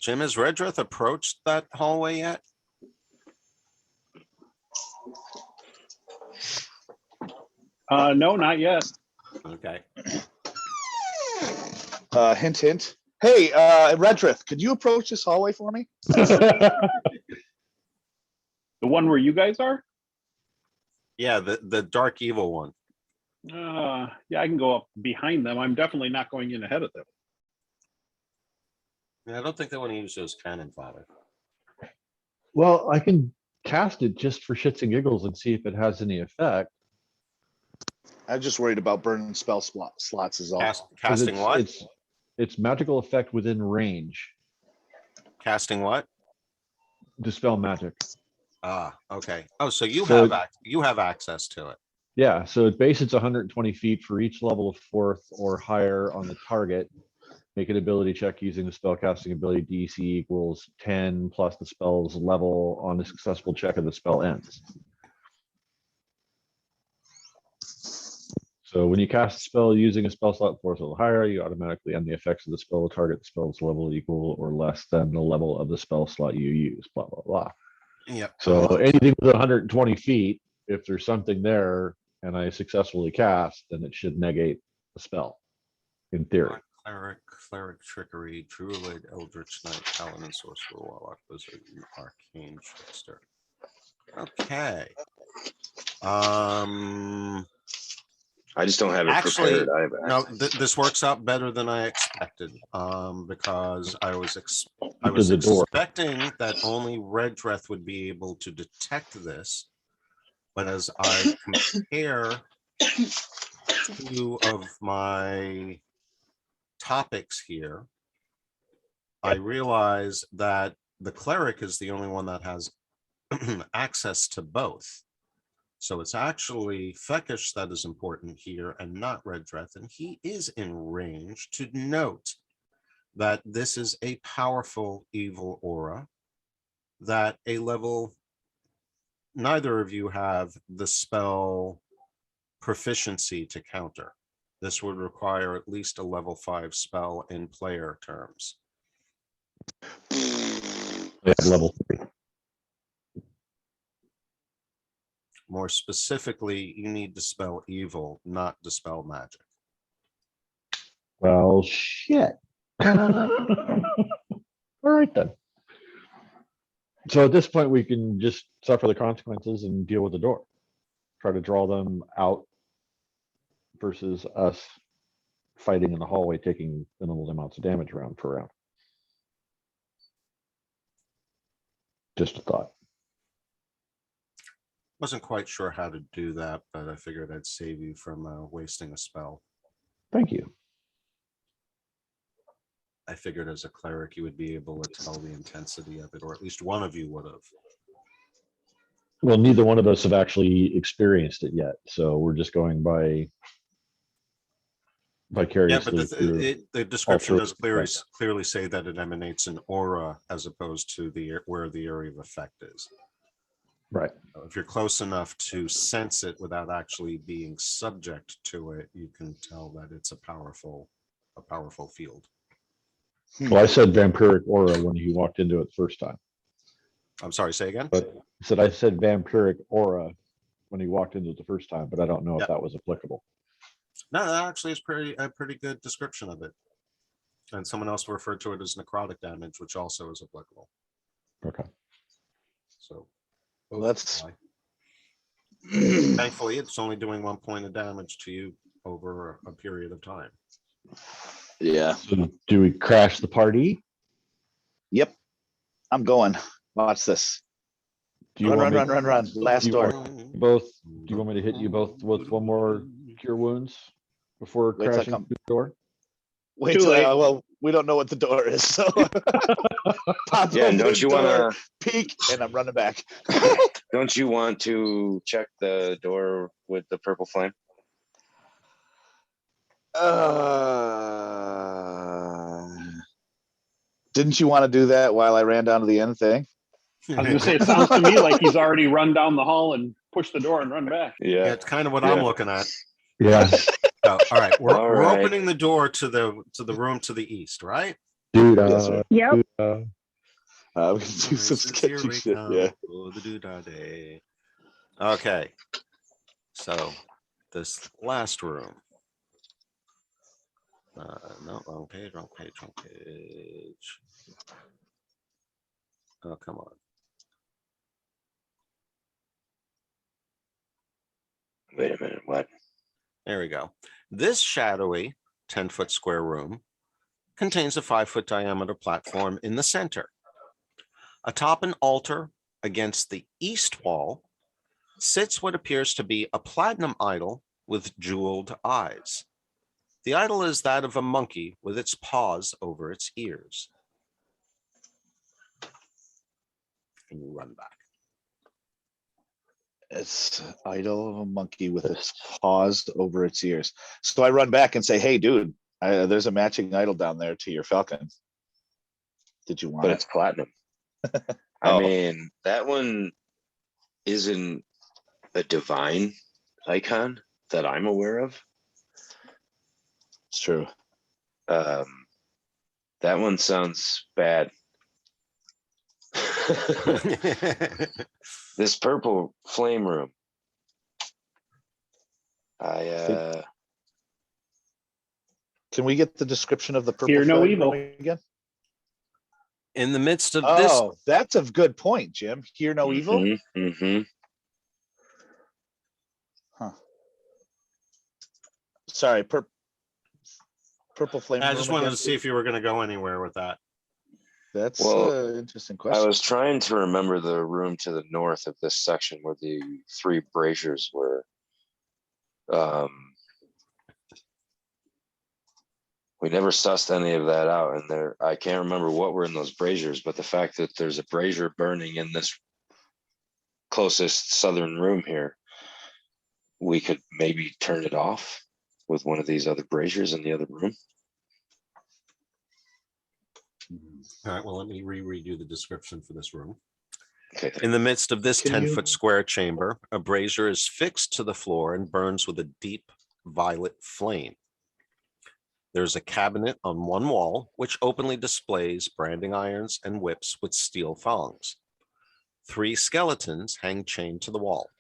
Jim, has Redrith approached that hallway yet? No, not yet. Okay. Hint, hint. Hey, Redrith, could you approach this hallway for me? The one where you guys are? Yeah, the dark evil one. Yeah, I can go up behind them. I'm definitely not going in ahead of them. Yeah, I don't think they want to use those cannon fodder. Well, I can cast it just for shits and giggles and see if it has any effect. I'm just worried about burning spell slots is all. 'Cause Casting what? It's magical effect within range. Casting what? Dispel magic. Ah, okay. Oh, so you So- have access to it. Yeah, so at base it's 120 feet for each level of fourth or higher on the target. Make an ability check using the spellcasting ability. DC equals 10 plus the spell's level on a successful check and the spell ends. So when you cast a spell using a spell slot fourth or higher, you automatically end the effects of the spell target the spell's level equal or less than the level of the spell slot you use, blah, blah, blah. Yep. So anything with 120 feet, if there's something there and I successfully cast, then it should negate the spell, in theory. Cleric, trickery, druid, eldritch knight, paladin, sorcerer, warlock, wizard, and arcane trickster. Okay. I just don't have it Actually, prepared. I have no, access. this works out better than I expected. Because I was Because the door. expecting that only Redreth would be able to detect this, but as I compare two of my topics here, I realize that the cleric is the only one that has access to both. So it's actually Fekish that is important here and not Redreth, and he is in range to note that this is a powerful evil aura that a level, neither of you have the spell proficiency to counter. This would require at least a level 5 spell in player terms. Yeah, level 3. More specifically, you need to spell evil, not dispel magic. Well, shit. All right then. So at this point, we can just suffer the consequences and deal with the door. Try to draw them out versus us fighting in the hallway, taking minimal amounts of damage round for round. Just a thought. Wasn't quite sure how to do that, but I figured I'd save you from wasting a spell. Thank you. I figured as a cleric you would be able to tell the intensity of it, or at least one of you would have. Well, neither one of us have actually experienced it yet, so we're just going by Yeah, vicariously. but through the description three, does right. clearly say that it emanates an aura as opposed to where the area of effect is. Right. If you're close enough to sense it without actually being subject to it, you can tell that it's a powerful field. Well, I said vampiric aura when he walked into it the first time. I'm sorry, say again? But I said vampiric aura when he walked into it the first time, but I don't know Yep. if that was applicable. No, that actually is a pretty good description of it. And someone else referred to it as necrotic damage, which also is applicable. Okay. So Well, that's apply. Thankfully, it's only doing 1 point of damage to you over a period of time. yeah. So do we crash the party? Yep. I'm going. Watch this. Do you Run, want run, me, run, run, run. Last do you door. want both? Do you want me to hit you both with one more cure wounds before Wait till I crashing come. through the door? Wait Too till late. well, we don't know what the door is, so pop Yeah, and open don't the you door, want to? peek, and I'm running back. Don't you want to check the door with the purple flame? Didn't you want to do that while I ran down to the end thing? I was gonna say, it sounds to me like he's already run down the hall and pushed the door and run back. Yeah, Yeah. it's kind of what Yeah. I'm looking at. Yeah, So, all right, we're right. opening the door to the room to the east, right? dude. Yes, sir. Yep. I'm gonna do some Since here sketchy we shit. come Yeah. for the doodah day. Okay, so this last room. No, wrong page, wrong page, wrong page. Oh, come on. Wait a minute. What? There we go. This shadowy 10-foot square room contains a 5-foot diameter platform in the center. Atop an altar against the east wall sits what appears to be a platinum idol with jeweled eyes. The idol is that of a monkey with its paws over its ears. And you run back. It's idol of a monkey with its paws over its ears. So I run back and say, "Hey, dude, there's a matching idol down there to your falcon. Did you want But it?" it's platinum. Oh. I mean, that one isn't a divine icon that I'm aware of. It's true. That one sounds bad. This purple flame room. Can we get the description of the purple Hear no flame evil. room again? In the midst of this, Oh, that's a good point, Jim. Hear no evil. Mm-hmm. Huh. Sorry, purple flame I room just wanted again? to see if you were going to go anywhere with that. That's Well, an interesting I question. was trying to remember the room to the north of this section where the 3 braziers were. We never sussed any of that out, and I can't remember what were in those braziers, but the fact that there's a brazier burning in this closest southern room here, we could maybe turn it off with one of these other braziers in the other room. All right, well, let me redo the description for this room. Okay. In the midst of this Can you- 10-foot square chamber, a brazier is fixed to the floor and burns with a deep violet flame. There's a cabinet on one wall, which openly displays branding irons and whips with steel thongs. 3 skeletons hang chained to the wall,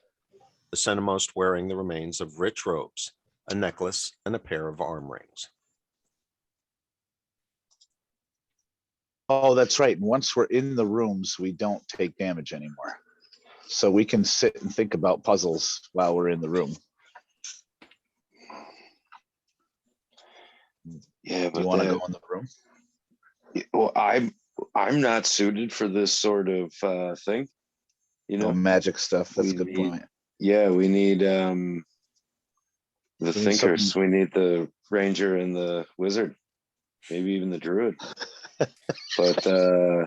the centermost wearing the remains of rich robes, a necklace, and a pair of arm rings. Oh, that's right. Once we're in the rooms, we don't take damage anymore. So we can sit and think about puzzles while we're in the room. Yeah, Do but you want to that- go in the room? well, I'm not suited for this sort of thing. You know, Magic stuff. That's a we good need- point. yeah, we need the need thinkers. something- We need the ranger and the wizard, maybe even the druid. But I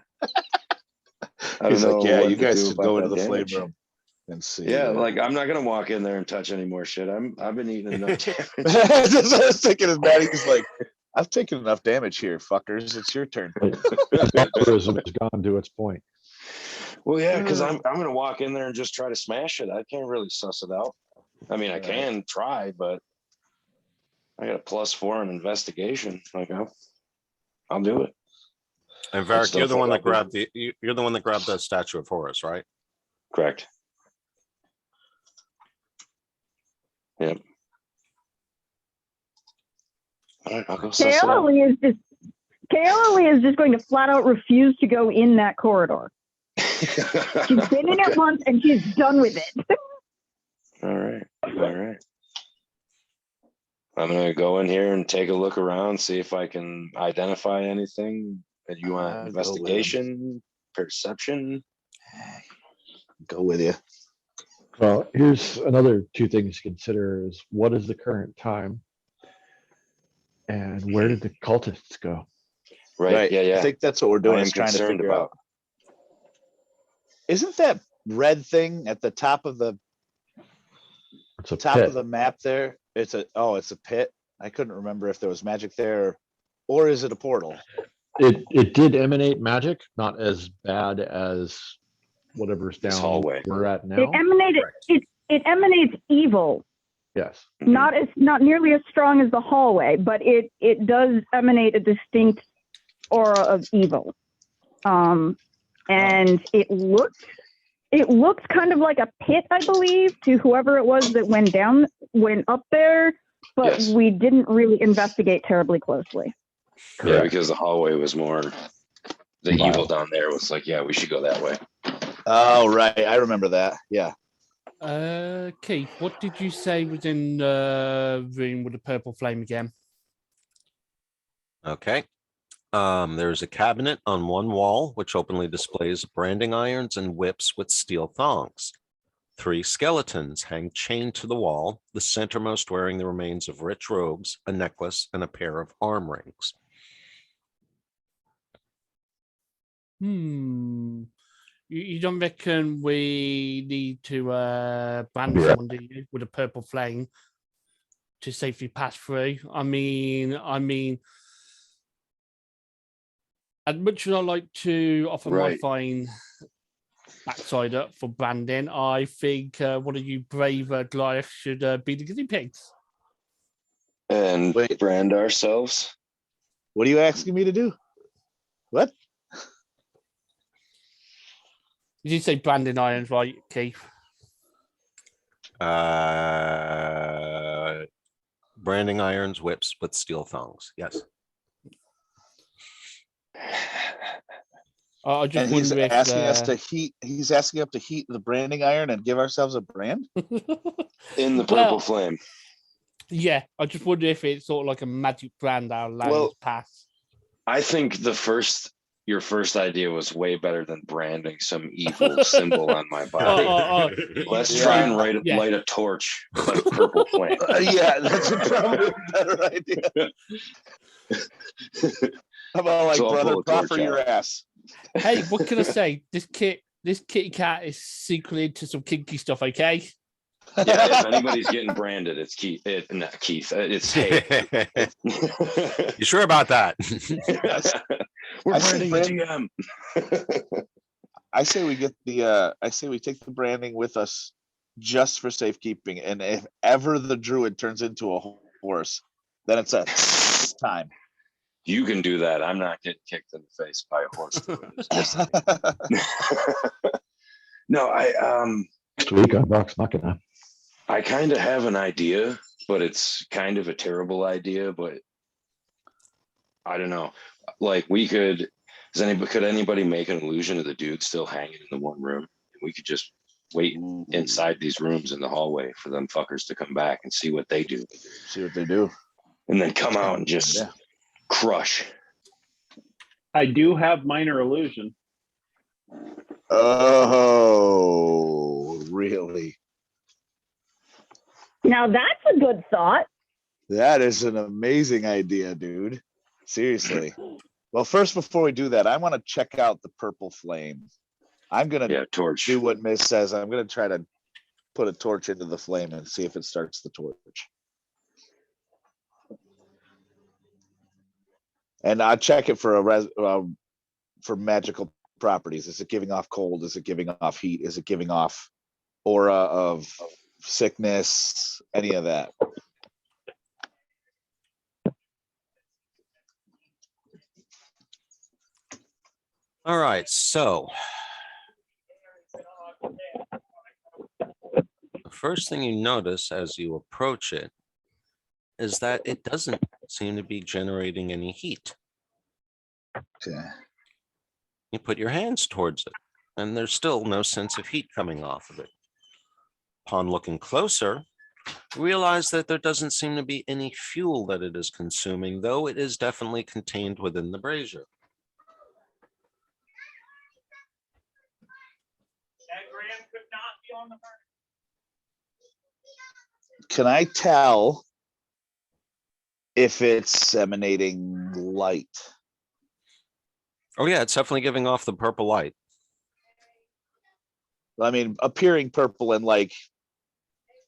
don't He's know. like, yeah, what you to guys do should about go that into the flame damage. room and see. Yeah, like I'm not gonna walk in there and touch any more shit. I've been eating enough damage. That's what I was thinking. Is Maddie's like, I've taken enough damage here, fuckers. It's your turn. Vampirism has gone to its point. Well, yeah, because I'm gonna walk in there and just try to smash it. I can't really suss it out. I mean, I Right. can try, but I got a +4 on investigation. Like I'll do it. And Varric, still you're the think one I'll that do grabbed you're the one that grabbed the statue of Horus, right? Correct. Yep. All right, I'll go suss it out. Kaoli is just going to flat out refuse to go in that corridor. She's been in it once and she's done with it. All right. All right. I'm gonna go in here and take a look around, see if I can identify anything. And you want I'll go with 'em. investigation, perception? Go with you. Well, here's another two things to consider is what is the current time? And where did the cultists go? Right. Yeah. I Yeah. think that's what we're I doing am is trying to concerned figure about. out. Isn't that red thing at the top of the It's a pit. map there? It's a pit. I couldn't remember if there was magic there, or is it a portal? It did emanate magic, not as bad as whatever's This down hallway. we're at It now. emanated. It emanates evil. Yes. Not nearly as strong as the hallway, but it does emanate a distinct aura of evil. And it looks kind of like a pit, I believe, to whoever it was that went up there, but Yes. we didn't really investigate terribly closely. Yeah, Correct. because the hallway was more. The Wow. evil down there was like, yeah, we should go that way. Oh, right. I remember that. Yeah. Keith, what did you say was in the room with the purple flame again? Okay. There's a cabinet on one wall, which openly displays branding irons and whips with steel thongs. 3 skeletons hang chained to the wall, the centermost wearing the remains of rich robes, a necklace, and a pair of arm rings. You don't reckon we need to ban Yeah. someone, do you, with a purple flame to safely pass through? I mean, as much as I like to offer my Right. fine backside up for branding, I think one of you brave Goliath should be the guinea pigs. And Wait. brand ourselves. What are you asking me to do? What? Did you say branding irons, right, Keith? Branding irons, whips with steel thongs. Yes. I just And he's wonder if, asking us to heat. He's asking us to heat the branding iron and give ourselves a brand. In the purple Well, flame. yeah, I just wonder if it's sort of like a magic brand that'll allow Well, us to pass. I think your first idea was way better than branding some evil symbol on my body. Let's try and light a torch, but purple flame. Yeah, that's probably a better idea. How about like, So I'll brother, pull a torch proffer your out. ass? Hey, what can I say? This kitty cat is secretly into some kinky stuff, okay? Yeah, if anybody's getting branded, it's Keith. Not Keith. It's Hay. You sure about that? We're I say branding the GM. I say we get the. I say we take the branding with us just for safekeeping, and if ever the druid turns into a horse, then it's a time. You can do that. I'm not getting kicked in the face by a horse. No, Next week on Vox Machina. I kind of have an idea, but it's kind of a terrible idea. But I don't know. Like could anybody make an illusion of the dude still hanging in the one room? We could just wait inside these rooms in the hallway for them fuckers to come back and see what they do. See what they do. And then come out and just Crush. I do have minor illusion. Oh, really? Now that's a good thought. That is an amazing idea, dude. Seriously. Well, first, before we do that, I want to check out the purple flame. I'm going to Yeah, torch. do what Miss says. I'm going to try to put a torch into the flame and see if it starts the torch. And I'll check it for for magical properties. Is it giving off cold? Is it giving off heat? Is it giving off aura of sickness? Any of that? All right, so the first thing you notice as you approach it is that it doesn't seem to be generating any heat. Okay. You put your hands towards it, and there's still no sense of heat coming off of it. Upon looking closer, you realize that there doesn't seem to be any fuel that it is consuming, though it is definitely contained within the brazier. Can I tell if it's emanating light? Oh yeah, it's definitely giving off the purple light. I mean, appearing purple and like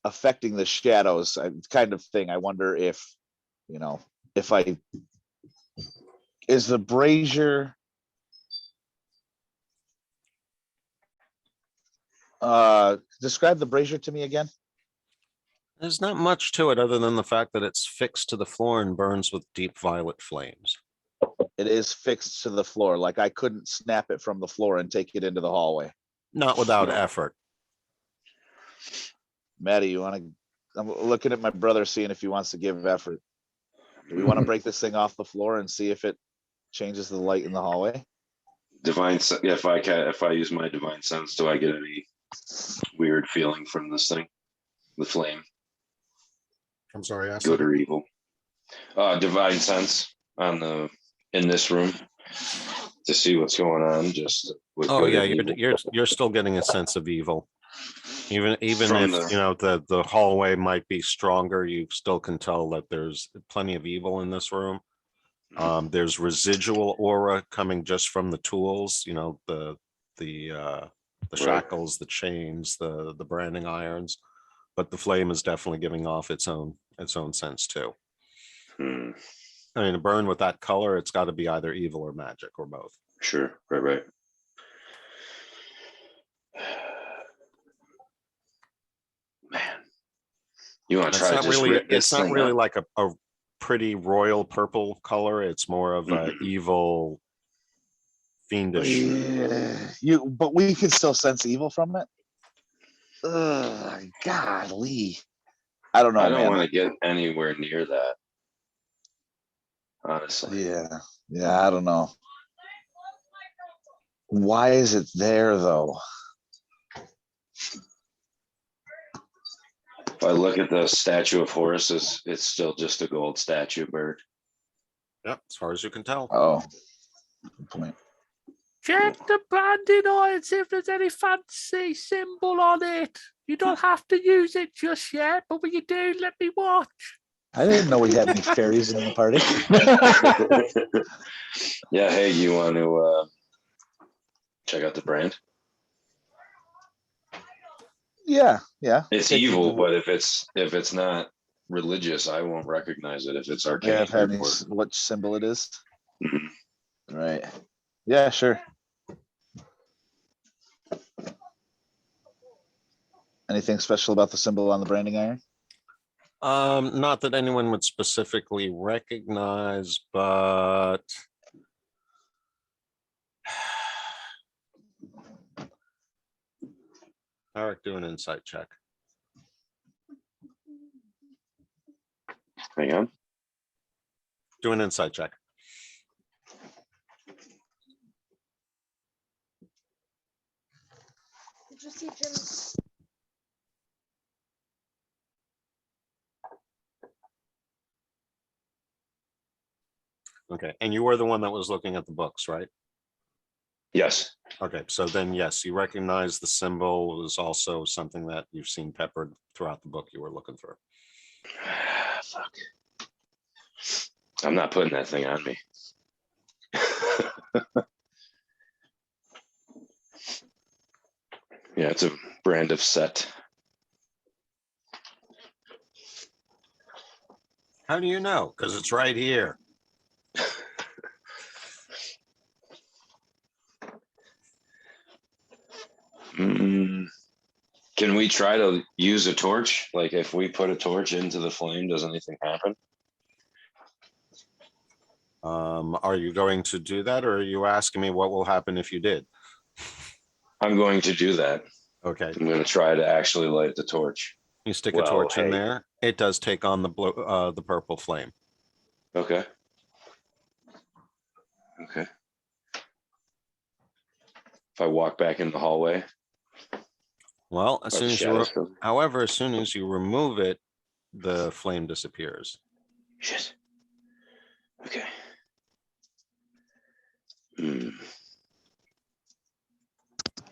affecting the shadows kind of thing. I wonder if, you know, if is the brazier describe the brazier to me again. There's not much to it other than the fact that it's fixed to the floor and burns with deep violet flames. It is fixed to the floor. Like I couldn't snap it from the floor and take it into the hallway. Not without effort. Maddie, you want to? I'm looking at my brother, seeing if he wants to give effort. Do we want to break this thing off the floor and see if it changes the light in the hallway? Yeah, if I use my divine sense, do I get any weird feeling from this thing? The flame, I'm sorry, good or evil? Divine sense in this room to see what's going on. Just with Oh good yeah, and evil. you're still getting a sense of evil. Even From if you know the hallway might be stronger, you still can tell that there's plenty of evil in this room. There's residual aura coming just from the tools, you know, the shackles, the chains, the branding irons, but the flame is definitely giving off its own sense too. I mean, to burn with that color, it's got to be either evil or magic or both. Sure, right. Man, you want to try to just rip this it's not thing really up? like a pretty royal purple color. It's more of a evil, fiendish. Yeah, but we can still sense evil from it. Golly, I don't know. I don't man. want to get anywhere near that. Honestly. Yeah, I don't know. Why is it there though? If I look at the statue of Horus, it's still just a gold statue bird. Yep, as far as you can tell. Oh, good point. Check the branding iron, see if there's any fancy symbol on it. You don't have to use it just yet, but when you do, let me watch. I didn't know we had any fairies in the party. Yeah, hey, you want to check out the brand? Yeah. It's evil, but if it's not religious, I won't recognize it if it's arcane. What symbol it is? Mm-hmm. Right. Yeah, sure. Anything special about the symbol on the branding iron? Not that anyone would specifically recognize, but Eric, do an insight check. Hang on. Do an insight check. Did you see Jim's? Okay, and you were the one that was looking at the books, right? Yes. Okay, so then yes, you recognize the symbol is also something that you've seen peppered throughout the book you were looking through. Fuck. I'm not putting that thing on me. Yeah, it's a brand of set. How do you know? Because it's right here. Can we try to use a torch? Like if we put a torch into the flame, does anything happen? Are you going to do that, or are you asking me what will happen if you did? I'm going to do that. Okay, I'm going to try to actually light the torch. you stick a Well, torch in hey. there. It does take on the blue, the purple flame. Okay. Okay. If I walk back in the hallway. Well, as Are soon the as you, shadows still- however, as soon as you remove it, the flame disappears. Shit. Okay.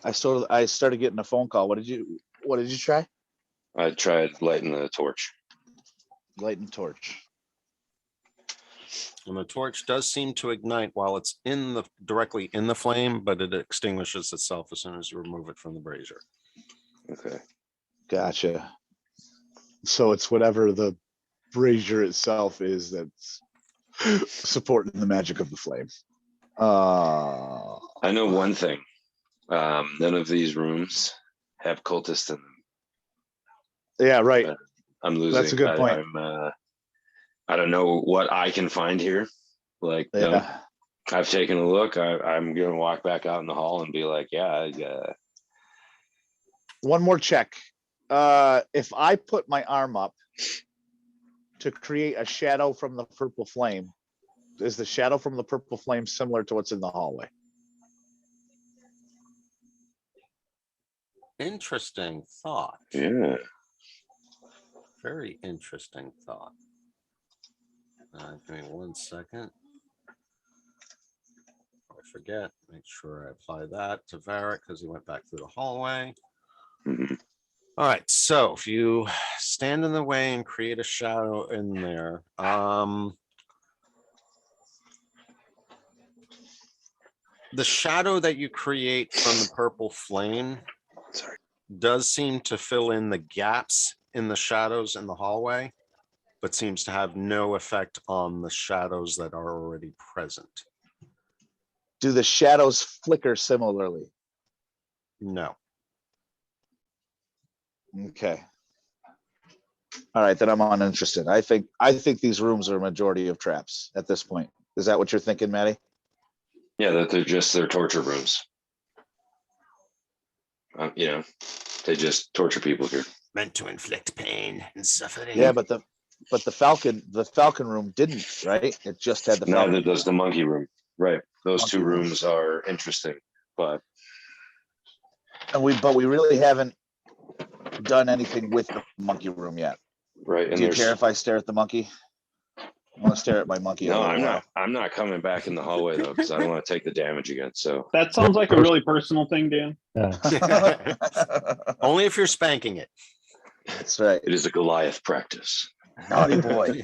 I started getting a phone call. What did you try? I tried lighting the torch. Lighting torch. And the torch does seem to ignite while it's directly in the flame, but it extinguishes itself as soon as you remove it from the brazier. Okay. Gotcha. So it's whatever the brazier itself is that's supporting the magic of the flame. I know one thing. None of these rooms have cultists in them. Yeah, right. I'm losing. That's a good point. I don't know what I can find here. Like, Yeah. no, I've taken a look. I'm going to walk back out in the hall and be like, yeah. One more check. If I put my arm up to create a shadow from the purple flame, is the shadow from the purple flame similar to what's in the hallway? Interesting thought. Yeah. Very interesting thought. Give me 1 second. I forget, make sure I apply that to Varric because he went back through the hallway. Mhm. All right, so if you stand in the way and create a shadow in there, the shadow that you create from the purple flame Sorry. does seem to fill in the gaps in the shadows in the hallway, but seems to have no effect on the shadows that are already present. Do the shadows flicker similarly? No. Okay. All right, then I'm uninterested. I think these rooms are a majority of traps at this point. Is that what you're thinking, Maddie? Yeah, that they're torture rooms. They just torture people here. Meant to inflict pain and suffering. Yeah, but the Falcon room didn't, right? It just had the Falcon. Neither does the monkey room. Right. Those Monkey two room. rooms are interesting, but And we really haven't done anything with the monkey room yet. right. And Do you there's care if I stare at the monkey? I want to stare at my monkey. no, a little I'm while. not. I'm not coming back in the hallway though, because I don't want to take the damage again. So That sounds like a really personal thing, Dan. Yeah. Only if you're spanking it. That's right. it is a Goliath practice. Naughty boy.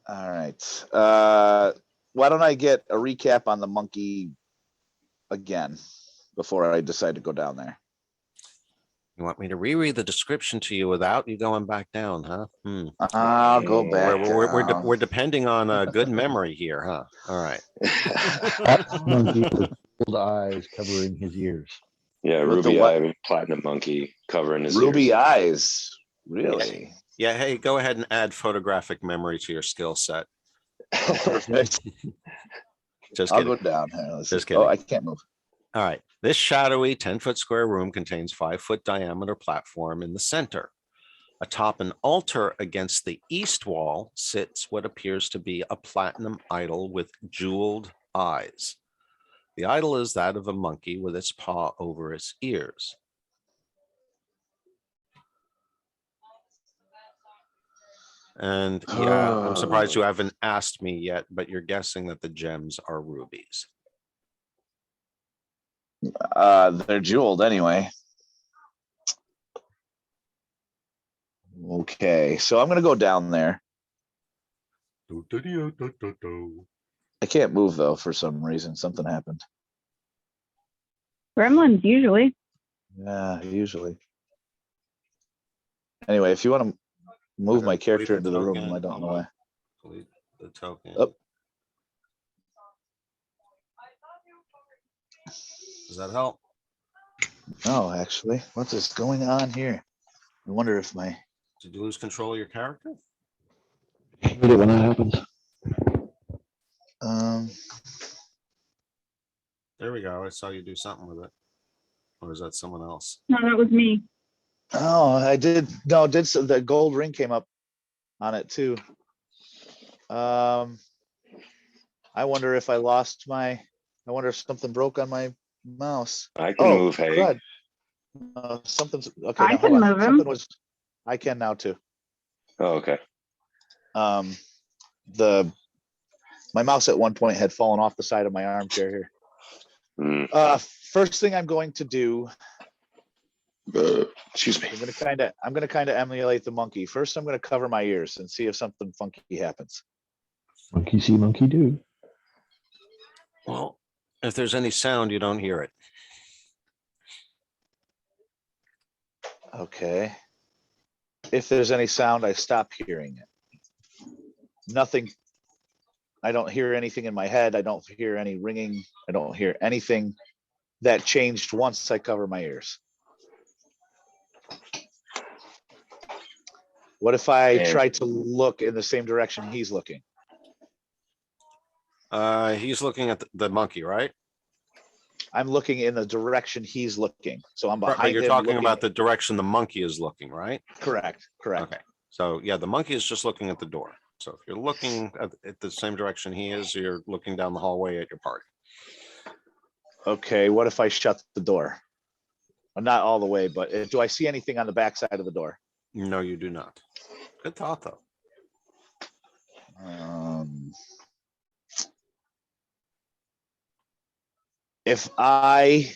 All right. Why don't I get a recap on the monkey again before I decide to go down there? You want me to reread the description to you without you going back down, huh? I'll go back. We're depending on a good memory here, huh? All right. That monkey with gold eyes covering his ears. Yeah, With the ruby what? eye platinum monkey covering his Ruby ears. eyes. Really? Yeah, hey, go ahead and add photographic memory to your skill set. Perfect. Just I'll kidding. go down here. Let's Just see. Oh, kidding. I can't move. All right. This shadowy 10-foot square room contains 5-foot diameter platform in the center. Atop an altar against the east wall sits what appears to be a platinum idol with jeweled eyes. The idol is that of a monkey with its paw over its ears. And yeah, I'm surprised you haven't asked me yet, but you're guessing that the gems are rubies. They're jeweled anyway. Okay, so I'm gonna go down there. I can't move though for some reason. Something happened. Gremlins usually. Yeah, usually. Anyway, if you want to move my character into the room, I don't know why. Delete the token. Oh. Does that help? No, actually, what is going on here? I wonder if my. Did you lose control of your character? Hate it when that happens. There we go. I saw you do something with it. Or is that someone else? No, that was me. Oh, I did. No, the gold ring came up on it too. I wonder if I lost my. I wonder if something broke on my mouse. I can move, Haig. Crud. Something's okay. I now, can hold on. move him. Something was. I can now too. Oh, okay. My mouse at one point had fallen off the side of my armchair here. Mm. First thing I'm going to do. Excuse me. I'm gonna kind of emulate the monkey. First, I'm gonna cover my ears and see if something funky happens. Monkey see, monkey do. Well, if there's any sound, you don't hear it. Okay. If there's any sound, I stop hearing it. Nothing. I don't hear anything in my head. I don't hear any ringing. I don't hear anything that changed once I cover my ears. What if I try to look in the same direction he's looking? He's looking at the monkey, right? I'm looking in the direction he's looking. So I'm Right, behind but you're him talking looking- about the direction the monkey is looking, right? Correct. Okay. So yeah, the monkey is just looking at the door. So if you're looking at the same direction he is, you're looking down the hallway at your party. Okay, what if I shut the door? Well, not all the way, but do I see anything on the back side of the door? No, you do not. Good thought, though. If I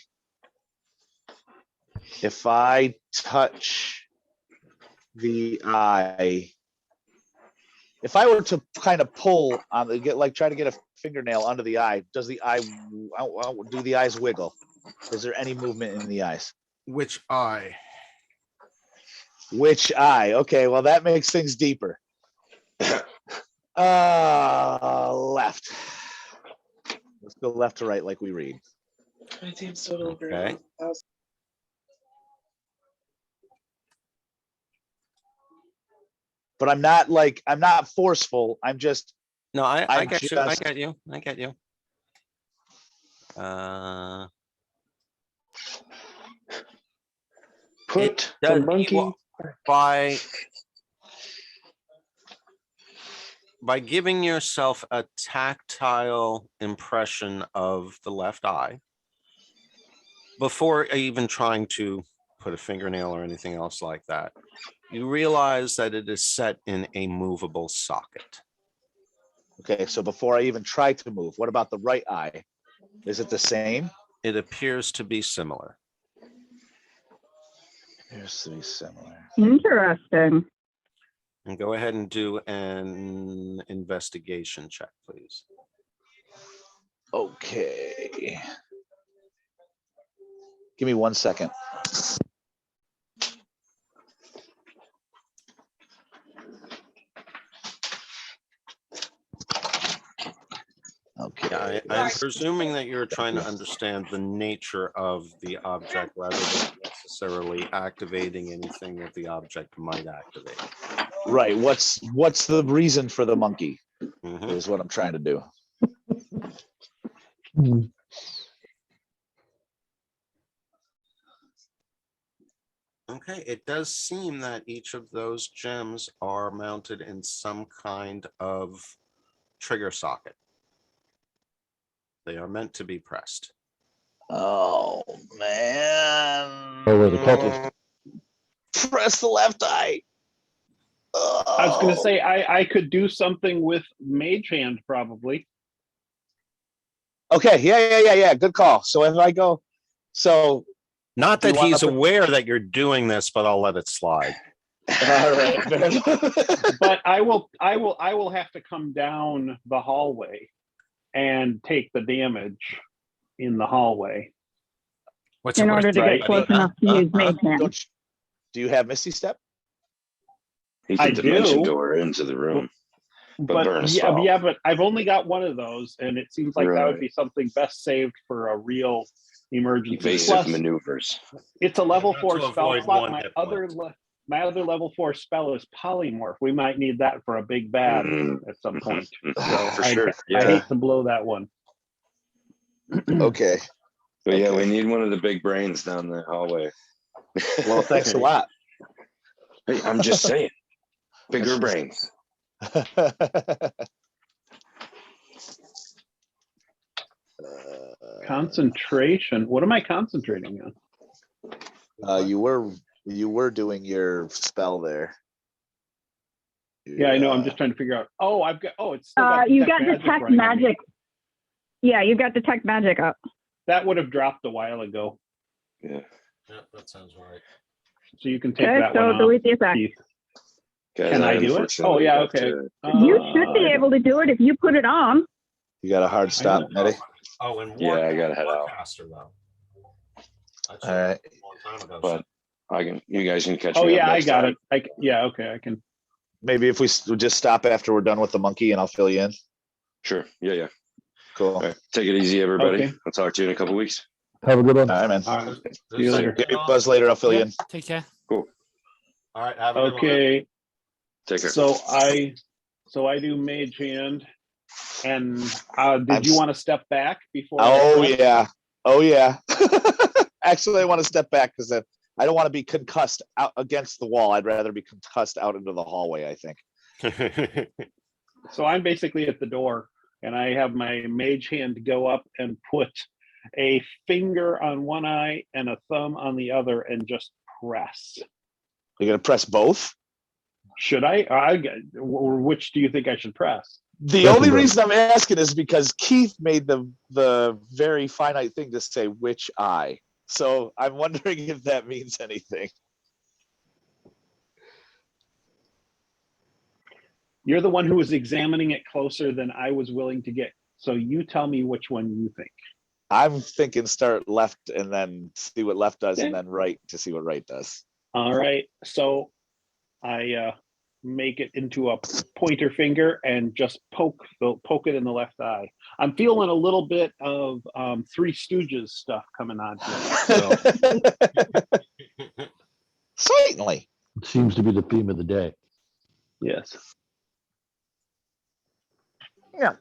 touch the eye, if I were to kind of pull on the try to get a fingernail under the eye, does the eye do the eyes wiggle? Is there any movement in the eyes? Which eye? Which eye? Okay, well that makes things deeper. Left. Let's go left to right like we read. My team's totally great. Okay. But I'm not forceful. I'm just. No, I I'm get you. I get you. I get you. Put the monkey by giving yourself a tactile impression of the left eye before even trying to put a fingernail or anything else like that, you realize that it is set in a movable socket. Okay, so before I even try to move, what about the right eye? Is it the same? It appears to be similar. Appears to be similar. Interesting. And go ahead and do an investigation check, please. Okay. Give me 1 second. Okay. Yeah, I'm presuming that you're trying to understand the nature of the object rather than necessarily activating anything that the object might activate. Right. What's the reason for the monkey? Mhm. Is what I'm trying to do. Okay, it does seem that each of those gems are mounted in some kind of trigger socket. They are meant to be pressed. Oh man. Oh, where the cultist. Press the left eye. I was going to say I could do something with Mage Hand probably. Okay, yeah. Good call. So if I go, so Not Do you that wanna he's put- aware that you're doing this, but I'll let it slide. all right. But I will have to come down the hallway and take the damage in the hallway. What's In it worth order to to get you, close buddy? enough to use Mage Hand. Do you have Misty Step? He I can dimension do. door into the room. But burn a yeah, spell. yeah, but I've only got one of those, and it seems like that would Right. be something best saved for a real emergency. Evasive Plus, maneuvers. it's a level Not 4 to spell avoid slot. one hit point. My other level 4 spell is polymorph. We might need that for a big bad at some point. So For I, sure. I Yeah. hate to blow that one. Okay. But yeah, Okay. we need one of the big brains down the hallway. Well, thanks a lot. Hey, I'm just saying. Bigger brains. Concentration. What am I concentrating on? You were doing your spell there. Yeah, I know. I'm just trying to figure out. Oh, I've got. Oh, it's. Still got You got Detect detect running on me. magic. Yeah, you got detect magic up. That would have dropped a while ago, Yeah. Yeah, that sounds right. so you can take Okay, that so one off. delete the effect. Keith. Guys, Can I do it? Oh unfortunately yeah, have okay. to- You should be I able to do it if you put it on. You got a hard stop, Nettie. Oh, and Yeah, I gotta head out. Faster though. All right. A long time ago. But you guys can catch Oh me up yeah, I next got time. it. Yeah, okay, I can. Maybe if we just stop after we're done with the monkey, and I'll fill you in. Sure. Yeah. Cool. All right. Take it easy, everybody. Okay. I'll talk to you in a couple weeks. Have a good one. All right, man. All right. See you later. Give me a buzz later. I'll fill you Yeah, in. take care. All right, have a good one. Okay, Take care. so I do Mage Hand, and did you want to step back before? Oh yeah. Oh yeah. Actually, I want to step back because I don't want to be concussed out against the wall. I'd rather be concussed out into the hallway, I think. So I'm basically at the door, and I have my Mage Hand go up and put a finger on one eye and a thumb on the other, and just press. You're gonna press both? Should I? Or which do you think I should press? The only reason I'm asking is because Keith made the very finite thing to say which eye. So I'm wondering if that means anything. You're the one who was examining it closer than I was willing to get. So you tell me which one you think. I'm thinking start left and then see what left does, and Okay. then right to see what right does. All right. So I make it into a pointer finger and just poke it in the left eye. I'm feeling a little bit of Three Stooges stuff coming on here. So Certainly. It seems to be the theme of the day. yes. Yeah.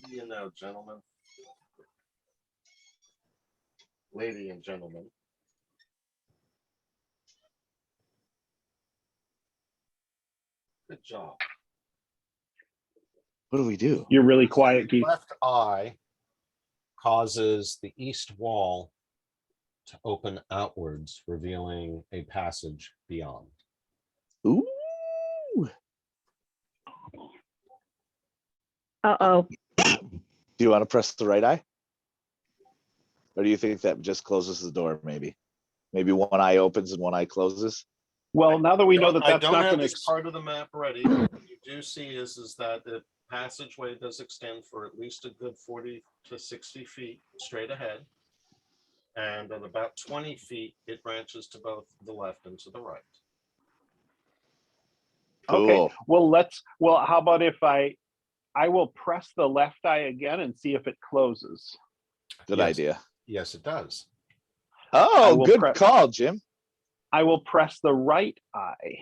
You know, gentlemen. Lady and gentlemen. Good job. What do we do? You're really quiet, Keith. Left eye causes the east wall to open outwards, revealing a passage beyond. Ooh. Uh-oh. Do you want to press the right eye? Or do you think that just closes the door, maybe? Maybe one eye opens and one eye closes? Well, now that we know that I that's don't not have going this to. part of the map ready. What you do see is that the passageway does extend for at least a good 40 to 60 feet straight ahead. And at about 20 feet, it branches to both the left and to the right. Okay. Cool. Well, how about if I will press the left eye again and see if it closes. Good Yes. idea. Yes, it does. Oh, will good press- call, Jim. I will press the right eye.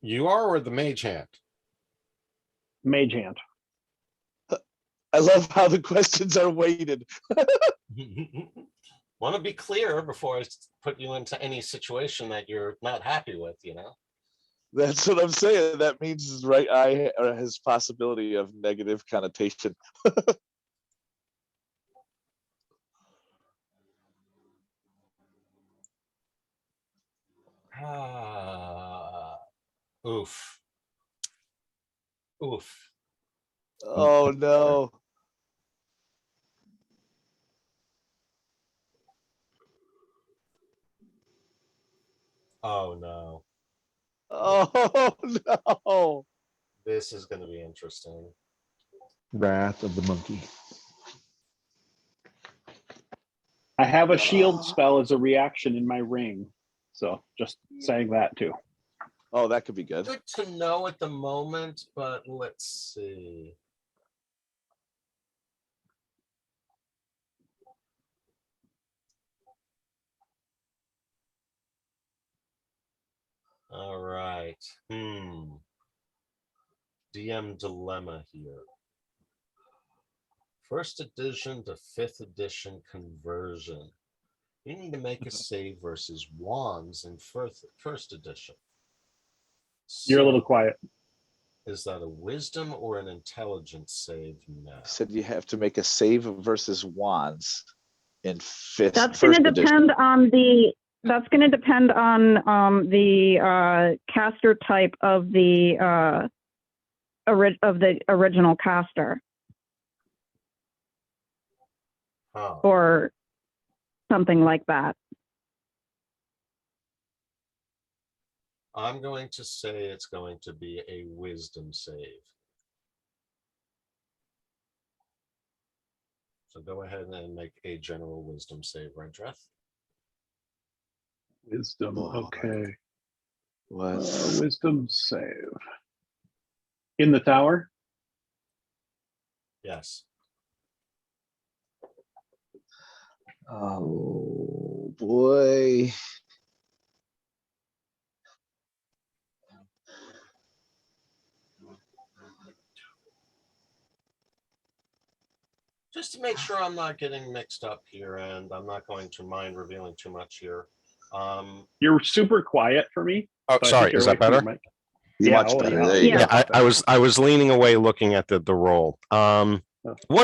You are or the mage hand? Mage Hand. I love how the questions are weighted. Want to be clear before I put you into any situation that you're not happy with, you know? That's what I'm saying. That means his right eye has possibility of negative connotation. Oof. Oof. Oh no. Oh no. Oh no. This is going to be interesting. Wrath of the monkey. I have a shield spell as a reaction in my ring. So just saying that too. Oh, that could be good. Good to know at the moment, but let's see. All right. DM dilemma here. First edition to 5th edition conversion. You need to make a save versus wands in first edition. You're a little So, quiet. is that a wisdom or an intelligence save now? Said you have to make a save versus wands in That's going to depend on the. That's going to depend on the caster type of the original caster, or something like that. I'm going to say it's going to be a wisdom save. So go ahead and make a general wisdom save, Redreth. Wisdom. Okay. What? Wisdom save. In the tower? Yes. Oh boy. Just to make sure I'm not getting mixed up here, and I'm not going to mind revealing too much here. You're super quiet for me. Oh, so sorry. Is that better? Much better. There you Yeah, go. I was leaning away looking at the roll. One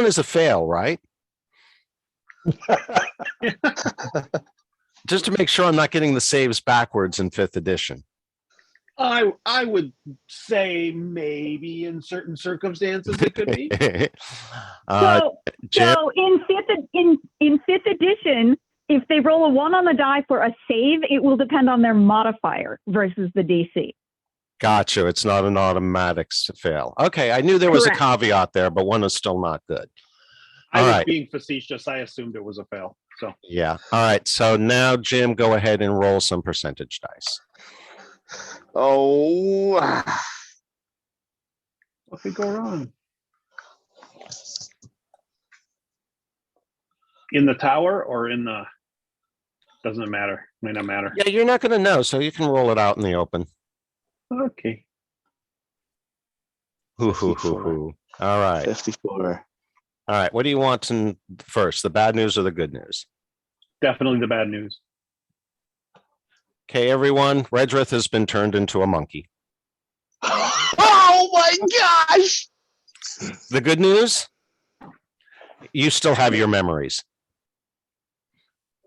is a fail, right? Just to make sure I'm not getting the saves backwards in 5th edition. I would say maybe in certain circumstances it could be. So in fifth edition, if they roll a 1 on the die for a save, it will depend on their modifier versus the DC. Gotcha. It's not an automatic fail. Okay, I knew there was Correct. a caveat there, but one is still not good. I All was right. being facetious. I assumed it was a fail. So Yeah. All right. So now, Jim, go ahead and roll some percentage dice. Oh. what could go wrong? In the tower or in the? Doesn't matter. May not matter. Yeah, you're not going to know, so you can roll it out in the open. Okay. Hoo. All right. 54. All right. What do you want first, the bad news or the good news? Definitely the bad news. Okay, everyone. Redrith has been turned into a monkey. Oh my gosh! The good news? You still have your memories.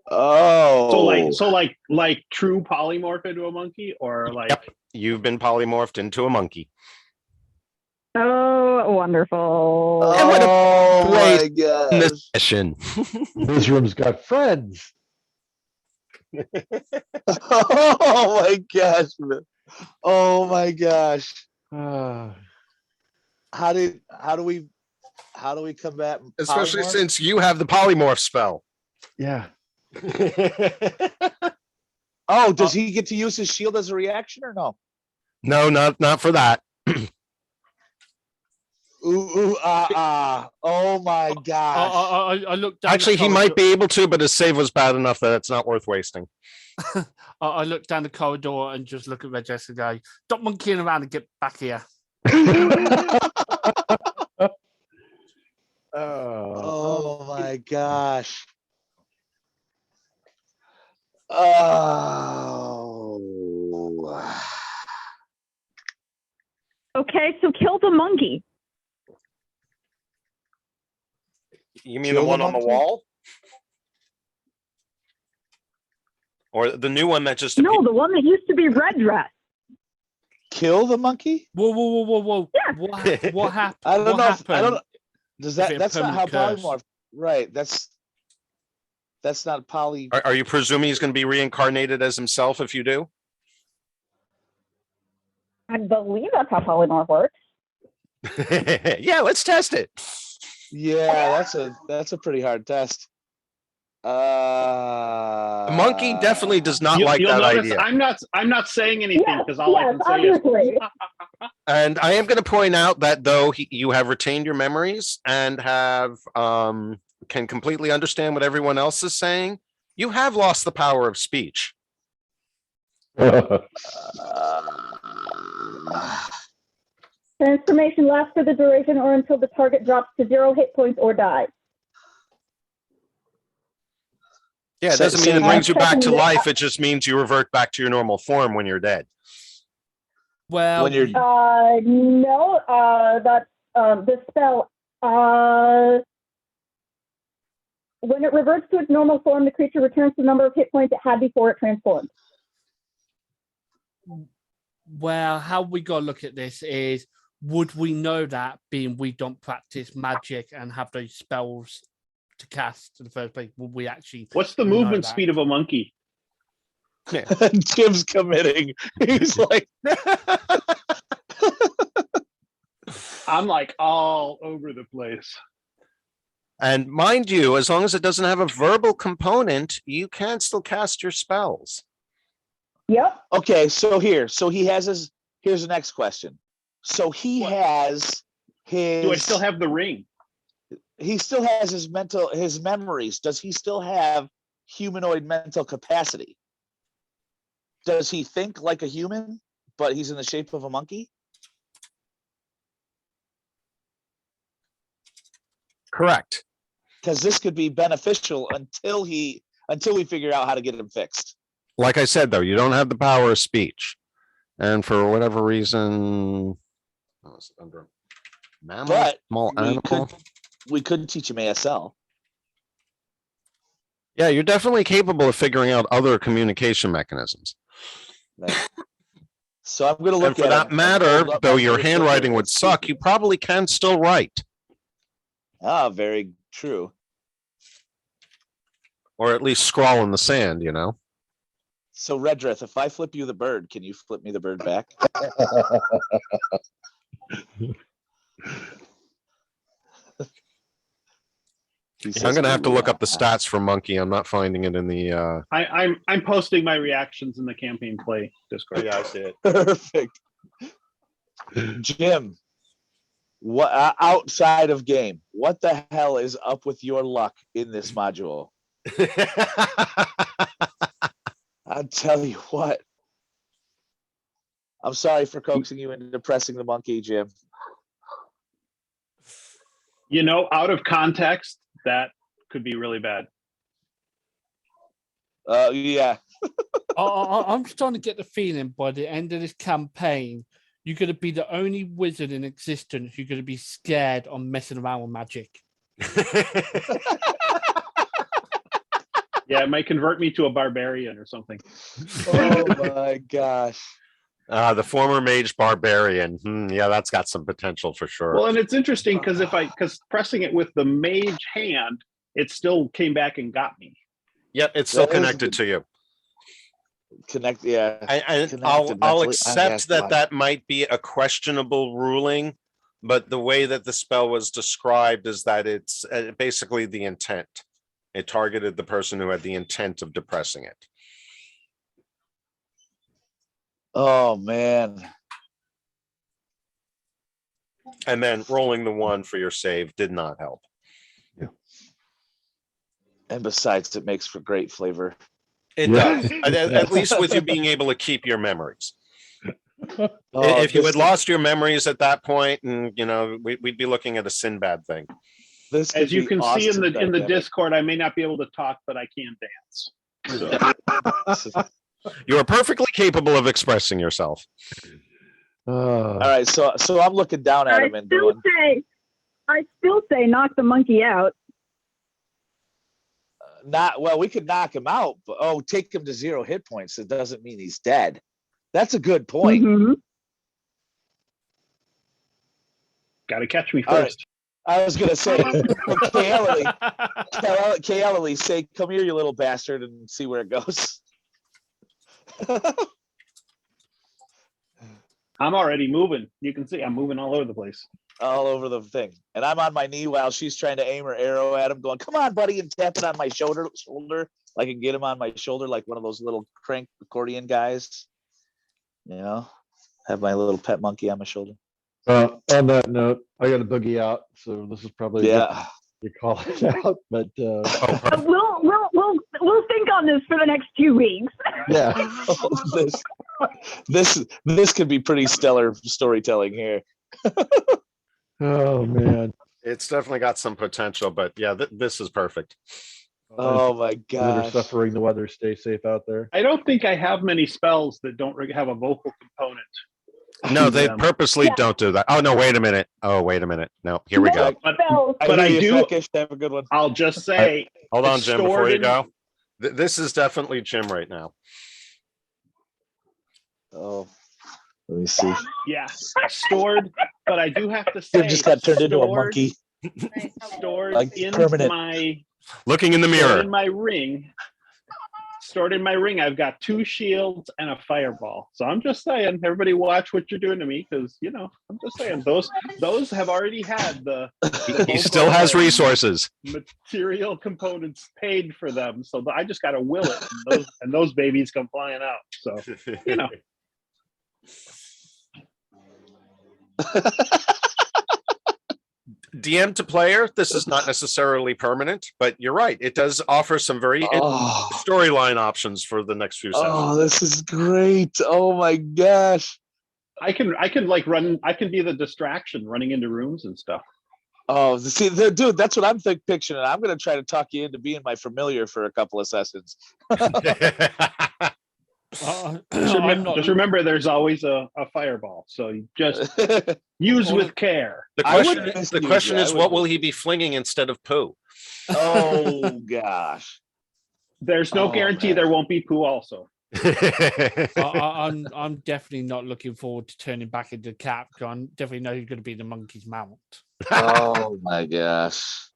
Oh. So like true polymorph into a monkey, or like? Yep. You've been polymorphed into a monkey. Oh, wonderful. Oh my gosh. Session. This room's got friends. Oh my gosh. Oh my gosh. How do we combat Especially polymorph? since you have the polymorph spell. Yeah. Oh, does he get to use his shield as a reaction or no? No, not for that. Oh my gosh. I looked down. Actually, he might be able to, but his save was bad enough that it's not worth wasting. I look down the corridor and just look at Red Jess and go, "Stop monkeying around and get back here." Oh my gosh. Oh. Okay, so kill the monkey. You mean the one on the wall? Or the new one that just No, the one that used to be red dress. Kill the monkey? Whoa. Yeah. What happened? I don't what know. I don't. happened? Does Is that? it a That's not how permanent curse? polymorph. Right. That's not poly. Are you presuming he's going to be reincarnated as himself if you do? I believe that's how polymorph works. Yeah, let's test it. Yeah, that's a pretty hard test. The monkey definitely does not You, like you'll that notice idea. I'm not saying anything Yes, because all I yes, can say is obviously. And I am going to point out that though you have retained your memories and have can completely understand what everyone else is saying, you have lost the power of speech. Transformation lasts for the duration or until the target drops to 0 hit points or dies. Yeah, it Say- doesn't say mean it it brings you back to again. life. It just means you revert back to your normal form when you're dead. Well, When you're No, that's the spell. When it reverts to its normal form, the creature returns to the number of hit points it had before it transformed. well, how we got to look at this is, would we know that, being we don't practice magic and have those spells to cast in the first place? Would we actually? what's the know movement that? speed of a monkey? Jim's committing. He's like, I'm like all over the place. And mind you, as long as it doesn't have a verbal component, you can still cast your spells. Yep. okay, so he has his. Here's the next question. So he What? has his. Do I still have the ring? He still has his memories. Does he still have humanoid mental capacity? Does he think like a human, but he's in the shape of a monkey? Correct. Because this could be beneficial until we figure out how to get him fixed. Like I said, though, you don't have the power of speech. And for whatever reason, it's under mammal, But small we animal. we could teach him ASL. Yeah, you're definitely capable of figuring out other communication mechanisms. Right. So I'm gonna look And for at that him and matter, hold up though my your first handwriting finger would and suck, speak. you probably can still write. Ah, very true. Or at least scrawl in the sand, you know? So Redrith, if I flip you the bird, can you flip me the bird back? He I'm says, going to have to "Ooh, look up the ah." stats for Monkey. I'm not finding it in the... I'm posting my reactions in the campaign play Discord. Yeah, I see it. Perfect. Jim, what outside of game? What the hell is up with your luck in this module? I'll tell you what. I'm sorry for coaxing you into pressing the monkey, Jim. You know, out of context, that could be really bad. Yeah. I'm starting to get the feeling by the end of this campaign, you're going to be the only wizard in existence who's going to be scared on messing around with magic. Yeah, it might convert me to a barbarian or something. Oh my gosh. The former mage barbarian. Yeah, that's got some potential for sure. Well, and it's interesting because pressing it with the mage hand, it still came back and got me. Yep, it's still That is connected good. to you. Connect, yeah. And Connected I'll mentally. accept Okay, that that might be a questionable ruling, but the way that the spell was described is that it's basically the intent. It targeted the person who had the intent of depressing it. Oh man. And then rolling the 1 for your save did not help. And besides, it makes for great flavor. It Yeah. does, at least with you being able to keep your memories. Oh, If you this had lost your memories at that point, and you know, we'd be looking at a Sinbad thing. This could As you be can see in awesome the dynamic. Discord, I may not be able to talk, but I can dance. So, You are perfectly capable of expressing yourself. All right, so I'm looking down at him and going, I still say knock the monkey out. Not well. We could knock him out, but take him to 0 hit points. It doesn't mean he's dead. That's a good point. Mhm. Got to catch me All right. first. I was gonna say, Kaeli, say, "Come here, you little bastard," and see where it goes. I'm already moving. You can see I'm moving all over the place. All over the thing, and I'm on my knee while she's trying to aim her arrow at him, going, "Come on, buddy," and tapping on my shoulder. I can get him on my shoulder like one of those little crank accordion guys. You know, have my little pet monkey on my shoulder. On that note, I got to boogie out, so this is probably Yeah. you call it out, but We'll think on this for the next 2 weeks. yeah. This could be pretty stellar storytelling here. Oh man. It's definitely got some potential, but yeah, this is perfect. Oh my Those that are gosh. suffering the weather, stay safe out there. I don't think I have many spells that don't have a vocal component. No, they them. purposely don't do that. Oh no, wait a minute. No, here we go. But I I do. Have a good one. I'll just say. Hold on, it's Jim, before stored you in- go. This is definitely Jim right now. Oh, let me see. Yeah, stored. But I do have to say, Jim just got turned into a stored- monkey. Stored Like in permanent. my Looking in the stored mirror. in my ring. Stored in my ring, I've got 2 shields and a fireball. So I'm just saying, everybody watch what you're doing to me, because I'm just saying those have already had the He still has vocal resources. material components paid for them. So I just got to will it, and those babies come flying out. So DM to player, this is not necessarily permanent, but you're right. It does offer some very Oh, storyline options for the next few sessions. oh, this is great. Oh my gosh. I can like run. I can be the distraction, running into rooms and stuff. Oh, see, dude, that's what I'm picturing. I'm gonna try to talk you into being my familiar for a couple of sessions. Just remember, there's always a fireball. So you just use with care. The question is, what will he be flinging instead of poo? Oh gosh. There's no Oh, guarantee man. there won't be poo also. I'm definitely not looking forward to turning back into Cap. I definitely know you're going to be the monkey's mount. Oh my gosh.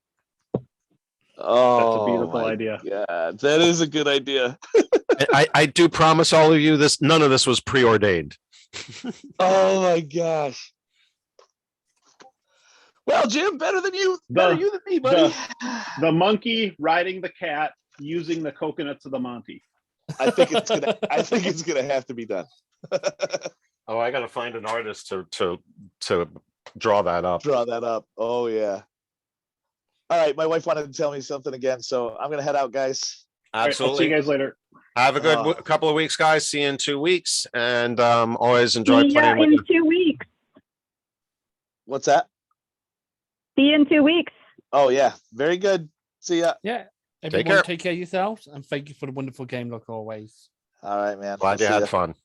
Oh, That's a beautiful my idea. God, that is a good idea. I do promise all of you this. None of this was preordained. Oh my gosh. Well, Jim, better than you than me, buddy. The monkey riding the cat using the coconuts of the Monty. I think it's gonna have to be done. Oh, I got to find an artist to draw that up. Draw that up. Oh yeah. All right, my wife wanted to tell me something again, so I'm gonna head out, guys. All right, I'll Absolutely. see you guys later. Have a good couple of weeks, guys. See you in 2 weeks, and always enjoy See ya playing with in you. 2 weeks. What's that? See you in 2 weeks. Oh yeah, very good. See ya. Yeah. Take Everyone care. take care of yourselves, and thank you for the wonderful game like always. All right, man. Glad I'll you see had ya. fun.